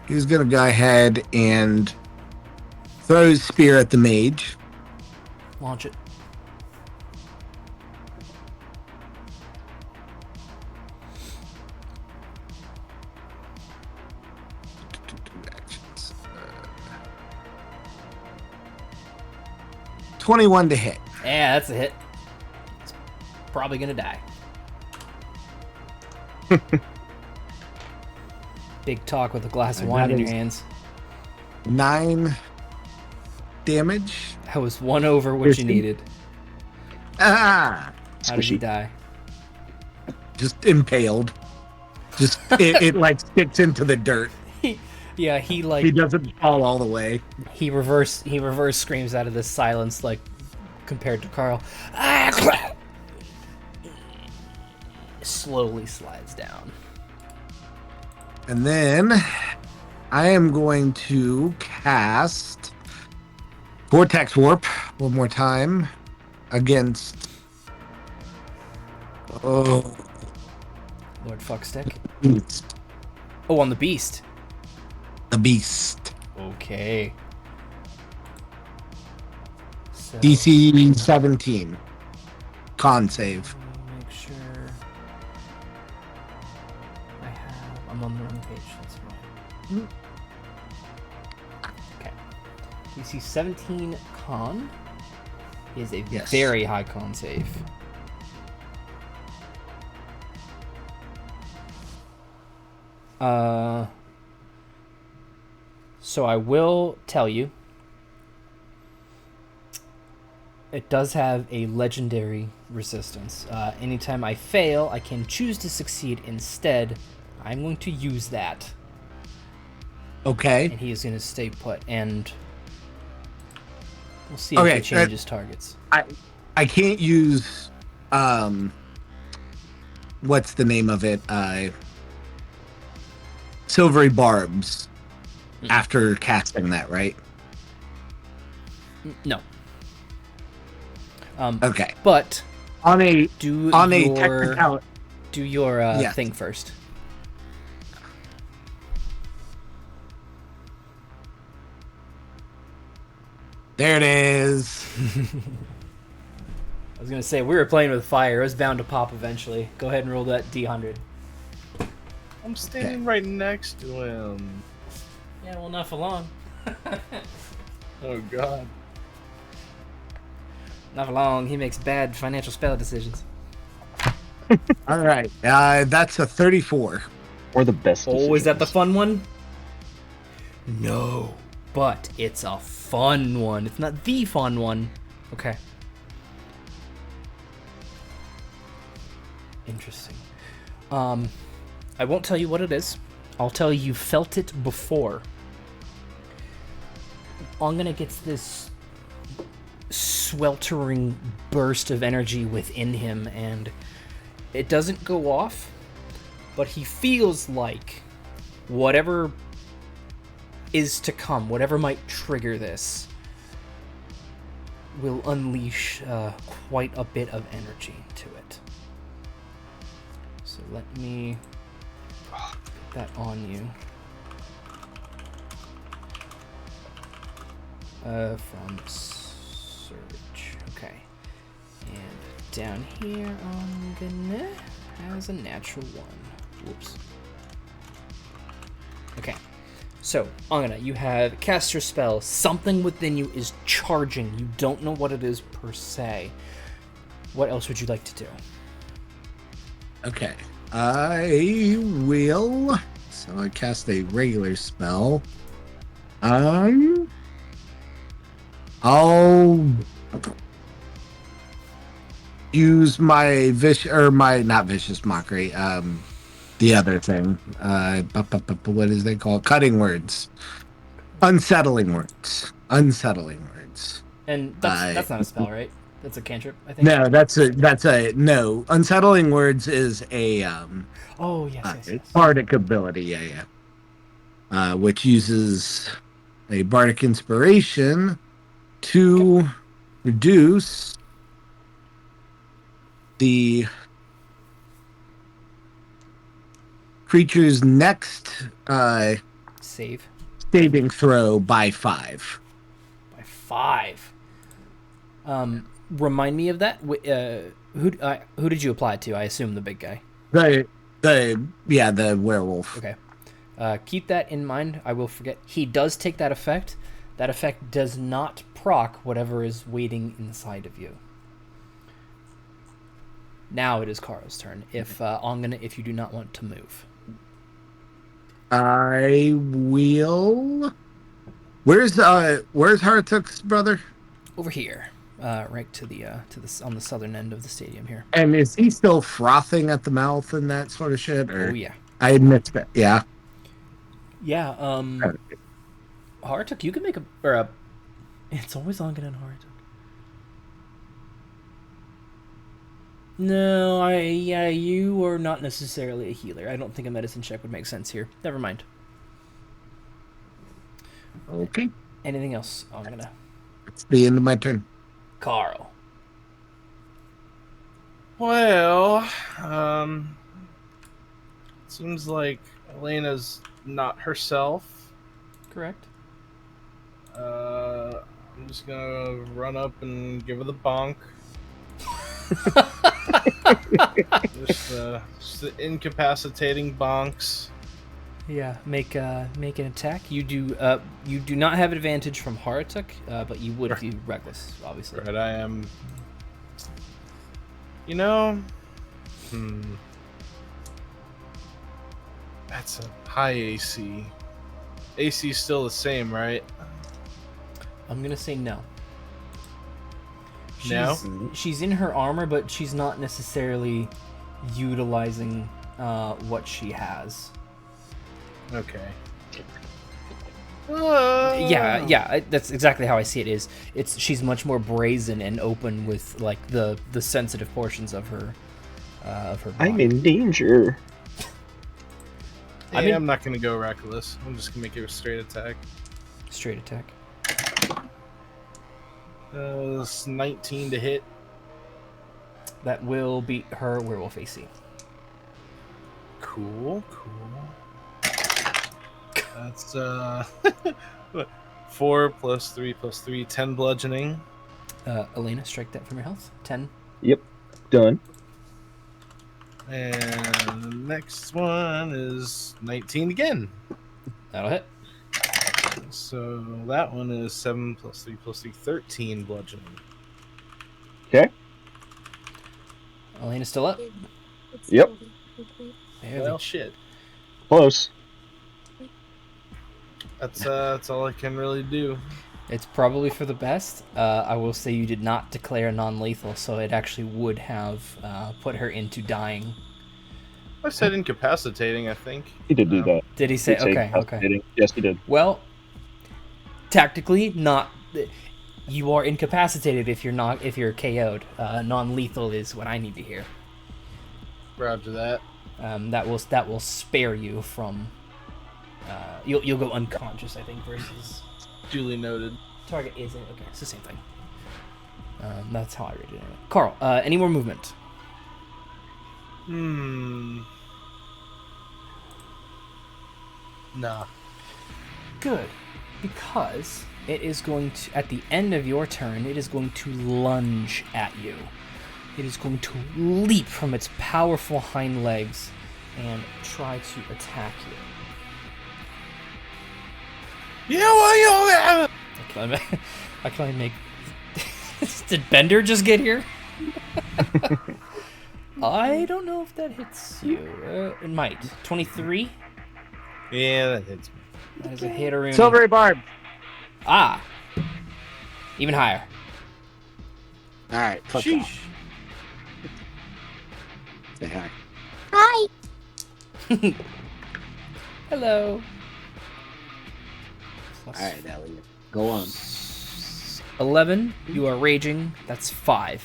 Speaker 4: he's going to go ahead and throw his spear at the mage.
Speaker 2: Launch it.
Speaker 4: Actions. 21 to hit.
Speaker 2: Yeah, that's a hit. It's probably gonna die. Big talk with a glass of wine in your hands.
Speaker 4: 9 damage.
Speaker 2: That was one over what you needed.
Speaker 4: Ah!
Speaker 2: How did he die?
Speaker 4: Just impaled. Just it like sticks into the dirt.
Speaker 2: He
Speaker 4: He doesn't fall all the way.
Speaker 2: He reverse screams out of this silence, like compared to Karl. Ah! Slowly slides down.
Speaker 4: And then I am going to cast Vortex Warp one more time against
Speaker 2: Lord Fuckstick.
Speaker 4: Beast.
Speaker 2: Oh, on the beast.
Speaker 4: The Beast.
Speaker 2: Okay. So,
Speaker 4: DC 17. Con save.
Speaker 2: make sure I'm on the wrong page. That's right. Okay. DC 17 con is a
Speaker 4: Yes.
Speaker 2: very high con save. So I will tell you, it does have a legendary resistance. Anytime I fail, I can choose to succeed instead. I'm going to use that.
Speaker 4: Okay.
Speaker 2: And he is going to stay put, and we'll see if he changes targets.
Speaker 4: I can't use, what's the name of it? Silvery Barbs after casting that, right?
Speaker 2: No.
Speaker 4: Okay.
Speaker 2: But
Speaker 4: On a
Speaker 2: do
Speaker 4: technicality.
Speaker 2: do your
Speaker 4: Yes.
Speaker 2: thing first.
Speaker 4: There it is.
Speaker 2: I was gonna say, we were playing with fire. It was bound to pop eventually. Go ahead and roll that D100.
Speaker 5: I'm standing right next to him.
Speaker 2: Yeah, well, not for long.
Speaker 5: Oh god.
Speaker 2: Not for long. He makes bad financial spell decisions.
Speaker 4: All right. That's a 34.
Speaker 1: Or the best.
Speaker 2: Oh, is that the
Speaker 1: decisions.
Speaker 2: fun one? No, but it's a fun one. It's not the fun one. Okay. Interesting. I won't tell you what it is. I'll tell you felt it before. Angene gets this sweltering burst of energy within him, and it doesn't go off, but he feels like whatever is to come, whatever might trigger this, will unleash quite a bit of energy to it. So let me put that on you. From search. Okay. And down here, Angene has a natural one. Whoops. Okay. So, Angene, you have cast your spell. Something within you is charging. You don't know what it is per se. What else would you like to do?
Speaker 4: Okay. I will. So I cast a regular spell. I'll use my not vicious mockery. The other thing. What is they call cutting words? Unsettling words. Unsettling words.
Speaker 2: And that's not a spell, right? That's a cantrip, I think.
Speaker 4: No, that's a no. Unsettling words is a
Speaker 2: Oh yes.
Speaker 4: bardic ability. Yeah. Which uses a bardic inspiration to reduce the creature's next saving throw by 5.
Speaker 2: By 5. Remind me of that. Who did you apply it to? I assume the big guy.
Speaker 4: The werewolf.
Speaker 2: Okay. Keep that in mind. I will forget. He does take that effect. That effect does not proc whatever is waiting inside of you. Now it is Karl's turn. If you do not want to move.
Speaker 4: I will. Where's Harratuk's brother?
Speaker 2: Over here, right to the on the southern end of the stadium here.
Speaker 4: And is he still frothing at the mouth and that sort of shit? Or?
Speaker 2: Oh yeah.
Speaker 4: I admit that. Yeah.
Speaker 2: Yeah. Harratuk, you can make It's always Angene and Harratuk. No, you are not necessarily a healer. I don't think a medicine check would make sense here. Never mind.
Speaker 4: Okay.
Speaker 2: Anything else, Angene?
Speaker 4: It's the end of my turn.
Speaker 2: Karl.
Speaker 5: Well, seems like Alena's not herself.
Speaker 2: Correct.
Speaker 5: I'm just gonna run up and give her the bonk. just the incapacitating bonks.
Speaker 2: Yeah, make an attack. You do not have advantage from Harratuk, but you would if you reckless, obviously.
Speaker 5: Right, I am. That's a high AC. AC is still the same, right?
Speaker 2: I'm gonna say no.
Speaker 5: No?
Speaker 2: She's in her armor, but she's not necessarily utilizing what she has.
Speaker 5: Okay.
Speaker 2: Yeah, that's exactly how I see it. She's much more brazen and open with like the sensitive portions of her body.
Speaker 1: I'm in danger.
Speaker 5: I'm not gonna go reckless. I'm just gonna make it a straight attack.
Speaker 2: Straight attack.
Speaker 5: It's 19 to hit.
Speaker 2: That will beat her werewolf AC.
Speaker 5: Cool. That's 4 plus 3 plus 3, 10 bludgeoning.
Speaker 2: Alena, strike that from your health. 10.
Speaker 1: Yep, done.
Speaker 5: And the next one is 19 again.
Speaker 2: That'll hit.
Speaker 5: So that one is 7 plus 3 plus 3, 13 bludgeoning.
Speaker 1: Okay.
Speaker 2: Alena's still up.
Speaker 1: Yep.
Speaker 5: Well, shit.
Speaker 1: Close.
Speaker 5: That's all I can really do.
Speaker 2: It's probably for the best. I will say you did not declare non-lethal, so it actually would have put her into dying.
Speaker 5: I said incapacitating, I think.
Speaker 1: He did do that.
Speaker 2: Did he say? Okay.
Speaker 1: Yes, he did.
Speaker 2: Well, tactically, not. You are incapacitated if you're KO'd. Non-lethal is what I need to hear.
Speaker 5: Roger that.
Speaker 2: That will spare you from. You'll go unconscious, I think. Versus
Speaker 5: Duly noted.
Speaker 2: target isn't okay. It's the same thing. That's how I read it. Karl, any more movement?
Speaker 5: Nah.
Speaker 2: Good, because it is going to, at the end of your turn, it is going to lunge at you. It is going to leap from its powerful hind legs and try to attack you. I can only make. Did Bender just get here? I don't know if that hits you. It might. 23.
Speaker 5: Yeah, that hits me.
Speaker 2: That is a hit or
Speaker 4: Silvery Barb.
Speaker 2: Ah. Even higher.
Speaker 4: All right. Fuck
Speaker 5: Sheesh.
Speaker 4: off. Say hi.
Speaker 6: Hi.
Speaker 2: Hello.
Speaker 4: All right, Elliot. Go on.
Speaker 2: 11. You are raging. That's 5.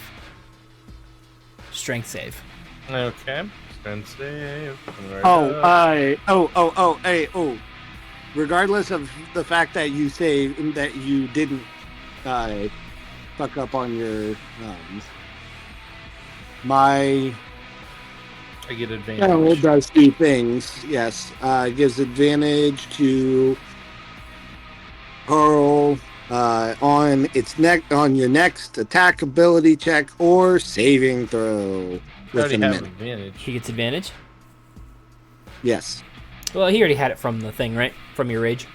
Speaker 2: Strength save.
Speaker 5: Okay. Strength save.
Speaker 4: Regardless of the fact that you say that you didn't fuck up on your my
Speaker 5: I get advantage.
Speaker 4: general does two things. Yes, it gives advantage to Karl on your next attack ability check or saving throw.
Speaker 5: I already have advantage.
Speaker 2: He gets advantage?
Speaker 4: Yes.
Speaker 2: Well, he already had it from the thing, right? From your rage.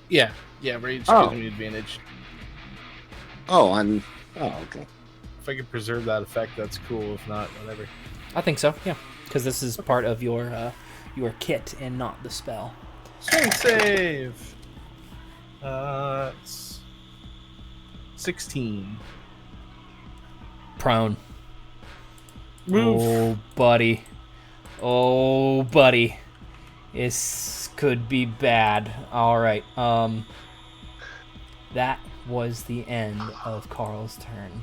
Speaker 5: Yeah, rage
Speaker 4: Oh.
Speaker 5: gives me advantage.
Speaker 4: Okay.
Speaker 5: If I could preserve that effect, that's cool. If not, whatever.
Speaker 2: I think so, yeah. Because this is part of your kit and not the spell.
Speaker 5: Strength save. It's 16.
Speaker 2: Prone.
Speaker 5: Move.
Speaker 2: Oh, buddy. This could be bad. Alright, that was the end of Karl's turn.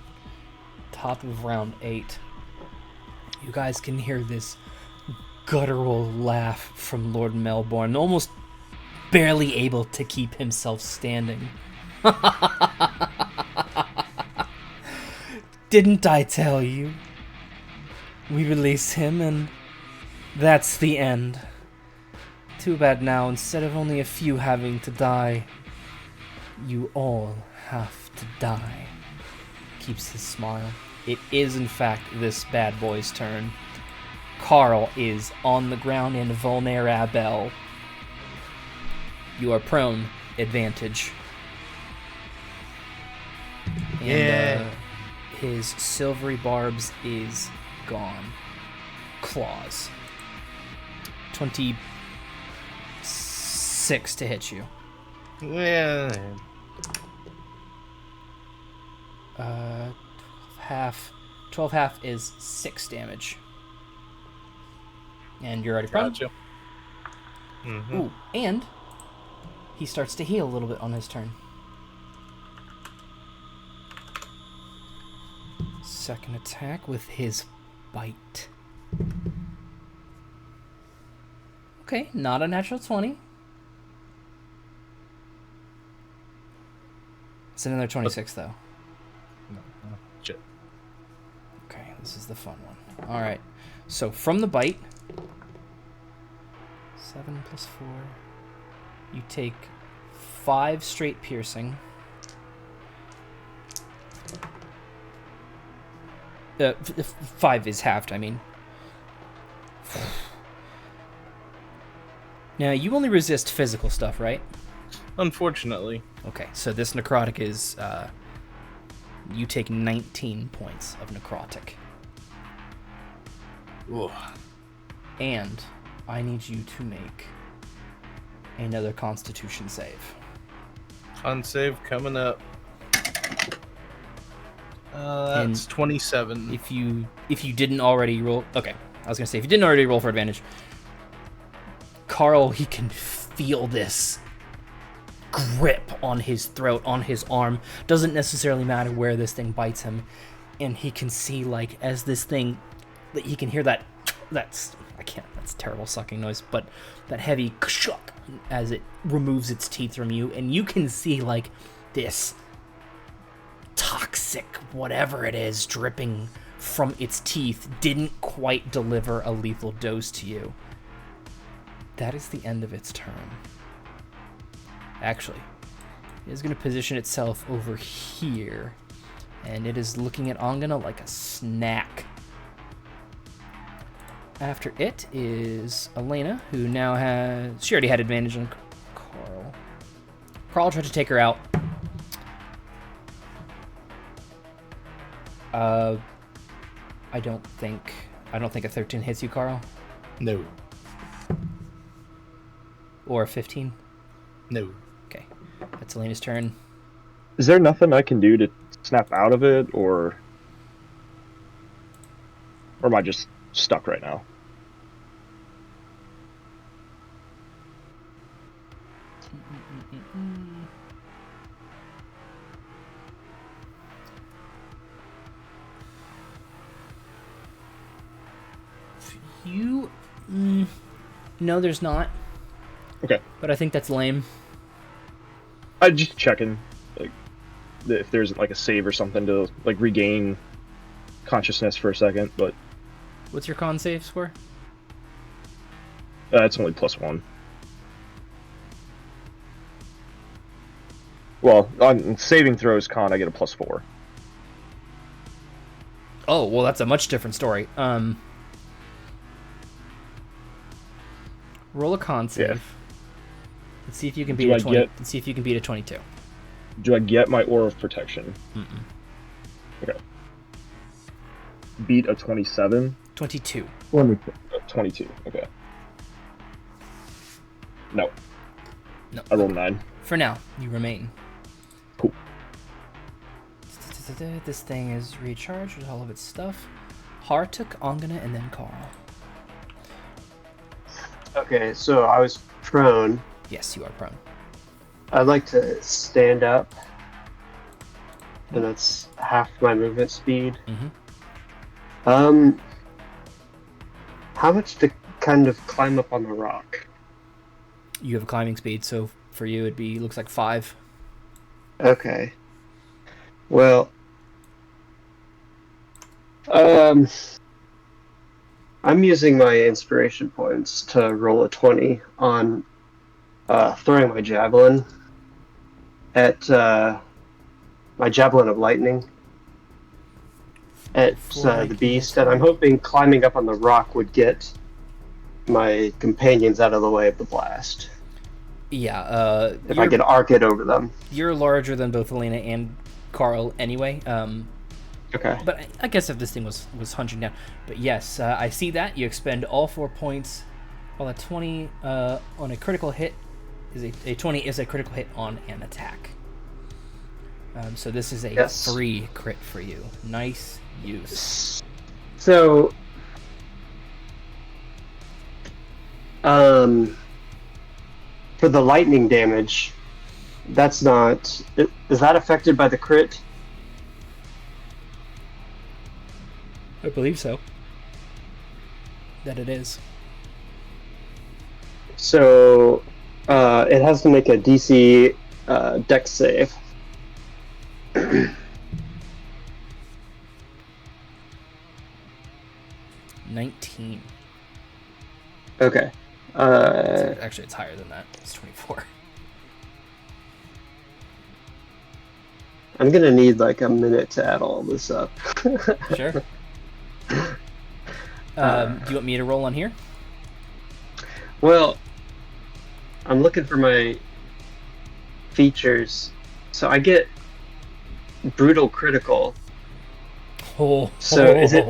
Speaker 2: Top of round 8. You guys can hear this guttural laugh from Lord Melbourne, almost barely able to keep himself standing. Didn't I tell you? We release him and that's the end. Too bad now, instead of only a few having to die, you all have to die. Keeps his smile. It is in fact this bad boy's turn. Karl is on the ground in vulnerable. You are prone, advantage. And his silvery barbs is gone. Claws. 26 to hit you.
Speaker 5: Yeah.
Speaker 2: 12 half is 6 damage. And you're already prone.
Speaker 5: Gotcha. Mm-hmm.
Speaker 2: Ooh, and he starts to heal a little bit on his turn. Second attack with his bite. Okay, not a natural 20. It's another 26, though.
Speaker 5: No, shit.
Speaker 2: Okay, this is the fun one. All right. So from the bite, 7 plus 4, you take 5 straight piercing. 5 is halved, I mean. Now, you only resist physical stuff, right?
Speaker 5: Unfortunately.
Speaker 2: Okay, so this necrotic is, you take 19 points of necrotic.
Speaker 5: Ooh.
Speaker 2: And I need you to make another Constitution save.
Speaker 5: Con save coming up. That's 27.
Speaker 2: If you didn't already roll, okay, I was gonna say if you didn't already roll for advantage, Karl, he can feel this grip on his throat, on his arm. Doesn't necessarily matter where this thing bites him, and he can see like as this thing, that he can hear that's terrible sucking noise, but that heavy shock as it removes its teeth from you, and you can see like this toxic whatever it is dripping from its teeth didn't quite deliver a lethal dose to you. That is the end of its turn. Actually, it is going to position itself over here, and it is looking at Angene like a snack. After it is Alena, who now has... She already had advantage on Karl. Karl tried to take her out. I don't think a 13 hits you, Karl.
Speaker 5: No.
Speaker 2: Or a 15.
Speaker 5: No.
Speaker 2: Okay, that's Alena's turn.
Speaker 1: Is there nothing I can do to snap out of it, or am I just stuck right now?
Speaker 2: You... no, there's not.
Speaker 1: Okay.
Speaker 2: But I think that's lame.
Speaker 1: I'm just checking, like, if there's like a save or something to like regain consciousness for a second, but...
Speaker 2: What's your con save score?
Speaker 1: It's only +1. Well, on saving throws con, I get a +4.
Speaker 2: Oh, well, that's a much different story. Roll a con save.
Speaker 1: Yeah.
Speaker 2: Let's see if you can beat a 20. Let's see if you can beat a 22.
Speaker 1: Do I get my Aura of Protection?
Speaker 2: Mm-mm.
Speaker 1: Okay. Beat a 27?
Speaker 2: 22.
Speaker 1: 22, okay. No.
Speaker 2: No.
Speaker 1: I rolled 9.
Speaker 2: For now, you remain.
Speaker 1: Cool.
Speaker 2: This thing is recharged with all of its stuff. Harratuk, Angene, and then Karl.
Speaker 3: Okay, so I was prone.
Speaker 2: Yes, you are prone.
Speaker 3: I'd like to stand up, and that's half my movement speed.
Speaker 2: Mm-hmm.
Speaker 3: How much to kind of climb up on the rock?
Speaker 2: You have a climbing speed, so for you it'd be, looks like 5.
Speaker 3: Okay. Well, I'm using my inspiration points to roll a 20 on throwing my javelin at my javelin of lightning. at
Speaker 2: Before
Speaker 3: the
Speaker 2: making
Speaker 3: beast,
Speaker 2: an
Speaker 3: and I'm
Speaker 2: attack.
Speaker 3: hoping climbing up on the rock would get my companions out of the way of the blast.
Speaker 2: Yeah,
Speaker 3: If I could arc it over them.
Speaker 2: you're larger than both Alena and Karl anyway.
Speaker 3: Okay.
Speaker 2: But I guess if this thing was hunching down. But yes, I see that. You expend all 4 points. While a 20 on a critical hit is a 20 is a critical hit on an attack. So this is a 3 crit for you. Nice use.
Speaker 3: So, for the lightning damage, that's not... Is that affected by the crit?
Speaker 2: I believe so. That it is.
Speaker 3: So, it has to make a DC Dex save.
Speaker 2: 19.
Speaker 3: Okay.
Speaker 2: Actually, it's higher than that. It's 24.
Speaker 3: I'm gonna need like a minute to add all this up.
Speaker 2: Sure. Do you want me to roll on here?
Speaker 3: Well, I'm looking for my features. So I get brutal critical.
Speaker 2: Oh.
Speaker 3: So is it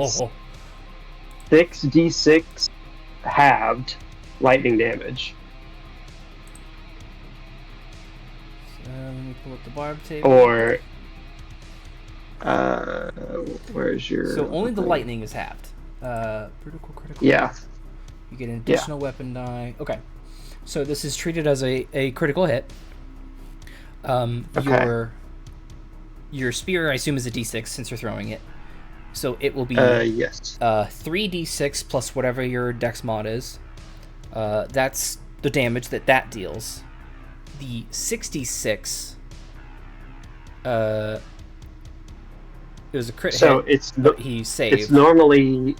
Speaker 3: 6d6 halved lightning damage?
Speaker 2: Let me pull up the barb table.
Speaker 3: Or where's your...
Speaker 2: So only the lightning is halved. Critical.
Speaker 3: Yeah.
Speaker 2: You get an additional weapon die. Okay. So this is treated as a critical hit.
Speaker 3: Okay.
Speaker 2: Your spear, I assume, is a d6 since you're throwing it. So it will be
Speaker 3: yes.
Speaker 2: 3d6 plus whatever your dex mod is. That's the damage that deals. The 66. It was a crit
Speaker 3: So
Speaker 2: hit. He saved.
Speaker 3: It's normally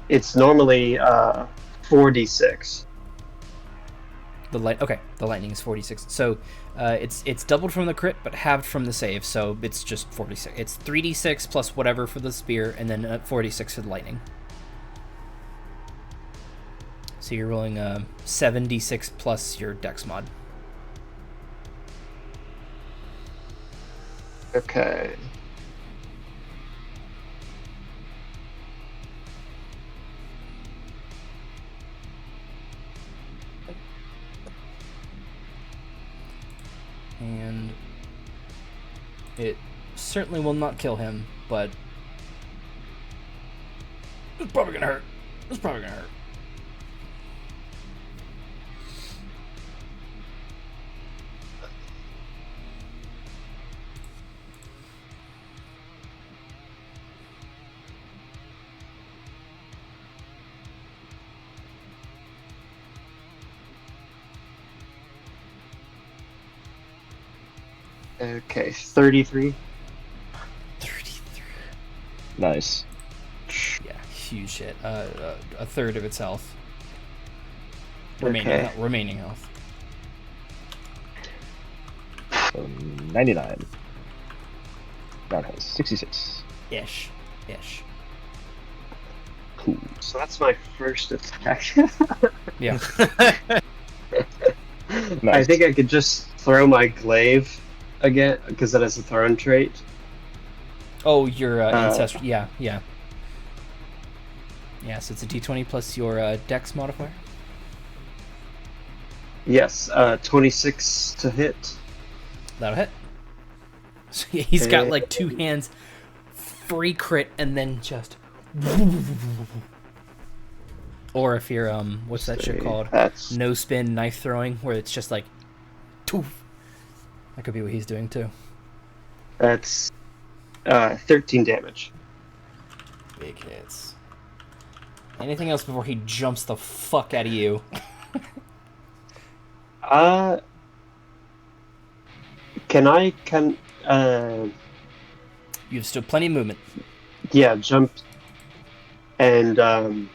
Speaker 3: 4d6.
Speaker 2: The lightning is 46. So it's doubled from the crit, but halved from the save. So it's just 46. It's 3d6 plus whatever for the spear, and then 46 for the lightning. So you're rolling 7d6 plus your dex mod.
Speaker 3: Okay.
Speaker 2: And it certainly will not kill him, but it's probably gonna hurt.
Speaker 3: Okay, 33.
Speaker 2: 33.
Speaker 1: Nice.
Speaker 2: Yeah, huge hit. A third of its health.
Speaker 3: Okay.
Speaker 2: Remaining health.
Speaker 1: 99. Round has 66.
Speaker 2: Ish.
Speaker 1: Cool.
Speaker 3: So that's my first attack.
Speaker 2: Yeah.
Speaker 1: Nice.
Speaker 3: I think I could just throw my glaive again, because that has a thrown trait.
Speaker 2: Oh, your ancestral. Yeah. Yeah, so it's a d20 plus your dex modifier.
Speaker 3: Yes, 26 to hit.
Speaker 2: That'll hit. So yeah, he's got like 2 hands, free crit, and then just. Or if you're what's that shit called?
Speaker 3: That's...
Speaker 2: No spin knife throwing, where it's just like, toof. That could be what he's doing too.
Speaker 3: That's 13 damage.
Speaker 2: Big hits. Anything else before he jumps the fuck out of you?
Speaker 3: Can
Speaker 2: You have still plenty of movement.
Speaker 3: yeah, jump and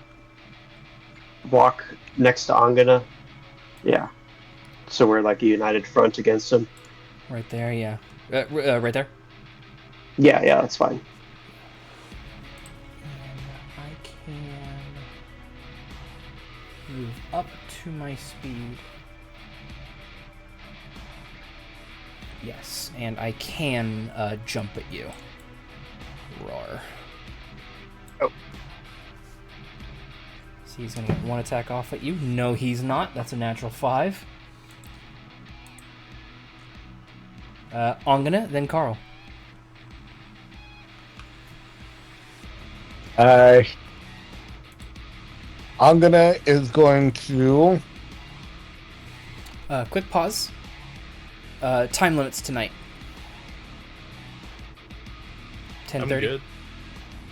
Speaker 3: walk next to Angene. Yeah. So we're like a united front against him.
Speaker 2: Right there, yeah. Right there.
Speaker 3: Yeah, that's fine.
Speaker 2: up to my speed. Yes, and I can jump at you. Roar.
Speaker 3: Oh.
Speaker 2: So he's going to get one attack off at you. No, he's not. That's a natural 5. Angene, then Karl.
Speaker 4: Angene is going to...
Speaker 2: Quick pause. Time limits tonight. 10:30.
Speaker 5: I'm good.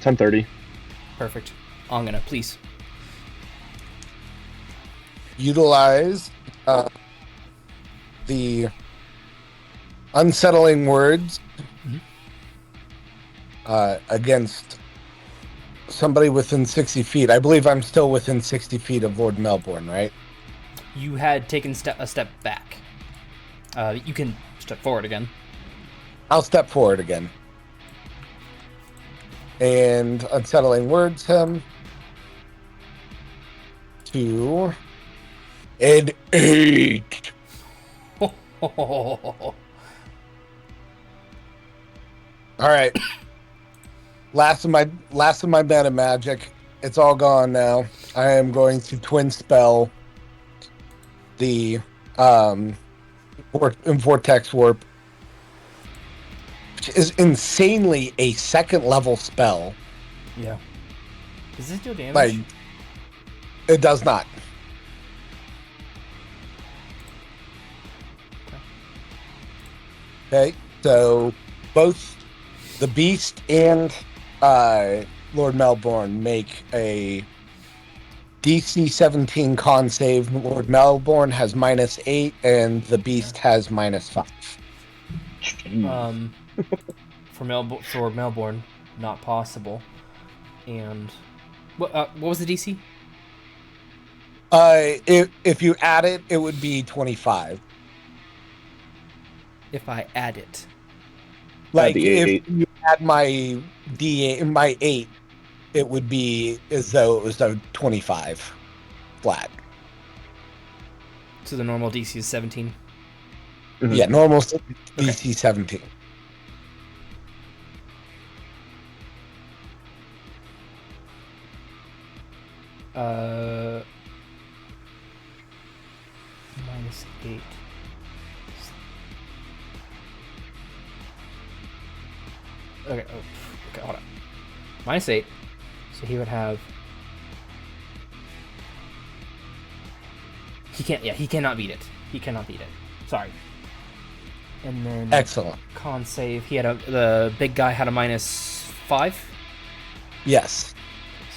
Speaker 1: 10:30.
Speaker 2: Perfect. Angene, please.
Speaker 4: Utilize the unsettling words against somebody within 60 feet. I believe I'm still within 60 feet of Lord Melbourne, right?
Speaker 2: You had taken a step back. You can step forward again.
Speaker 4: I'll step forward again. And unsettling words him to an 8. All right. Last of my meta magic. It's all gone now. I am going to twin spell the vortex warp, which is insanely a 2nd level spell.
Speaker 2: Yeah. Does this do damage?
Speaker 4: Like, it does not. Okay, so both the beast and Lord Melbourne make a DC 17 con save. Lord Melbourne has -8, and the beast has -5.
Speaker 2: For Melbourne, not possible. And what was the DC?
Speaker 4: If you add it, it would be 25.
Speaker 2: If I add it.
Speaker 4: Like,
Speaker 1: the
Speaker 4: if
Speaker 1: 8.
Speaker 4: you add my D8, my 8, it would be as though it was a 25 flat.
Speaker 2: So the normal DC is 17.
Speaker 1: Mhm.
Speaker 4: Yeah, normal DC 17.
Speaker 2: -8. Okay, okay, hold on. -8. So he would have... He cannot beat it. He cannot beat it. Sorry. And then...
Speaker 4: Excellent.
Speaker 2: Con save. The big guy had a -5.
Speaker 4: Yes.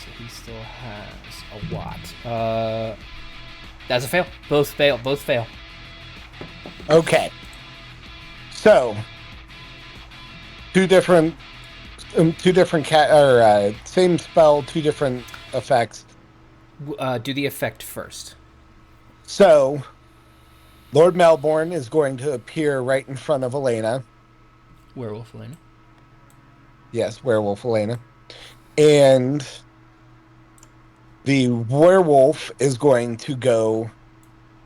Speaker 2: So he still has a lot. That's a fail. Both fail.
Speaker 4: Okay. So, two different same spell, 2 different effects.
Speaker 2: Do the effect first.
Speaker 4: So, Lord Melbourne is going to appear right in front of Alena.
Speaker 2: Werewolf Elena.
Speaker 4: Yes, werewolf Alena. And the werewolf is going to go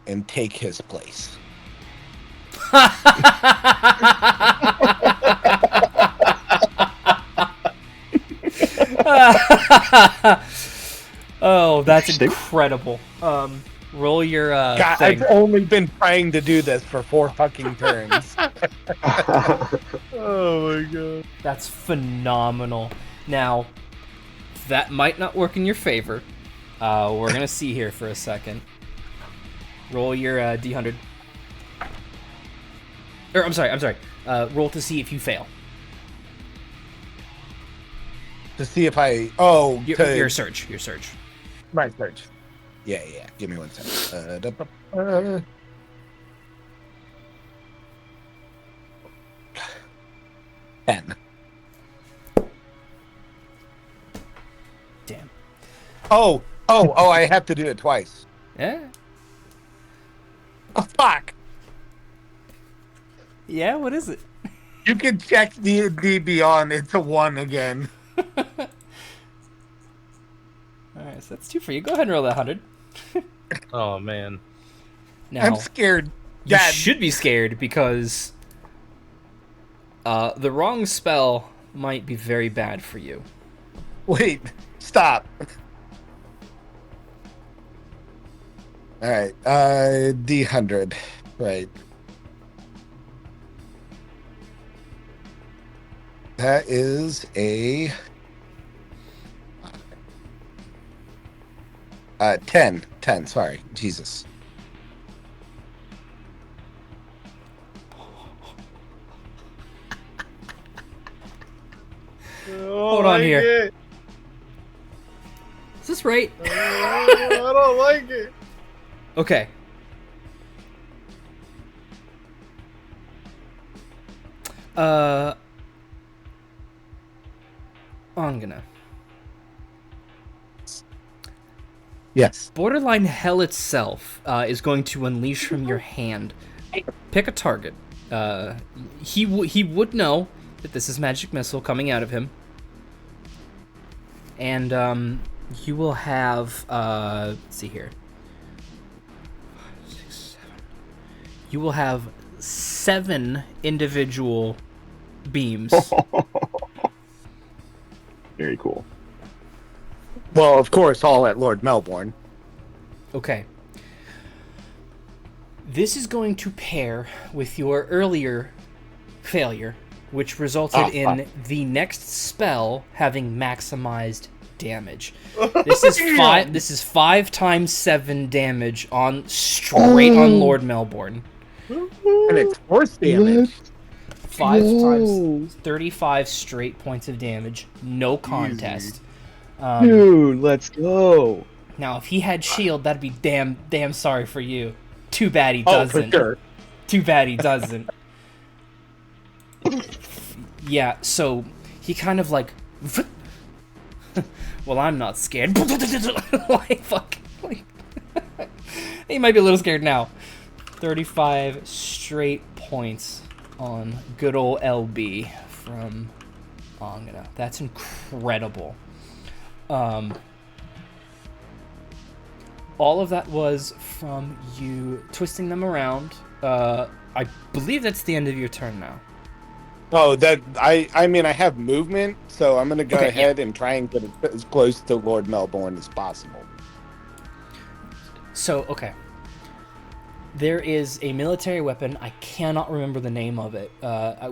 Speaker 4: and take his place.
Speaker 2: Oh, that's incredible. Roll your
Speaker 4: God,
Speaker 2: thing.
Speaker 4: I've only been trying to do this for 4 fucking turns.
Speaker 5: Oh my god.
Speaker 2: That's phenomenal. Now, that might not work in your favor. We're gonna see here for a second. Roll your D100. Or I'm sorry. Roll to see if you fail.
Speaker 4: To see if I...
Speaker 2: Your surge.
Speaker 4: My surge. Yeah. Give me 1 second. 10.
Speaker 2: Damn.
Speaker 4: Oh, I have to do it twice.
Speaker 2: Yeah.
Speaker 4: Oh, fuck.
Speaker 2: Yeah, what is it?
Speaker 4: You can check D beyond. It's a 1 again.
Speaker 2: Alright, so that's 2 for you. Go ahead and roll that 100.
Speaker 5: Oh man.
Speaker 2: Now,
Speaker 4: I'm scared.
Speaker 2: you
Speaker 4: Dad.
Speaker 2: should be scared because the wrong spell might be very bad for you.
Speaker 4: Wait, stop. All right, D100, right. That is a 10, sorry, Jesus.
Speaker 2: Hold on here.
Speaker 5: It.
Speaker 2: Is this right?
Speaker 5: I don't like it.
Speaker 2: Okay. Angene.
Speaker 4: Yes.
Speaker 2: Borderline Hell itself is going to unleash from your hand. Pick a target. He would know that this is magic missile coming out of him. And you will have let's see here. 6, 7. You will have 7 individual beams.
Speaker 1: Very cool.
Speaker 4: Well, of course, all at Lord Melbourne.
Speaker 2: Okay. This is going to pair with your earlier failure, which resulted in the next spell having maximized damage. This is 5 times 7 damage on straight on Lord Melbourne.
Speaker 4: And it's force damage.
Speaker 2: 5 times 35 straight points of damage. No contest.
Speaker 1: Dude, let's go.
Speaker 2: Now, if he had shield, that'd be damn sorry for you. Too bad he
Speaker 4: Oh,
Speaker 2: doesn't.
Speaker 4: for sure.
Speaker 2: Too bad he doesn't. Yeah, so he kind of like, well, I'm not scared. Like, fuck. Like, he might be a little scared now. 35 straight points on good old LB from Angene. That's incredible. All of that was from you twisting them around. I believe that's the end of your turn now.
Speaker 4: Oh, that I mean, I have movement, so I'm gonna go
Speaker 2: Okay,
Speaker 4: ahead and try and get as close to Lord Melbourne as possible.
Speaker 2: So, okay. There is a military weapon. I cannot remember the name of it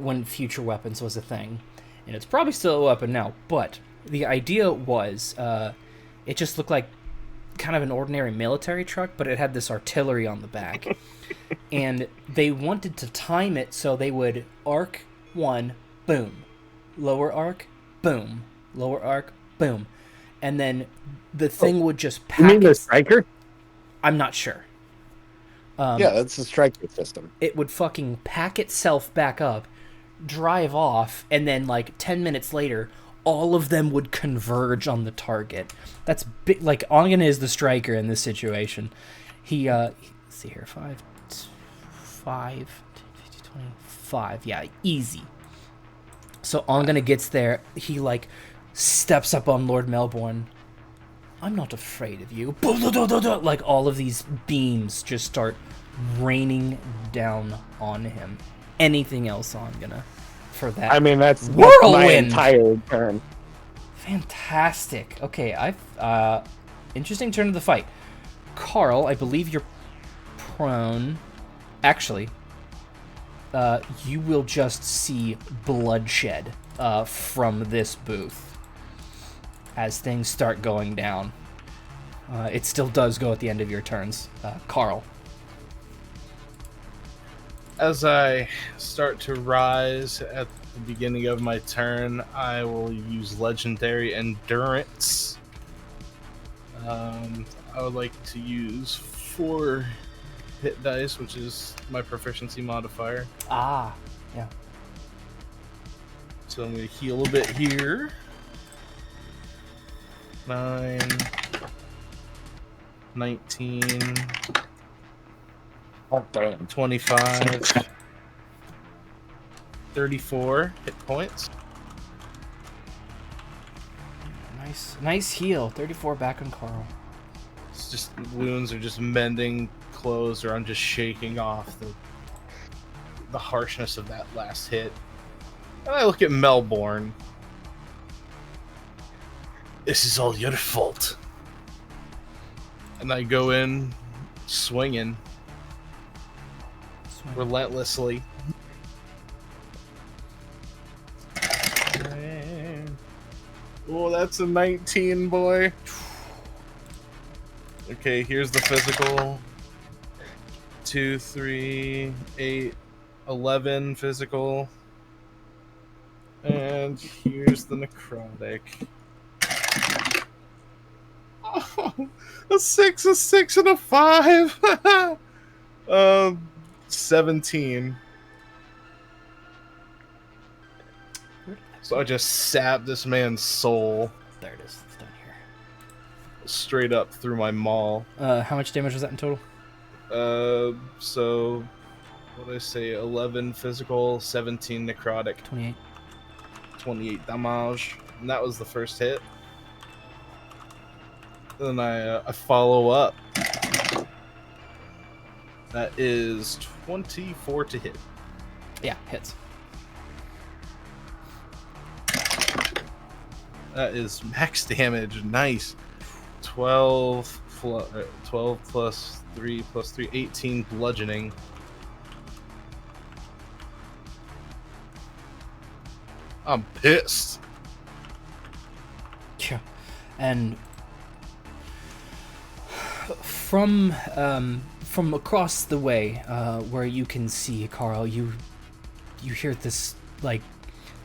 Speaker 2: when future weapons was a thing. And it's probably still a weapon now. But the idea was it just looked like kind of an ordinary military truck, but it had this artillery on the back. And they wanted to time it so they would arc 1, boom. Lower arc, boom. Lower arc, boom. And then the thing would just pack.
Speaker 4: You mean the striker?
Speaker 2: I'm not sure.
Speaker 4: Yeah, that's the striker system.
Speaker 2: It would fucking pack itself back up, drive off, and then like 10 minutes later, all of them would converge on the target. That's big. Like, Angene is the striker in this situation. He, let's see here, 5, 10, 15, 20, 5. Yeah, easy. So Angene gets there. He like steps up on Lord Melbourne. I'm not afraid of you. Like, all of these beams just start raining down on him. Anything else, Angene, for that?
Speaker 4: I mean, that's my
Speaker 2: Whirlwind.
Speaker 4: entire turn.
Speaker 2: Fantastic. Okay, interesting turn of the fight. Karl, I believe you're prone. Actually, you will just see bloodshed from this booth as things start going down. It still does go at the end of your turns. Karl.
Speaker 5: As I start to rise at the beginning of my turn, I will use Legendary Endurance. I would like to use 4 hit dice, which is my proficiency modifier.
Speaker 2: Ah, yeah.
Speaker 5: So I'm going to heal a bit here. 9, 19,
Speaker 4: Oh, damn.
Speaker 5: 25, 34 hit points.
Speaker 2: Nice heal. 34 back on Karl.
Speaker 5: His just wounds are just mending closed, or I'm just shaking off the harshness of that last hit. And I look at Melbourne. This is all your fault. And I go in swinging relentlessly. Oh, that's a 19, boy. Okay, here's the physical. 2, 3, 8, 11 physical. And here's the necrotic. Oh, a 6, a 6, and a 5. 17. So I just sapped this man's soul.
Speaker 2: There it is. It's down here.
Speaker 5: Straight up through my maul.
Speaker 2: How much damage was that in total?
Speaker 5: So what did I say? 11 physical, 17 necrotic.
Speaker 2: 28.
Speaker 5: 28 damage. And that was the first hit. Then I follow up. That is 24 to hit.
Speaker 2: Yeah, hits.
Speaker 5: That is max damage. Nice. 12 plus 3 plus 3, 18 bludgeoning. I'm pissed.
Speaker 2: Yeah. And from across the way, where you can see Karl, you hear this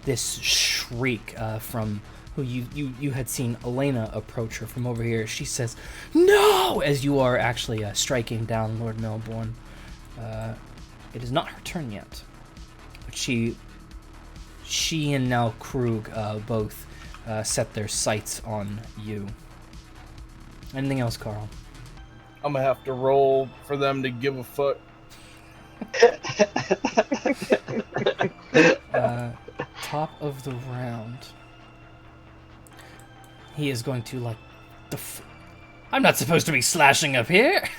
Speaker 2: this shriek from who you had seen Alena approach her from over here. She says, "No!" as you are actually striking down Lord Melbourne. It is not her turn yet, but she and now Krug both set their sights on you. Anything else, Karl?
Speaker 5: I'm gonna have to roll for them to give a fuck.
Speaker 2: Top of the round. He is going to I'm not supposed to be slashing up here.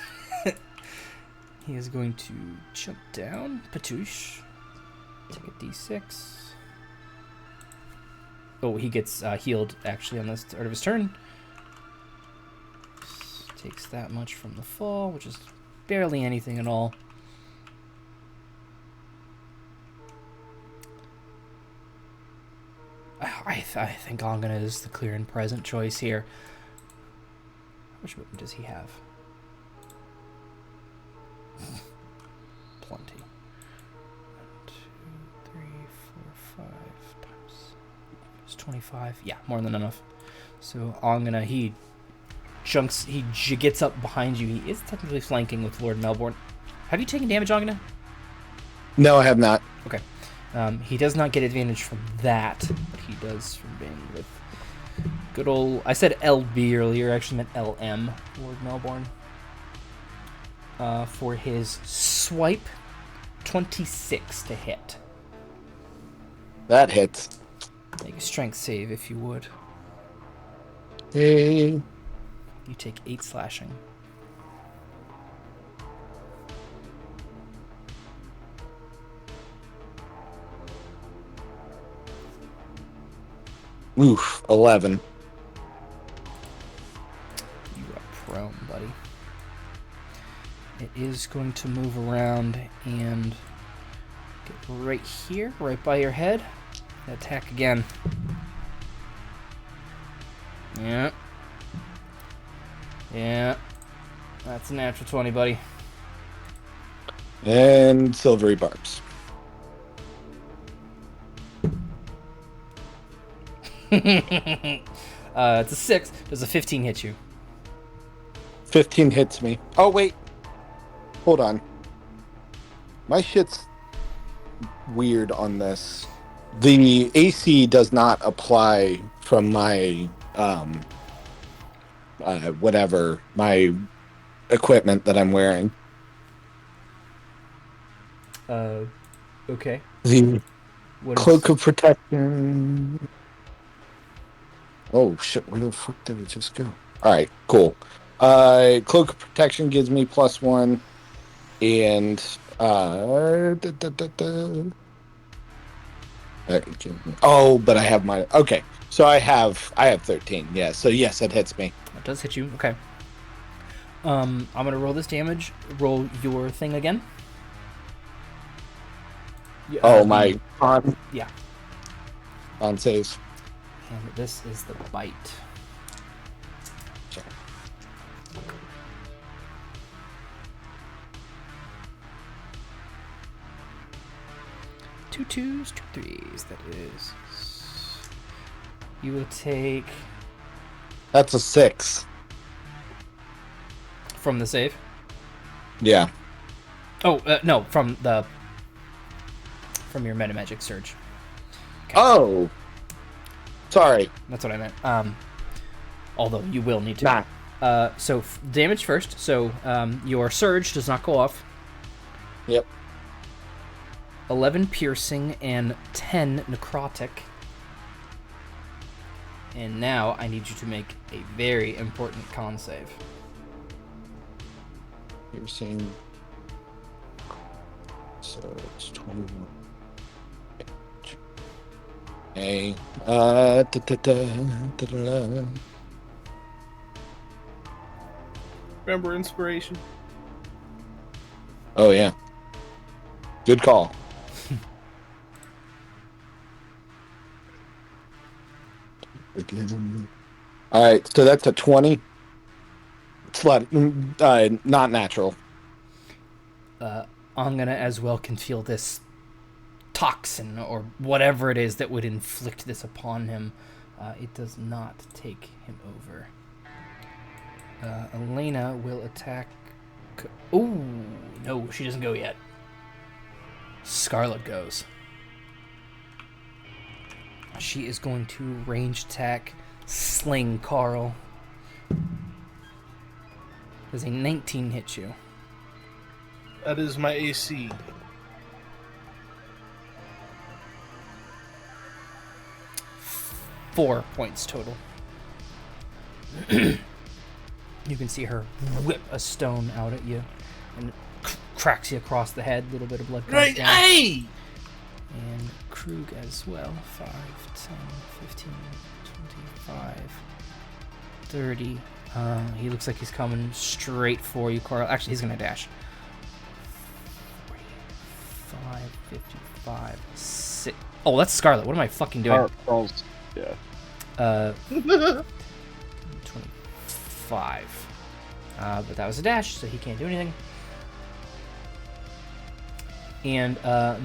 Speaker 2: He is going to jump down. Patouche. Take a d6. Oh, he gets healed actually on the start of his turn. Takes that much from the fall, which is barely anything at all. I think Angene is the clear and present choice here. How much movement does he have? Plenty. 1, 2, 3, 4, 5 times. It's 25. Yeah, more than enough. So Angene, he gets up behind you. He is technically flanking with Lord Melbourne. Have you taken damage, Angene?
Speaker 4: No, I have not.
Speaker 2: Okay. He does not get advantage from that, but he does from being with good old... I said LB earlier, I actually meant LM, Lord Melbourne. For his swipe, 26 to hit.
Speaker 4: That hits.
Speaker 2: Make a strength save if you would.
Speaker 4: Hey.
Speaker 2: You take 8 slashing.
Speaker 4: Oof, 11.
Speaker 2: You are prone, buddy. It is going to move around and get right here, right by your head. Attack again. Yeah. Yeah. That's a natural 20, buddy.
Speaker 4: And silvery barbs.
Speaker 2: It's a 6. Does a 15 hit you?
Speaker 4: 15 hits me. Oh, wait. Hold on. My shit's weird on this. The AC does not apply from my, whatever, my equipment that I'm wearing.
Speaker 2: Okay.
Speaker 4: The
Speaker 2: What
Speaker 4: Cloak of Protection. Oh, shit. Where the fuck did it just go? All right, cool. Cloak of Protection gives me +1, and but I have my So I have 13. Yeah. So yes, it hits me.
Speaker 2: That does hit you. Okay. I'm gonna roll this damage. Roll your thing again.
Speaker 4: My con.
Speaker 2: Yeah.
Speaker 4: On saves.
Speaker 2: And this is the bite.
Speaker 4: Okay.
Speaker 2: Two twos, 2 3s. That is. You will take
Speaker 4: That's a 6.
Speaker 2: from the save.
Speaker 4: Yeah.
Speaker 2: Oh no, from your metamagic surge. Okay.
Speaker 4: Oh. Sorry.
Speaker 2: That's what I meant. Although you will need to.
Speaker 4: Nah.
Speaker 2: So damage first. So your surge does not go off.
Speaker 4: Yep.
Speaker 2: 11 piercing and 10 necrotic. And now I need you to make a very important con save.
Speaker 4: You're seeing. So it's 21. Okay.
Speaker 5: Remember inspiration?
Speaker 4: Oh yeah. Good call. All right, so that's a 20. It's not natural.
Speaker 2: Angene as well can feel this toxin or whatever it is that would inflict this upon him. It does not take him over. Alena will attack. Oh no, she doesn't go yet. Scarlet goes. She is going to range attack Sling Karl. Does a 19 hit you?
Speaker 5: That is my AC.
Speaker 2: Four points total. You can see her whip a stone out at you and cracks you across the head. A little bit of blood comes down.
Speaker 5: Hey!
Speaker 2: And Krug as well. 5, 10, 15, 25, 30. He looks like he's coming straight for you, Karl. Actually, he's going to dash. 45, 55, 6. Oh, that's Scarlet. What am I fucking doing?
Speaker 1: Karl's, yeah.
Speaker 2: 25. But that was a dash, so he can't do anything. And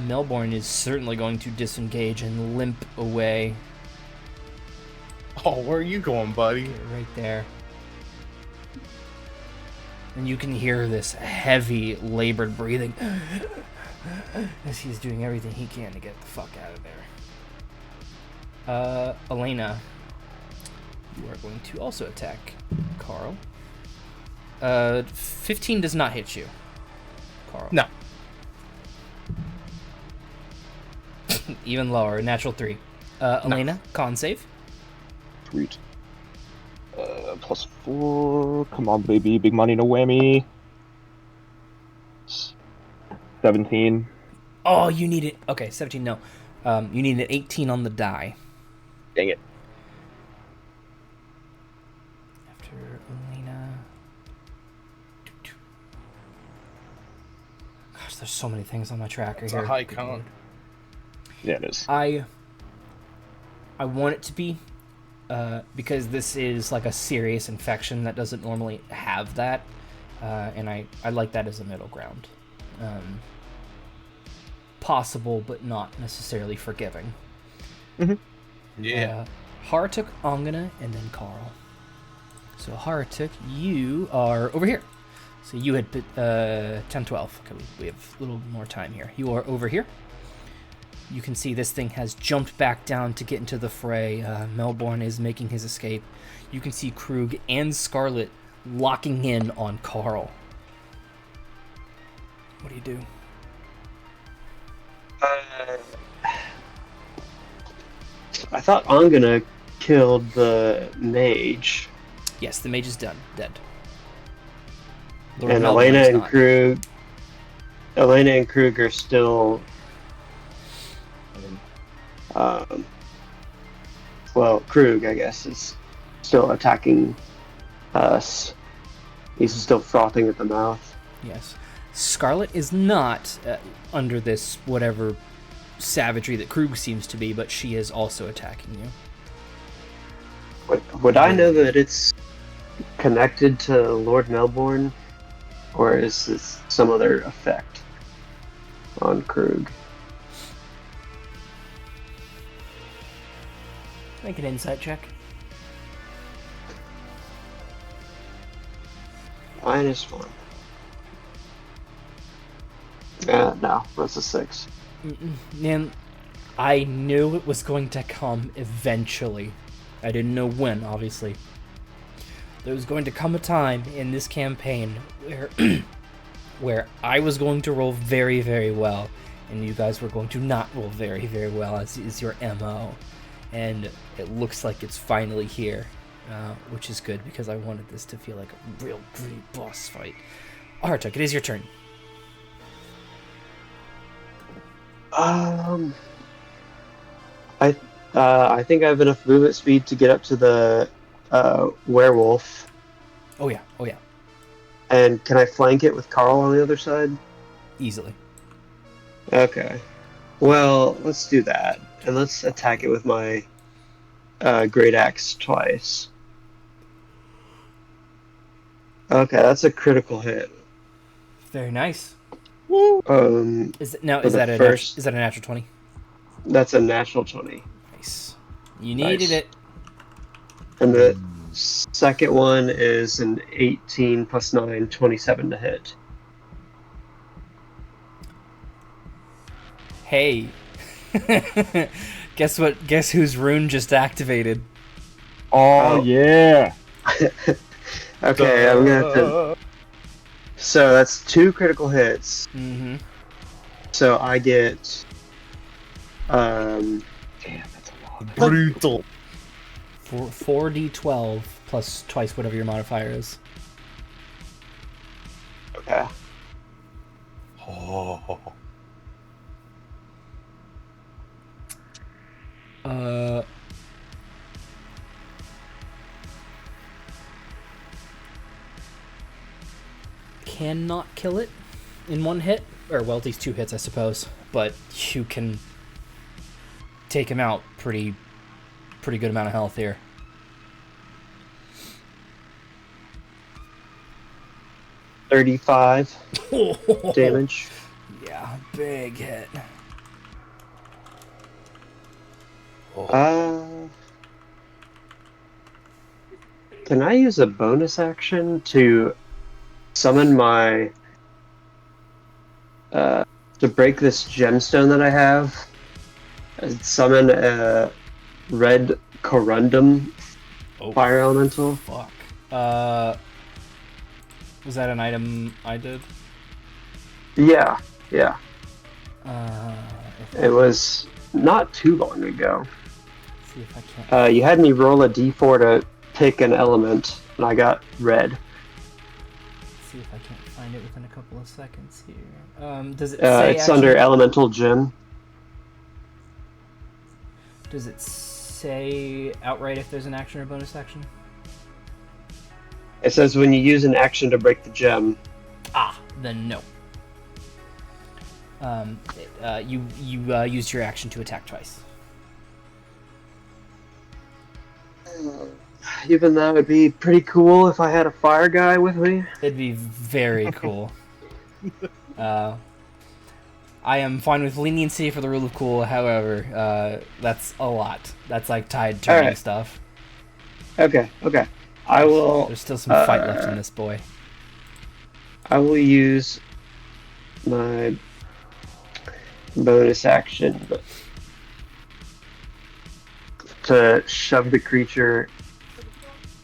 Speaker 2: Melbourne is certainly going to disengage and limp away.
Speaker 5: Oh, where are you going, buddy?
Speaker 2: Right there. And you can hear this heavy, labored breathing as he's doing everything he can to get the fuck out of there. Alena, you are going to also attack Karl. 15 does not hit you, Karl.
Speaker 5: No.
Speaker 2: Even lower, natural 3. Alena, con save.
Speaker 1: Sweet. +4. Come on, baby. Big money, no whammy. 17.
Speaker 2: Oh, you need it. Okay, 17, no. You need an 18 on the die.
Speaker 1: Dang it.
Speaker 2: After Alena. Gosh, there's so many things on my tracker
Speaker 5: It's
Speaker 2: here.
Speaker 5: a high con.
Speaker 1: Yeah, it is.
Speaker 2: I want it to be, because this is like a serious infection that doesn't normally have that, and I like that as a middle ground. Possible, but not necessarily forgiving.
Speaker 1: Mm-hmm.
Speaker 5: Yeah.
Speaker 2: Harratuk, Angene, and then Karl. So Harratuk, you are over here. So you had 10, 12. Okay, we have a little more time here. You are over here. You can see this thing has jumped back down to get into the fray. Melbourne is making his escape. You can see Krug and Scarlet locking in on Karl. What do you do?
Speaker 3: I thought Angene killed the mage.
Speaker 2: Yes, the mage is dead. Lord
Speaker 3: and
Speaker 2: Melbourne's
Speaker 3: Alena and
Speaker 2: not.
Speaker 3: Krug are still. Well, Krug, I guess, is still attacking us. He's still frothing at the mouth.
Speaker 2: Yes. Scarlet is not under this whatever savagery that Krug seems to be, but she is also attacking you.
Speaker 3: Would I know that it's connected to Lord Melbourne, or is this some other effect on Krug?
Speaker 2: Make an insight check.
Speaker 3: -1. No, that's a 6.
Speaker 2: Man, I knew it was going to come eventually. I didn't know when, obviously. There was going to come a time in this campaign where where I was going to roll very, very well, and you guys were going to not roll very, very well, as is your MO. And it looks like it's finally here, which is good, because I wanted this to feel like a real gritty boss fight. Harratuk, it is your turn.
Speaker 3: I think I have enough movement speed to get up to the werewolf.
Speaker 2: Oh yeah.
Speaker 3: And can I flank it with Karl on the other side?
Speaker 2: Easily.
Speaker 3: Okay. Well, let's do that. And let's attack it with my great axe twice. Okay, that's a critical hit.
Speaker 2: Very nice.
Speaker 3: Is
Speaker 2: that a natural 20?
Speaker 3: That's a natural 20.
Speaker 2: Nice. You needed it.
Speaker 3: And the second one is an 18 plus 9, 27 to hit.
Speaker 2: Hey. Guess what? Guess whose rune just activated?
Speaker 1: Oh, yeah.
Speaker 3: Okay, I'm gonna have to. So that's 2 critical hits.
Speaker 2: Mm-hmm.
Speaker 3: So I get. Damn, that's a lot.
Speaker 5: Brutal.
Speaker 2: 4d12 plus twice whatever your modifier is.
Speaker 3: Okay.
Speaker 5: Oh.
Speaker 2: Cannot kill it in one hit, or well, at least 2 hits, I suppose. But you can take him out pretty good amount of health here.
Speaker 3: $35 damage.
Speaker 2: Yeah, big hit.
Speaker 3: Can I use a bonus action to summon my to break this gemstone that I have? Summon a red corundum fire elemental.
Speaker 2: Fuck. Was that an item I did?
Speaker 3: Yeah.
Speaker 2: It
Speaker 3: was not too long ago.
Speaker 2: See if I can't.
Speaker 3: You had me roll a d4 to pick an element, and I got red.
Speaker 2: See if I can't find it within a couple of seconds here. Does it say
Speaker 3: it's under elemental gem.
Speaker 2: Does it say outright if there's an action or bonus action?
Speaker 3: It says when you use an action to break the gem.
Speaker 2: Then no. You used your action to attack twice.
Speaker 3: Even though it'd be pretty cool if I had a fire guy with me.
Speaker 2: It'd be very cool. I am fine with leniency for the rule of cool. However, that's a lot. That's like tide turning stuff.
Speaker 3: Okay. I will.
Speaker 2: There's still some fight left in this boy.
Speaker 3: I will use my bonus action to shove the creature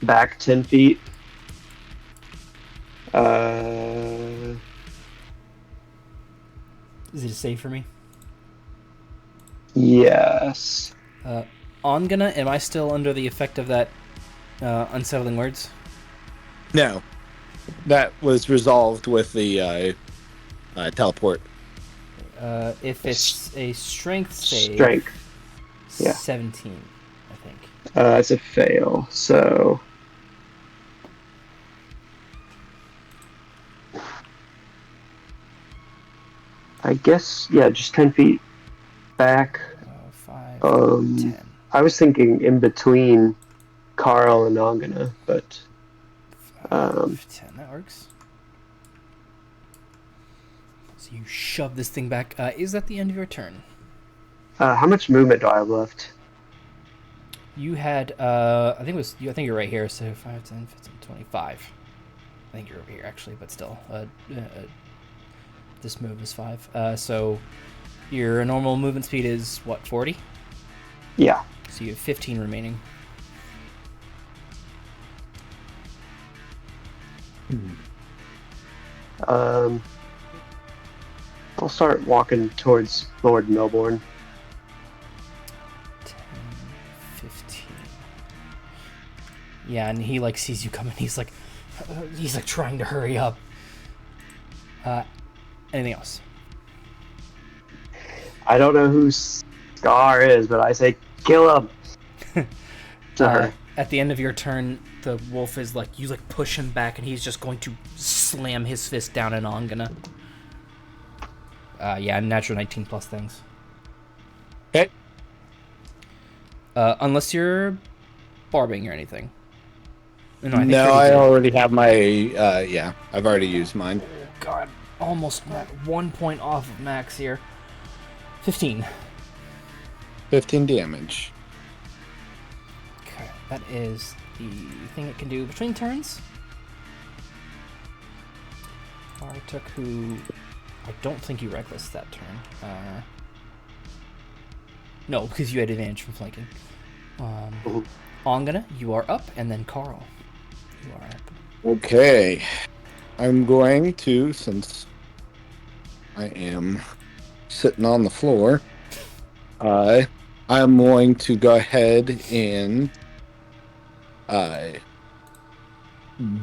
Speaker 3: back 10 feet.
Speaker 2: Is it a save for me?
Speaker 3: Yes.
Speaker 2: Angene, am I still under the effect of that unsettling words?
Speaker 4: No. That was resolved with the teleport.
Speaker 2: If it's a strength save,
Speaker 3: Strength. Yeah.
Speaker 2: 17, I think.
Speaker 3: It's a fail, so... I guess, yeah, just 10 feet back.
Speaker 2: 5,
Speaker 3: 10.
Speaker 2: 10.
Speaker 3: I was thinking in between Karl and Angene, but...
Speaker 2: 5, 10, that works. So you shove this thing back. Is that the end of your turn?
Speaker 3: how much movement do I have left?
Speaker 2: You had, I think you're right here, so 5, 10, 15, 25. I think you're over here, actually, but still. This move is 5. So your normal movement speed is, what, 40?
Speaker 3: Yeah.
Speaker 2: So you have 15 remaining.
Speaker 3: I'll start walking towards Lord Melbourne.
Speaker 2: 10, 15. Yeah, and he like sees you coming. He's like trying to hurry up. Anything else?
Speaker 3: I don't know who Scar is, but I say kill him. To her.
Speaker 2: At the end of your turn, the wolf is like, you like push him back, and he's just going to slam his fist down on Angene. Yeah, natural 19 plus things.
Speaker 4: Okay.
Speaker 2: Unless you're barbing or anything.
Speaker 4: No, I already have my, yeah, I've already used mine.
Speaker 2: Oh, God. Almost 1 point off of max here. 15.
Speaker 4: 15 damage.
Speaker 2: Okay, that is the thing it can do between turns. Harratuk, who I don't think you reckless that turn. No, because you had advantage from flanking. Angene, you are up, and then Karl, you are up.
Speaker 4: Okay. I'm going to, since I am sitting on the floor, I'm going to go ahead and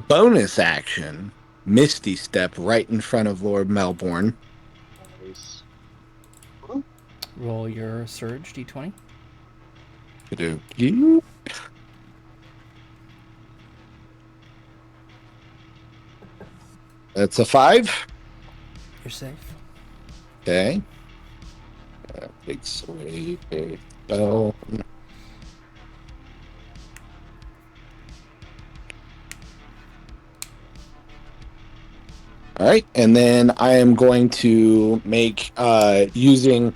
Speaker 4: bonus action Misty Step right in front of Lord Melbourne.
Speaker 3: Nice.
Speaker 2: Roll your surge, d20.
Speaker 4: That's a 5.
Speaker 2: You're safe.
Speaker 4: Okay. Big sway, big bell. All right, and then I am going to make using.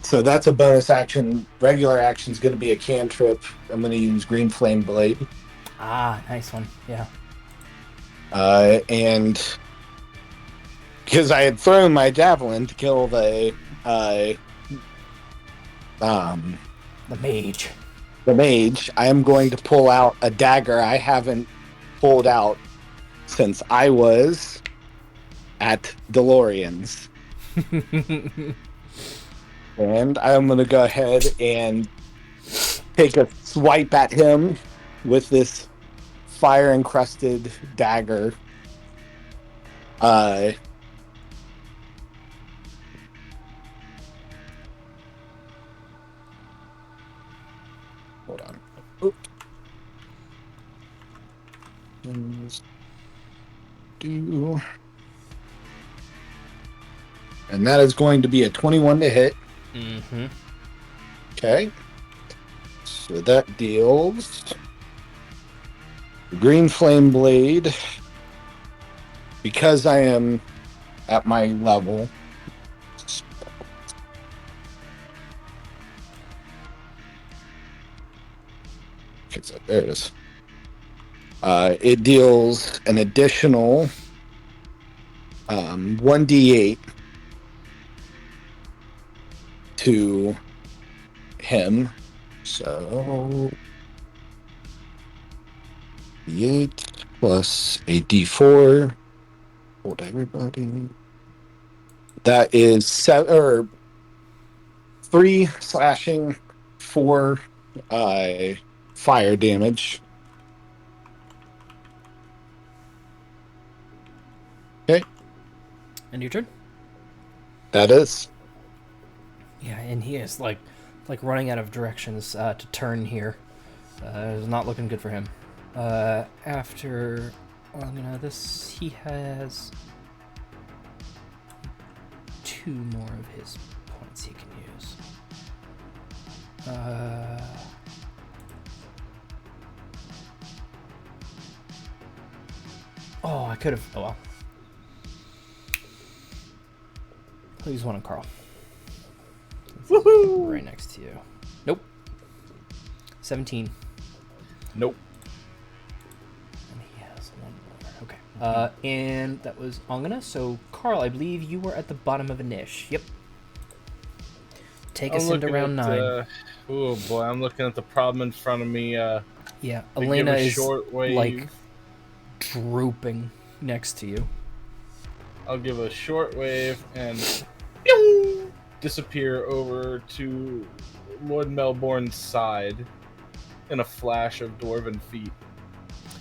Speaker 4: So that's a bonus action. Regular action is going to be a cantrip. I'm going to use Green Flame Blade.
Speaker 2: Ah, nice one. Yeah.
Speaker 4: And because I had thrown my javelin to kill the
Speaker 2: mage.
Speaker 4: The mage, I am going to pull out a dagger I haven't pulled out since I was at DeLorean's. And I'm going to go ahead and take a swipe at him with this fire-encrusted dagger. Hold on. Oop. And that is going to be a 21 to hit.
Speaker 2: Mm-hmm.
Speaker 4: Okay. So that deals Green Flame Blade. Because I am at my level. Okay, so there it is. It deals an additional 1d8 to him. So 8 plus a d4. Hold everybody. That is 3 slashing, 4 fire damage.
Speaker 2: End your turn?
Speaker 4: That is.
Speaker 2: Yeah, and he is like running out of directions to turn here. It's not looking good for him. After this, he has 2 more of his points he can use. I could have. Oh well. I'll use one on Karl. Woohoo! Right next to you. Nope. 17.
Speaker 5: Nope.
Speaker 2: And he has 1 more. Okay. And that was Angene. So, Karl, I believe you were at the bottom of a niche. Yep. Take us into round 9.
Speaker 5: Oh boy, I'm looking at the problem in front of me.
Speaker 2: Yeah, Alena is drooping next to you.
Speaker 5: I'll give a short wave and disappear over to Lord Melbourne's side in a flash of dwarven feet.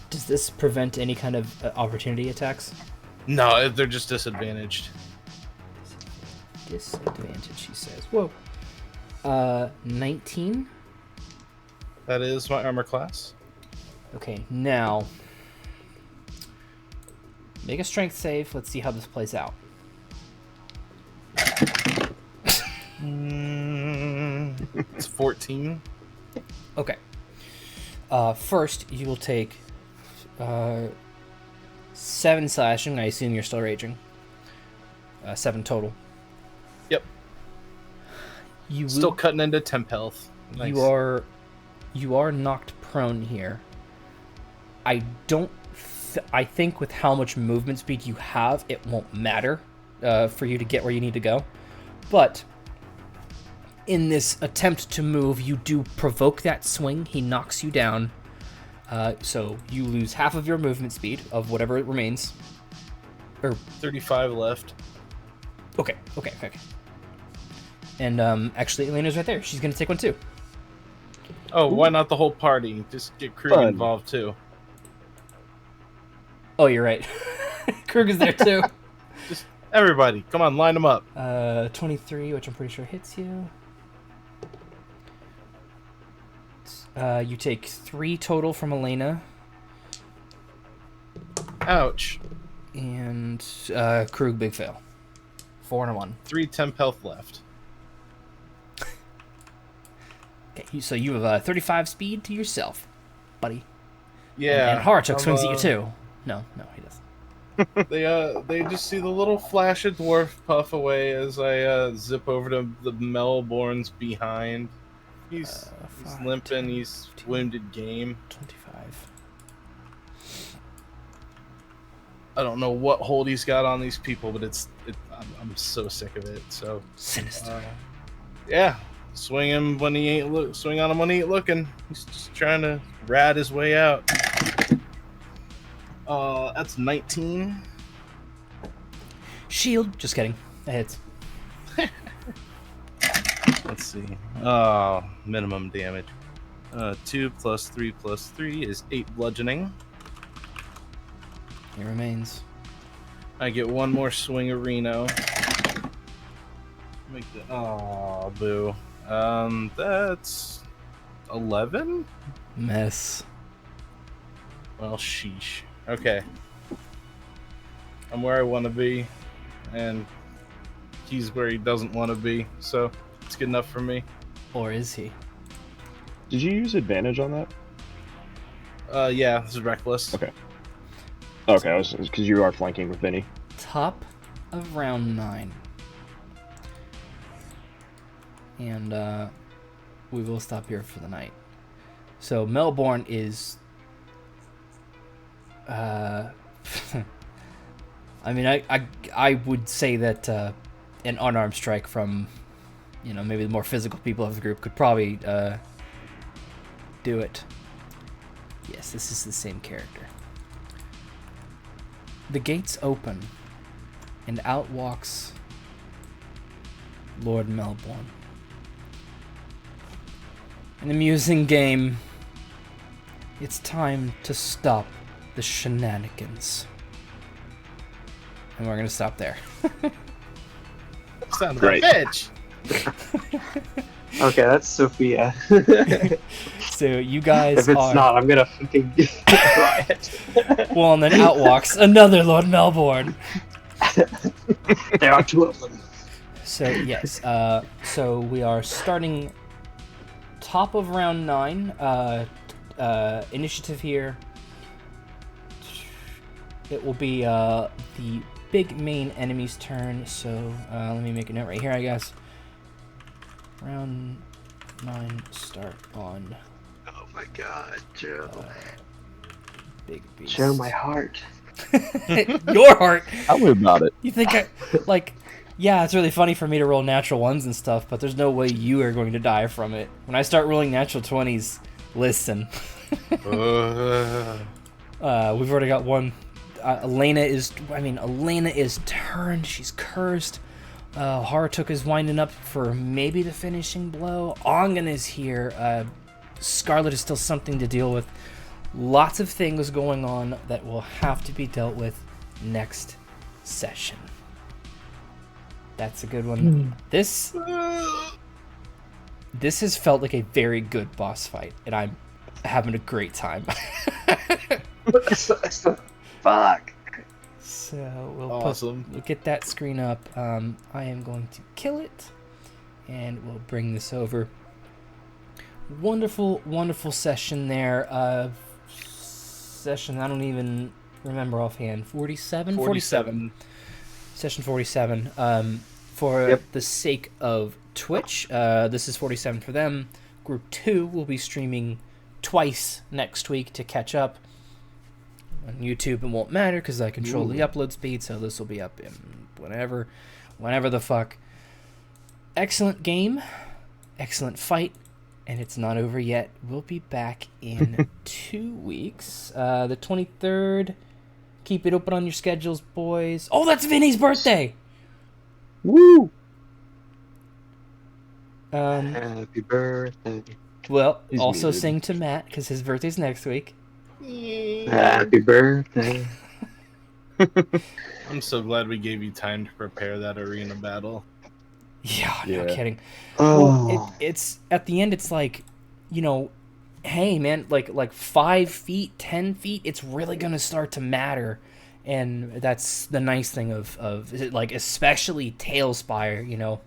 Speaker 2: Does this prevent any kind of opportunity attacks?
Speaker 5: No, they're just disadvantaged.
Speaker 2: Disadvantage, he says. Whoa. 19.
Speaker 5: That is my armor class.
Speaker 2: Okay, now make a strength save. Let's see how this plays out.
Speaker 5: It's 14.
Speaker 2: Okay. First, you will take 7 slashing. I assume you're still raging. 7 total.
Speaker 5: Yep.
Speaker 2: You
Speaker 5: still cutting into temp health. Nice.
Speaker 2: You are knocked prone here. I think with how much movement speed you have, it won't matter for you to get where you need to go. But in this attempt to move, you do provoke that swing. He knocks you down. So you lose half of your movement speed of whatever it remains. Or
Speaker 5: 35 left.
Speaker 2: Okay. And actually, Elena's right there. She's going to take one too.
Speaker 5: Oh, why not the whole party? Just get Krug involved too.
Speaker 2: Oh, you're right. Krug is there too.
Speaker 5: Just everybody, come on, line them up.
Speaker 2: 23, which I'm pretty sure hits you. You take 3 total from Alena.
Speaker 5: Ouch.
Speaker 2: And Krug, big fail. 4 and a 1.
Speaker 5: 3 temp health left.
Speaker 2: Okay, so you have 35 speed to yourself, buddy.
Speaker 5: Yeah.
Speaker 2: And Harratuk swings at you too. No, he doesn't.
Speaker 5: They just see the little flash of dwarf puff away as I zip over to the Melbourne's behind. He's limping. 10, he's 15, wounded game.
Speaker 2: 25.
Speaker 5: I don't know what hold he's got on these people, but I'm so sick of it. So
Speaker 2: sinister.
Speaker 5: Yeah, swing him when he ain't swing on him when he ain't looking. He's just trying to rat his way out. That's 19.
Speaker 2: Shield. Just kidding. That hits.
Speaker 5: Let's see. Oh, minimum damage. 2 plus 3 plus 3 is 8 bludgeoning.
Speaker 2: It remains.
Speaker 5: I get 1 more swing of Reno. Make the boo. That's 11.
Speaker 2: Mess.
Speaker 5: Well, sheesh. Okay. I'm where I want to be, and he's where he doesn't want to be. So it's good enough for me.
Speaker 2: Or is he?
Speaker 1: Did you use advantage on that?
Speaker 5: Yeah, this is reckless.
Speaker 1: Okay. Okay, I was because you are flanking with Vinny.
Speaker 2: Top of round 9. And we will stop here for the night. So Melbourne is I mean, I would say that an unarmed strike from, maybe the more physical people of the group could probably do it. Yes, this is the same character. The gates open, and out walks Lord Melbourne. An amusing game. It's time to stop the shenanigans. And we're going to stop there.
Speaker 5: Sounds
Speaker 1: Great.
Speaker 5: like a bitch.
Speaker 3: Okay, that's Sophia.
Speaker 2: So you guys
Speaker 3: If it's
Speaker 2: are...
Speaker 3: not, I'm gonna fucking riot.
Speaker 2: Well, and then out walks another Lord Melbourne.
Speaker 3: There are two of them.
Speaker 2: So, yes. So we are starting top of round 9. Initiative here. It will be the big main enemy's turn. So let me make a note right here, I guess. Round 9 start on...
Speaker 3: Oh my god, Joe.
Speaker 2: Big beast.
Speaker 3: Joe, my heart.
Speaker 2: Your heart!
Speaker 6: Tell me about it.
Speaker 2: You think yeah, it's really funny for me to roll natural ones and stuff, but there's no way you are going to die from it. When I start rolling natural 20s, listen. We've already got one. Alena is turned. She's cursed. Harratuk is winding up for maybe the finishing blow. Angene is here. Scarlet is still something to deal with. Lots of things going on that will have to be dealt with next session. That's a good one. This has felt like a very good boss fight, and I'm having a great time.
Speaker 3: Fuck.
Speaker 2: So
Speaker 5: Awesome.
Speaker 2: we'll get that screen up. I am going to kill it, and we'll bring this over. Wonderful, wonderful session there. Session, I don't even remember offhand. 47? Session 47. For the sake of Twitch, this is 47 for them. Group 2 will be streaming twice next week to catch up. On YouTube, it won't matter because I control the upload speed, so this will be up in whenever the fuck. Excellent game, excellent fight, and it's not over yet. We'll be back in 2 weeks. The 23rd. Keep it open on your schedules, boys. Oh, that's Vinny's birthday!
Speaker 1: Woo!
Speaker 3: Happy birthday.
Speaker 2: Well,
Speaker 6: He's
Speaker 2: also
Speaker 6: muted.
Speaker 2: sing to Matt because his birthday's next week.
Speaker 3: Happy birthday.
Speaker 5: I'm so glad we gave you time to prepare that arena battle.
Speaker 2: Yeah, no
Speaker 6: Yeah.
Speaker 2: kidding.
Speaker 3: Oh.
Speaker 2: Well, it's at the end. It's like, hey man, like 5 feet, 10 feet. It's really gonna start to matter, and that's the nice thing of like especially Tailspire.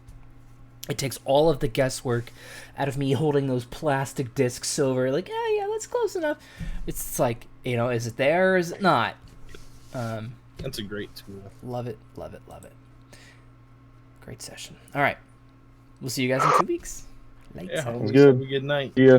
Speaker 2: It takes all of the guesswork out of me holding those plastic discs over. Like, yeah, that's close enough. It's like, is it there or is it not?
Speaker 5: That's a great tool.
Speaker 2: Love it. Great session. All right. We'll see you guys in 2 weeks. Later.
Speaker 5: Yeah,
Speaker 1: Sounds good.
Speaker 5: Have a good night.
Speaker 1: Yeah.